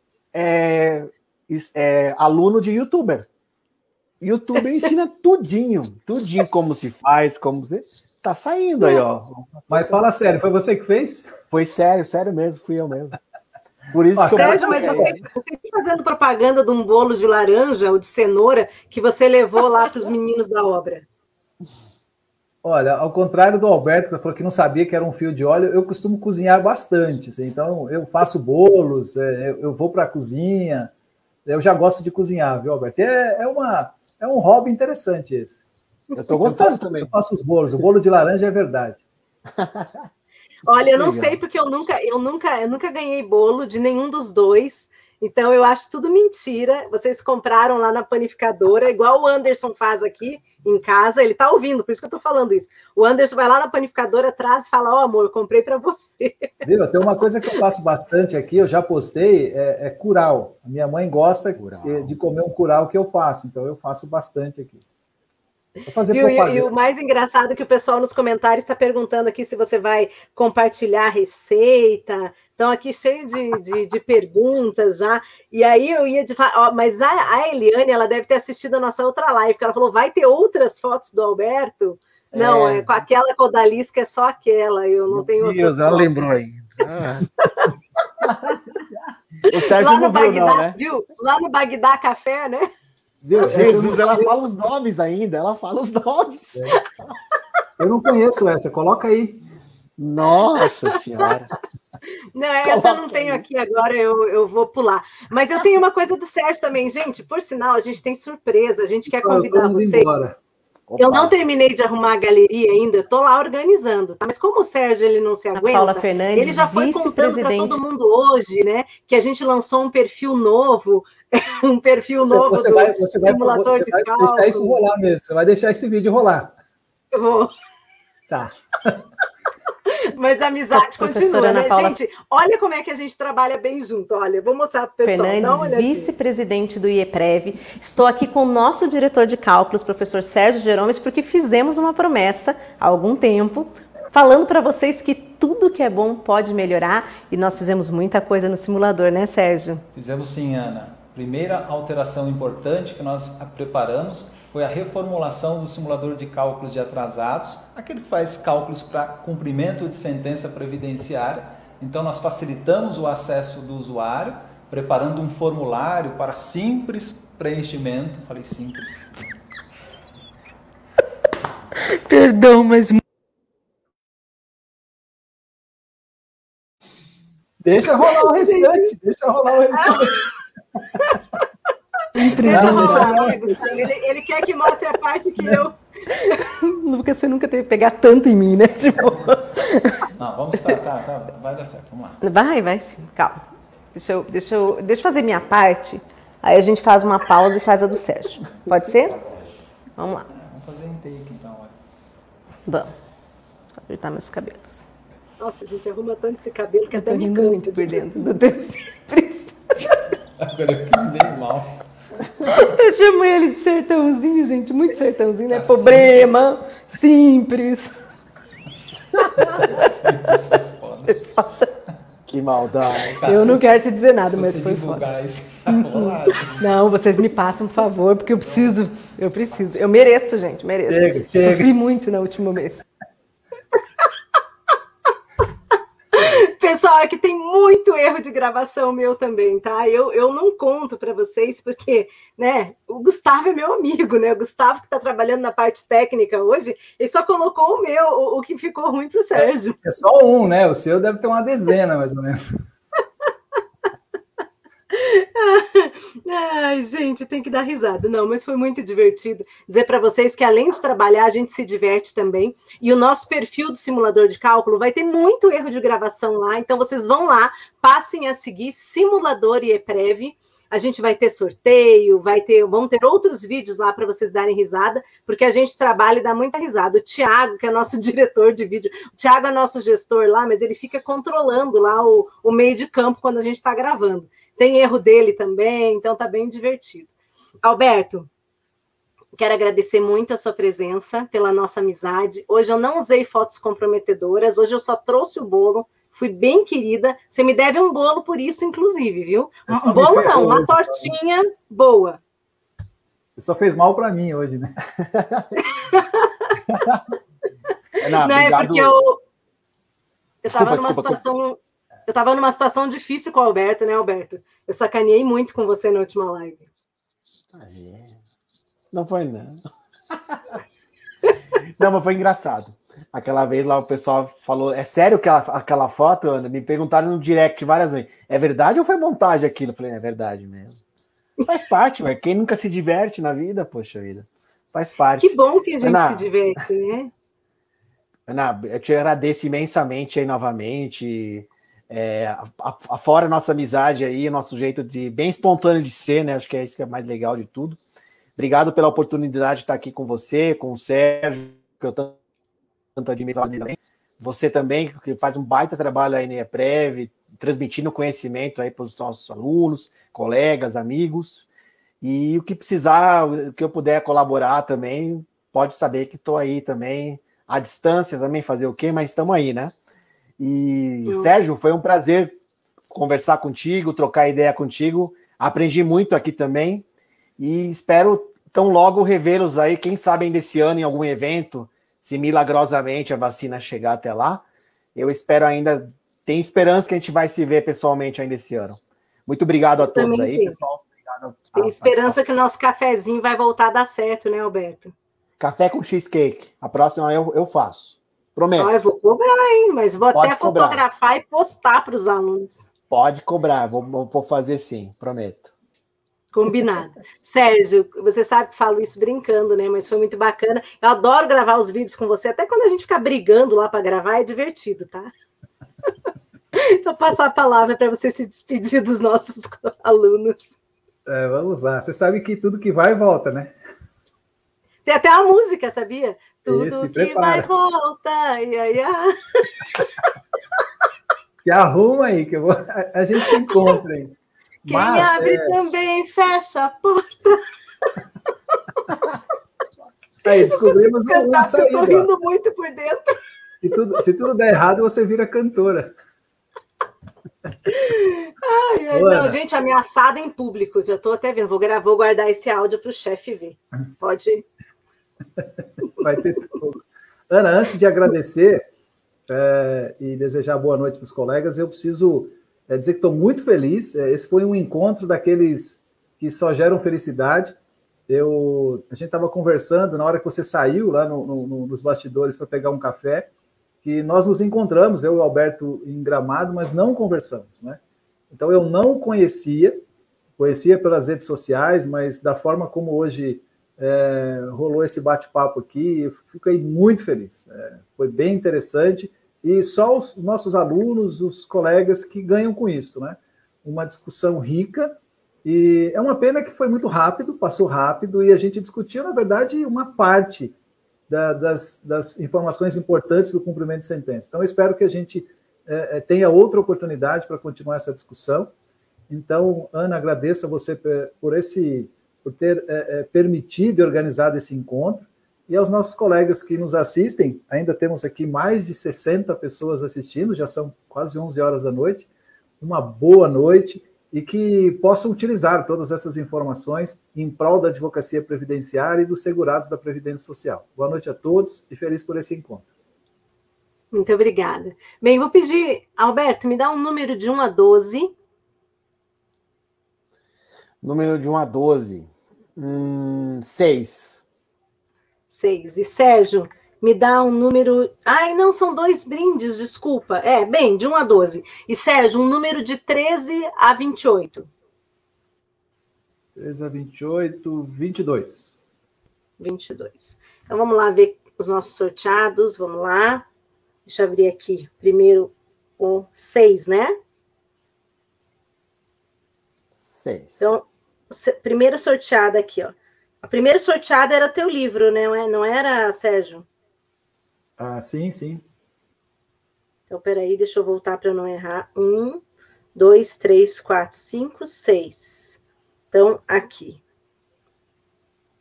aluno de youtuber. Youtuber ensina tudinho como se faz, como você... Tá saindo aí, ó. Mas fala sério, foi você que fez? Foi sério mesmo, fui eu mesmo. Por isso que Sérgio, mas você fazendo propaganda de um bolo de laranja ou de cenoura que você levou lá para os meninos da obra. Olha, ao contrário do Alberto, que falou que não sabia que era um fio de óleo, eu costumo cozinhar bastante. Assim, então, eu faço bolos, eu vou para a cozinha, Eu já gosto de cozinhar, viu, Alberto? É um hobby interessante esse. Eu tô gostando também. Eu faço os bolos. O bolo de laranja é verdade. Olha, eu não sei porque eu nunca ganhei bolo de nenhum dos dois. Então eu acho tudo mentira. Vocês compraram lá na panificadora, igual o Anderson faz aqui em casa. Ele tá ouvindo, por isso que eu tô falando isso. O Anderson vai lá na panificadora, traz e fala: ó, amor, eu comprei para você. Viu? Tem uma coisa que eu faço bastante aqui, eu já postei, é curau. A minha mãe gosta de comer um curau que eu faço, então eu faço bastante aqui. Vou fazer propaganda. E o mais engraçado é que o pessoal nos comentários está perguntando aqui se você vai compartilhar a receita. Estão aqui cheio de perguntas já. E aí eu ia de falar, mas a Eliane, ela deve ter assistido a nossa outra live, que ela falou: vai ter outras fotos do Alberto? Não, com aquela codalisca é só aquela, eu não tenho outra. Deus, ela lembrou aí. O Sérgio lá no não viu, Bagdá, não, né? viu? Lá no Bagdá Café, né? Viu? Jesus, ela fala os nomes ainda, ela fala os nomes. Eu não conheço essa, coloca aí. Nossa Senhora. Não, essa eu não tenho aqui agora, eu vou pular. Mas eu tenho uma coisa do Sérgio também. Gente, por sinal, a gente tem surpresa, a gente quer convidar vocês. Eu não terminei de arrumar a galeria ainda, eu tô lá organizando, tá? Mas como o Sérgio ele não se aguenta, Paula Fernandes, ele já foi contando para todo mundo hoje, né? Que a gente lançou um perfil novo, você vai deixar isso rolar mesmo, você vai deixar esse vídeo rolar. Eu vou. Tá. Mas a amizade continua, né, gente? Olha como é que a gente trabalha bem junto. Olha, vou mostrar para o pessoal. Fernandes, vice-presidente do IEPREV. Estou aqui com o nosso diretor de cálculos, professor Sérgio Jeromes, porque fizemos uma promessa há algum tempo, falando para vocês que tudo que é bom pode melhorar, e nós fizemos muita coisa no simulador, né, Sérgio? Fizemos sim, Ana. Primeira alteração importante que nós preparamos foi a reformulação do simulador de cálculos de atrasados, aquele que faz cálculos para cumprimento de sentença previdenciária. Então, nós facilitamos o acesso do usuário, preparando um formulário para simples preenchimento. Falei simples. Perdão, mas... Deixa rolar o restante, Ele quer que mostre a parte que eu... Lucas, você nunca teve que pegar tanto em mim, né? Tipo... Não, vamos tá, vai dar certo, vamos lá. Vai sim, calma. Deixa eu fazer minha parte, aí a gente faz uma pausa e faz a do Sérgio. Pode ser? Vamos lá. Vamos fazer em take então. Vamos. Vou ajeitar meus cabelos. Nossa, a gente arruma tanto esse cabelo que até me rindo cansa muito por dentro do teu simples. Agora eu fiz mal. Eu chamo ele de sertãozinho, gente, muito sertãozinho, né? Problema, simples. Que maldade. Eu não quero te dizer nada, mas foi foda. Não, vocês me passam, por favor, porque eu preciso. Eu mereço, gente, mereço. Chega. Sofri muito no último mês. Pessoal, é que tem muito erro de gravação meu também, tá? Eu não conto para vocês porque, né, o Gustavo é meu amigo, né? O Gustavo que está trabalhando na parte técnica hoje, ele só colocou o meu, o que ficou ruim para o Sérgio. É só um, né? O seu deve ter uma dezena, mais ou menos. Ai, gente, tem que dar risada. Não, mas foi muito divertido. Dizer para vocês que além de trabalhar, a gente se diverte também. E o nosso perfil do simulador de cálculo vai ter muito erro de gravação lá. Então, vocês vão lá, passem a seguir Simulador IEPREV. A gente vai ter sorteio, vão ter outros vídeos lá para vocês darem risada, porque a gente trabalha e dá muita risada. O Thiago, que é nosso diretor de vídeo, o Thiago é nosso gestor lá, mas ele fica controlando lá o meio de campo quando a gente está gravando. Tem erro dele também, então tá bem divertido. Alberto, quero agradecer muito a sua presença, pela nossa amizade. Hoje eu não usei fotos comprometedoras, hoje eu só trouxe o bolo, fui bem querida. Você me deve um bolo por isso, inclusive, viu? Um bolo não, uma tortinha boa. Você só fez mal para mim hoje, né? Não, é porque eu estava numa situação... Eu estava numa situação difícil com o Alberto, né, Alberto? Eu sacaneei muito com você na última live. Não foi, não. Não, mas foi engraçado. Aquela vez lá o pessoal falou, é sério que aquela foto, Ana? Me perguntaram no direct várias vezes. É verdade ou foi montagem aquilo? Eu falei, é verdade mesmo. Faz parte, ué. Quem nunca se diverte na vida, poxa vida. Faz parte. Que bom que a gente Ana, se diverte, né? Ana, eu te agradeço imensamente aí novamente. Afora a nossa amizade aí, nosso jeito de bem espontâneo de ser, né? Acho que é isso que é mais legal de tudo. Obrigado pela oportunidade de estar aqui com você, com o Sérgio, que eu tanto admiro também. Você também, que faz um baita trabalho aí na IEPREV, transmitindo conhecimento aí para os nossos alunos, colegas, amigos. E o que precisar, o que eu puder colaborar também, pode saber que estou aí também, à distância também, fazer o quê, mas estamos aí, né? E, Sérgio, foi um prazer conversar contigo, trocar ideia contigo. Aprendi muito aqui também. E espero tão logo revê-los aí, quem sabe ainda esse ano em algum evento, se milagrosamente a vacina chegar até lá. Eu espero ainda, tenho esperança que a gente vai se ver pessoalmente ainda esse ano. Muito obrigado a todos aí, pessoal. Obrigado. Tem esperança que o nosso cafezinho vai voltar a dar certo, né, Alberto? Café com cheesecake. A próxima eu faço. Prometo. Eu vou cobrar, hein? Mas vou Pode até cobrar. fotografar e postar para os alunos. Pode cobrar, vou fazer sim, prometo. Combinado. Sérgio, você sabe que falo isso brincando, né? Mas foi muito bacana. Eu adoro gravar os vídeos com você. Até quando a gente fica brigando lá para gravar, é divertido, tá? Então, passar a palavra para você se despedir dos nossos alunos. Vamos lá. Você sabe que tudo que vai, volta, né? Tem até uma música, sabia? Tudo Esse, que prepara. vai, volta. Se arruma aí, que a gente se encontra aí. Quem abre também fecha a porta. Aí, descobrimos uma saída. Eu tô rindo muito por dentro. Se tudo der errado, você vira cantora. Não, gente, ameaçada em público. Já estou até vendo. Vou guardar esse áudio para o chefe ver. Pode ir. Vai ter tudo. Ana, antes de agradecer e desejar boa noite para os colegas, eu preciso dizer que estou muito feliz. Esse foi um encontro daqueles que só geram felicidade. A gente estava conversando na hora que você saiu lá nos bastidores para pegar um café, que nós nos encontramos, eu e o Alberto, em Gramado, mas não conversamos, né? Então, eu não conhecia pelas redes sociais, mas da forma como hoje rolou esse bate-papo aqui, eu fiquei muito feliz. Foi bem interessante, e só os nossos alunos, os colegas que ganham com isso, né? Uma discussão rica, e é uma pena que foi muito rápido, passou rápido, e a gente discutiu, na verdade, uma parte das informações importantes do cumprimento de sentença. Então, eu espero que a gente tenha outra oportunidade para continuar essa discussão. Então, Ana, agradeço a você por ter permitido e organizado esse encontro, e aos nossos colegas que nos assistem. Ainda temos aqui mais de 60 pessoas assistindo, já são quase 11 horas da noite. Uma boa noite, e que possam utilizar todas essas informações em prol da advocacia previdenciária e dos segurados da Previdência Social. Boa noite a todos e feliz por esse encontro. Muito obrigada. Bem, vou pedir, Alberto, me dá um número de 1 a 12. Número de 1 a 12. 6. 6. E Sérgio, me dá um número... Ai, não, são 2 brindes, desculpa. Bem, de 1 a 12. E Sérgio, um número de 13 a 28. 13 a 28, 22. 22. Então, vamos lá ver os nossos sorteados. Vamos lá. Deixa eu abrir aqui. Primeiro, o 6, né? 6. Então, primeiro sorteado aqui, ó. A primeira sorteada era o teu livro, né? Não era, Sérgio? Ah, sim, sim. Então, peraí, deixa eu voltar para não errar. 1, 2, 3, 4, 5, 6. Então, aqui.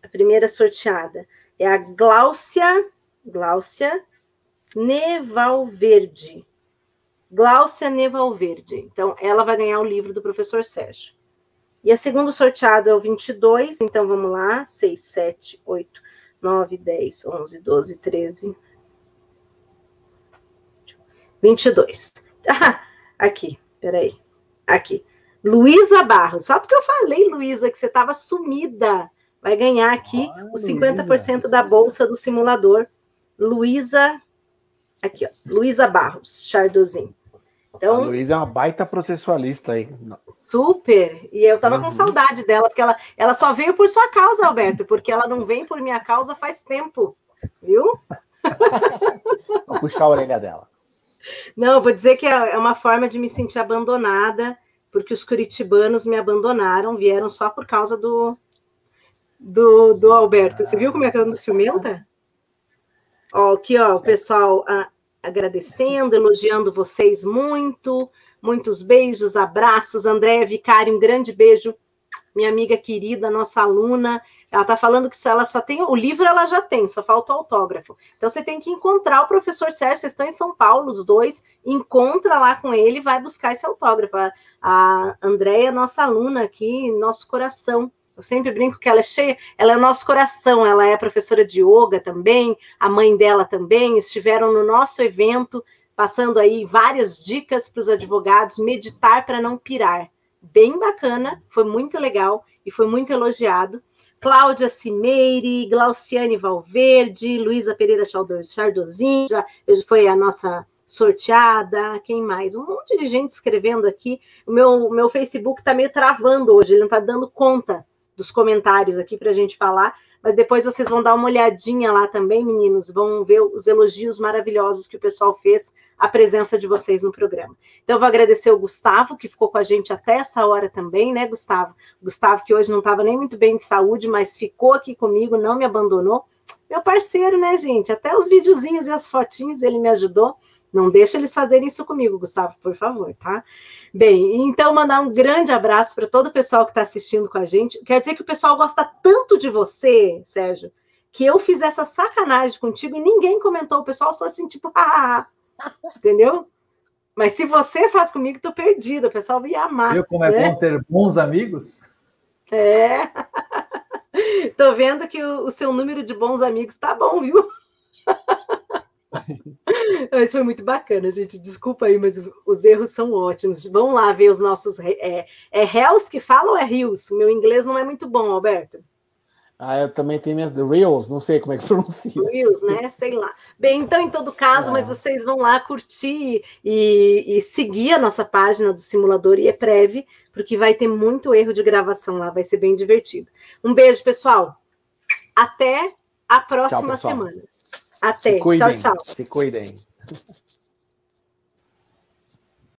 A primeira sorteada é a Gláucia Nevalverde. Gláucia Nevalverde. Então, ela vai ganhar o livro do professor Sérgio. E a segunda sorteada é o 22. Então, vamos lá. 6, 7, 8, 9, 10, 11, 12, 13... 22. Aqui, peraí. Aqui. Luísa Barros. Só porque eu falei, Luísa, que você estava sumida. Vai ganhar aqui os 50% da bolsa do simulador. Luísa. Aqui, ó. Luísa Barros, Chardozin. Então, A Luísa é uma baita processualista aí. super. E eu tava com saudade dela, porque ela só veio por sua causa, Alberto, porque ela não vem por minha causa faz tempo, viu? Vou puxar a orelha dela. Não, eu vou dizer que é uma forma de me sentir abandonada, porque os curitibanos me abandonaram, vieram só por causa do Alberto. Você viu como é que eu ando ciumenta? Ó, aqui, ó, o pessoal agradecendo, elogiando vocês muito, muitos beijos, abraços. Andréia Vicari, um grande beijo, minha amiga querida, nossa aluna. Ela está falando que ela só tem o livro, ela já tem, só falta o autógrafo. Então você tem que encontrar o professor Sérgio, vocês estão em São Paulo, os dois, encontra lá com ele e vai buscar esse autógrafo. A Andréia, nossa aluna aqui, nosso coração. Eu sempre brinco que ela é cheia, ela é o nosso coração, ela é professora de yoga também, a mãe dela também, estiveram no nosso evento, passando aí várias dicas para os advogados, meditar para não pirar. Bem bacana, foi muito legal e foi muito elogiado. Cláudia Cimeire, Glauciane Valverde, Luísa Pereira Chardozin, já foi a nossa sorteada, quem mais? Um monte de gente escrevendo aqui. O meu Facebook está meio travando hoje, ele não está dando conta dos comentários aqui para a gente falar, mas depois vocês vão dar uma olhadinha lá também, meninos, vão ver os elogios maravilhosos que o pessoal fez, a presença de vocês no programa. Então, eu vou agradecer o Gustavo, que ficou com a gente até essa hora também, né, Gustavo? Gustavo, que hoje não estava nem muito bem de saúde, mas ficou aqui comigo, não me abandonou. Meu parceiro, né, gente? Até os videozinhos e as fotinhos ele me ajudou. Não deixa eles fazerem isso comigo, Gustavo, por favor, tá? Bem, então mandar um grande abraço para todo o pessoal que está assistindo com a gente. Quer dizer que o pessoal gosta tanto de você, Sérgio, que eu fiz essa sacanagem contigo e ninguém comentou. O pessoal só assim, tipo, entendeu? Mas se você faz comigo, tô perdida. O pessoal ia amar. Viu como é bom ter bons amigos? É. Tô vendo que o seu número de bons amigos tá bom, viu? Isso foi muito bacana, gente. Desculpa aí, mas os erros são ótimos. Vamos lá ver os nossos... É Hells que fala ou é Rios? O meu inglês não é muito bom, Alberto. Eu também tenho minhas Reels, não sei como é que pronuncia. Reels, né? Sei lá. Bem, então, em todo caso, mas vocês vão lá curtir e seguir a nossa página do Simulador IEPREV, porque vai ter muito erro de gravação lá, vai ser bem divertido. Um beijo, pessoal. Até a próxima semana. Até. Tchau, tchau. Se cuidem.